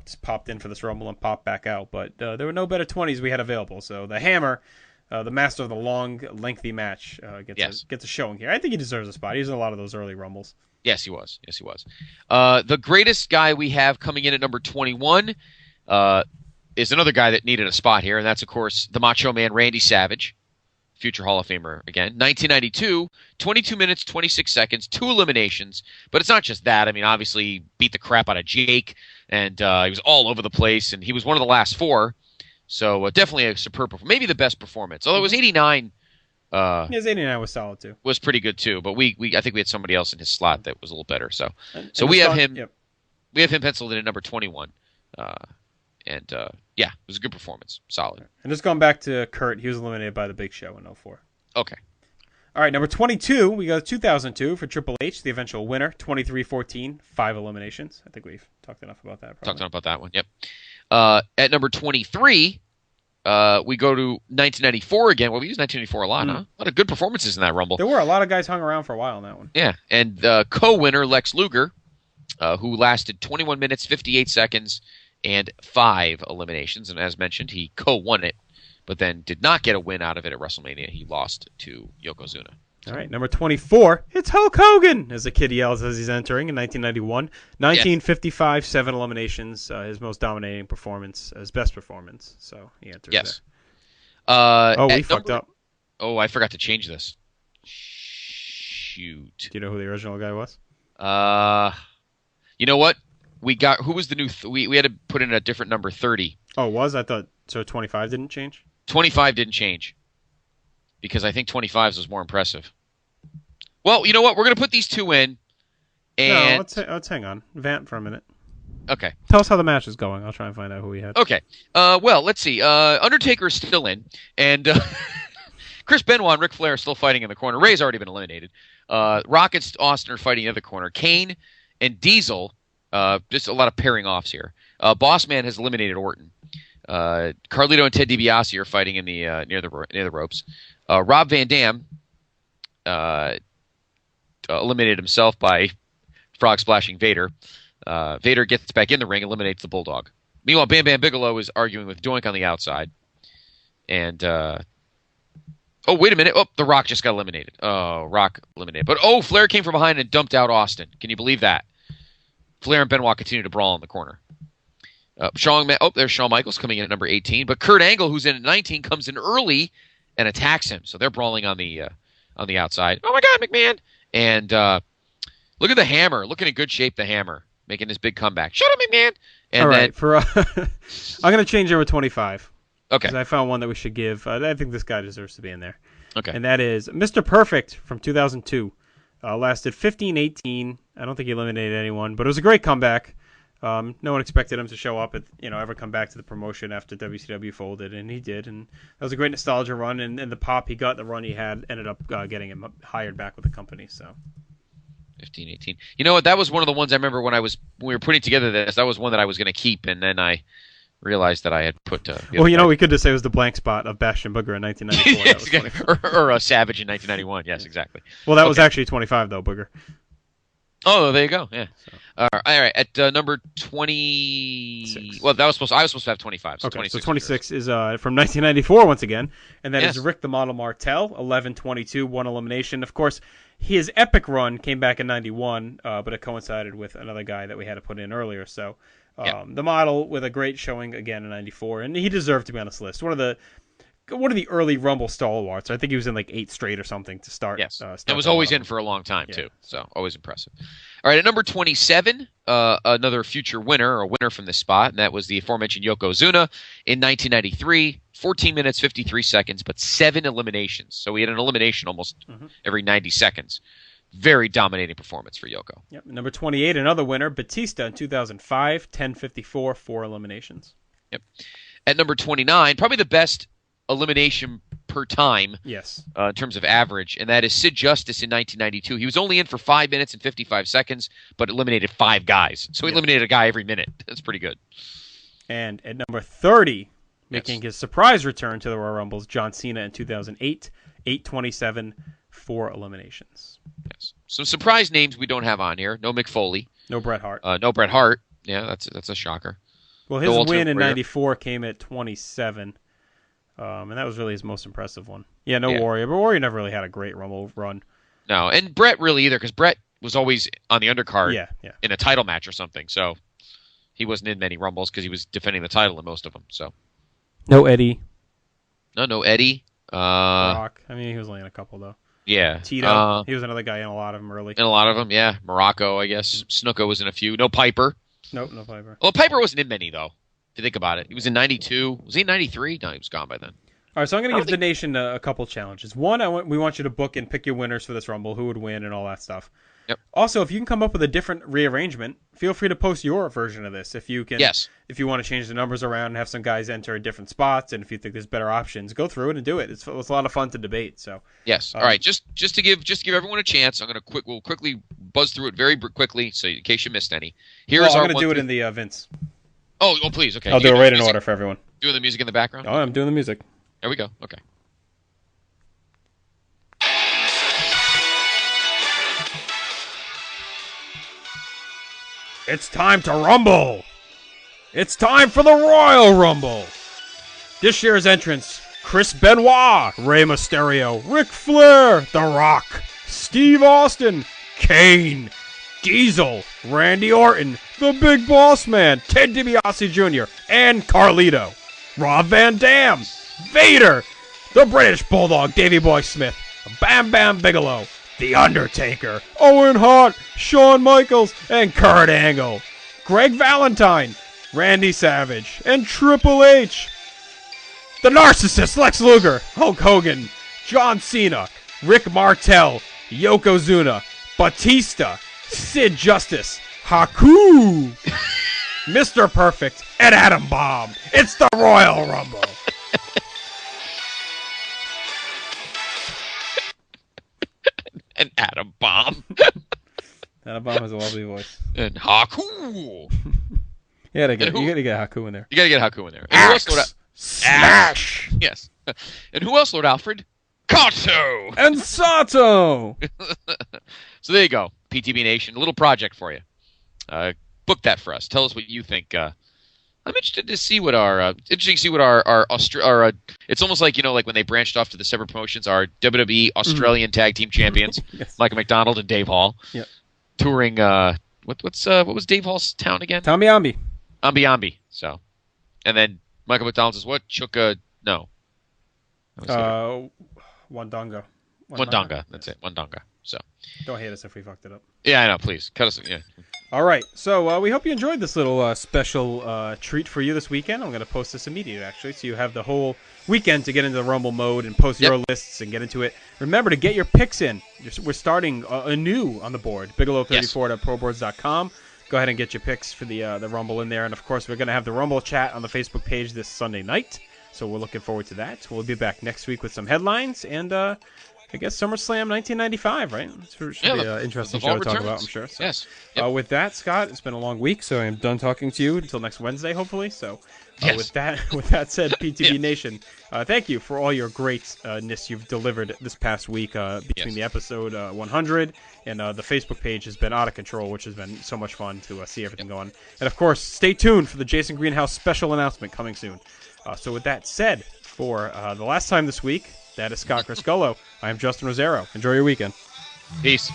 Just popped in for this Rumble and popped back out. But there were no better 20s we had available. So the Hammer, the master of the long, lengthy match, gets a showing here. I think he deserves a spot. He's in a lot of those early Rumbles. Yes, he was. The greatest guy we have coming in at number 21 is another guy that needed a spot here, and that's, of course, the Macho Man Randy Savage, future Hall of Famer again. 1992, 22 minutes, 26 seconds, 2 eliminations. But it's not just that. I mean, obviously, he beat the crap out of Jake, and he was all over the place, and he was one of the last 4. So definitely a superb performance. Maybe the best performance. Although it was 89. His 89 was solid, too. Was pretty good, too. But I think we had somebody else in his slot that was a little better. So we have him. Yep. We have him penciled in at number 21. Yeah, it was a good performance. Solid. And just going back to Kurt, he was eliminated by the Big Show in 04. Okay. All right, number 22, we go 2002 for Triple H, the eventual winner, 23-14, 5 eliminations. I think we've talked enough about that. Talked enough about that one, yep. At number 23, we go to 1994 again. Well, we used 1994 a lot, huh? A lot of good performances in that Rumble. There were a lot of guys hung around for a while in that one. Yeah, and co-winner Lex Luger, who lasted 21 minutes, 58 seconds, and 5 eliminations. And as mentioned, he co-won it, but then did not get a win out of it at WrestleMania. He lost to Yokozuna. All right, number 24, it's Hulk Hogan, as the kid yells as he's entering in 1991. 1955, 7 eliminations, his most dominating performance, his best performance. So he enters there. We fucked up. Oh, I forgot to change this. Shoot. Do you know who the original guy was? You know what? Who was the new... we had to put in a different number, 30. Oh, it was? I thought... So 25 didn't change? 25 didn't change. Because I think 25's was more impressive. Well, you know what? We're going to put these 2 in. And... No, let's hang on. Vamp for a minute. Okay. Tell us how the match is going. I'll try and find out who we had. Okay. Well, let's see. Undertaker's still in. And Chris Benoit and Ric Flair are still fighting in the corner. Ray's already been eliminated. Rock and Austin are fighting in the other corner. Kane and Diesel... just a lot of pairing offs here. Boss Man has eliminated Orton. Carlito and Ted DiBiase are fighting in the near the ropes. Rob Van Dam eliminated himself by frog splashing Vader. Vader gets back in the ring, eliminates the Bulldog. Meanwhile, Bam Bam Bigelow is arguing with Doink on the outside. And oh, wait a minute! Oh, The Rock just got eliminated. Oh, Rock eliminated. But Flair came from behind and dumped out Austin. Can you believe that? Flair and Benoit continue to brawl in the corner. There's Shawn Michaels coming in at number 18, but Kurt Angle, who's in at 19, comes in early and attacks him. So they're brawling on the outside. Oh my God, McMahon! And look at the Hammer, looking in good shape. The Hammer making his big comeback. Shut up, McMahon! And all right, I'm going to change over 25. Okay. Because I found one that we should give. I think this guy deserves to be in there. Okay. And that is Mr. Perfect from 2002. Lasted 15-18. I don't think he eliminated anyone, but it was a great comeback. No one expected him to show up ever come back to the promotion after WCW folded, and he did. And that was a great nostalgia run, and the pop he got, the run he had, ended up getting him hired back with the company. So 15-18. You know what? That was one of the ones I remember when we were putting together this. That was one that I was going to keep, and then I realized that I had put. We could just say it was the blank spot of Bastion Booger in 1994. or Savage in 1991. Yes, exactly. Well, that was actually 25 though, Booger. Oh, there you go. Yeah. So. All right. At number 26. Well, I was supposed to have 25. So okay. 26 so 26 is from 1994 once again, and that is Rick the Model Martel, 11-22, 1 elimination. Of course, his epic run came back in 91, but it coincided with another guy that we had to put in earlier. So the Model with a great showing again in 94, and he deserved to be on this list. One of the early Rumble stalwarts. I think he was in like 8 straight or something to start. Yes, and was always in for a long time too. So always impressive. All right, at number 27, another future winner, or winner from this spot, and that was the aforementioned Yokozuna in 1993. 14 minutes, 53 seconds, but 7 eliminations. So he had an elimination almost every 90 seconds. Very dominating performance for Yoko. Yep. Number 28, another winner, Batista in 2005, 10:54, 4 eliminations. Yep. At number 29, probably the best elimination per time. Yes. In terms of average, and that is Sid Justice in 1992. He was only in for 5 minutes and 55 seconds, but eliminated 5 guys. So he eliminated a guy every minute. That's pretty good. And at number 30, making his surprise return to the Royal Rumbles, John Cena in 2008, 827, 4 eliminations. Yes. Some surprise names we don't have on here. No Mick Foley. No Bret Hart. No Bret Hart. Yeah, that's a shocker. Well, his win in 94 came at 27. And that was really his most impressive one. Yeah, no Warrior. But Warrior never really had a great Rumble run. No, and Brett really either, because Brett was always on the undercard in a title match or something. So he wasn't in many Rumbles because he was defending the title in most of them. So no Eddie. No Eddie. Rock. I mean, he was only in a couple, though. Yeah. Tito. He was another guy in a lot of them early. In a lot of them, yeah. Morocco, I guess. Snuka was in a few. No Piper. Nope, no Piper. Well, Piper wasn't in many, though. If you think about it. He was in 92. Was he in 93? No, he was gone by then. All right, so I'm going to give the nation a couple challenges. One, we want you to book and pick your winners for this Rumble, who would win and all that stuff. Yep. Also, if you can come up with a different rearrangement, feel free to post your version of this. If you can, if you want to change the numbers around and have some guys enter in different spots, and if you think there's better options, go through it and do it. It's a lot of fun to debate. So yes, all right. Just to give everyone a chance, we'll quickly buzz through it very quickly, so in case you missed any. I'm going to do it in the Vince. Oh, please, okay. I'll do it right in order for everyone. Doing the music in the background. Oh, I'm doing the music. There we go. Okay. It's time to rumble. It's time for the Royal Rumble. This year's entrants: Chris Benoit, Rey Mysterio, Ric Flair, The Rock, Steve Austin, Kane, Diesel, Randy Orton, The Big Boss Man, Ted DiBiase Jr., and Carlito. Rob Van Dam, Vader, the British Bulldog, Davey Boy Smith, Bam Bam Bigelow, The Undertaker, Owen Hart, Shawn Michaels, and Kurt Angle, Greg Valentine, Randy Savage, and Triple H. The Narcissist, Lex Luger, Hulk Hogan, John Cena, Rick Martel, Yokozuna, Batista, Sid Justice, Haku, Mr. Perfect, and Adam Bomb. It's the Royal Rumble. And Adam Bomb. Adam Bomb has a lovely voice. And Haku. You gotta get Haku in there. You gotta get Haku in there. And Axe, who else, Smash. Yes. And who else, Lord Alfred? Kato. And Sato. So there you go. PTB Nation, a little project for you. Book that for us. Tell us what you think. I'm interested to see what our it's almost like, like when they branched off to the separate promotions, our WWE Australian Tag Team Champions, yes. Michael McDonald and Dave Hall, touring. What was Dave Hall's town again? Ambi. Ambi. So, and then Michael McDonald says what? Chuka? No. Wandonga. Wandonga. That's it. Wandonga. So. Don't hate us if we fucked it up. Yeah, I know. Please cut us. Yeah. All right, so we hope you enjoyed this little special treat for you this weekend. I'm going to post this immediately, actually, so you have the whole weekend to get into the Rumble mode and post your lists and get into it. Remember to get your picks in. We're starting anew on the board, bigelow34.proboards.com. Go ahead and get your picks for the Rumble in there. And, of course, we're going to have the Rumble chat on the Facebook page this Sunday night, so we're looking forward to that. We'll be back next week with some headlines and I guess SummerSlam 1995, right? It should be an interesting show to talk about, I'm sure. So, yes. With that, Scott, it's been a long week, so I'm done talking to you until next Wednesday, hopefully. So, with that said, PTB Nation, thank you for all your greatness you've delivered this past week between the episode 100 and the Facebook page has been out of control, which has been so much fun to see everything going. And, of course, stay tuned for the Jason Greenhouse special announcement coming soon. So, with that said, for the last time this week, that is Scott Criscullo. I am Justin Rosero. Enjoy your weekend. Peace.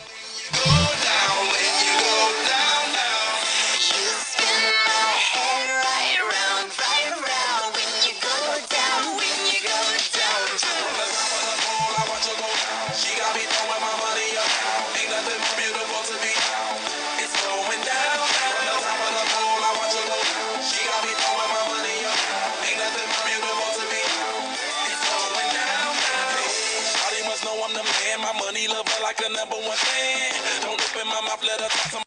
Like a number one fan. Don't open my mouth, let her talk to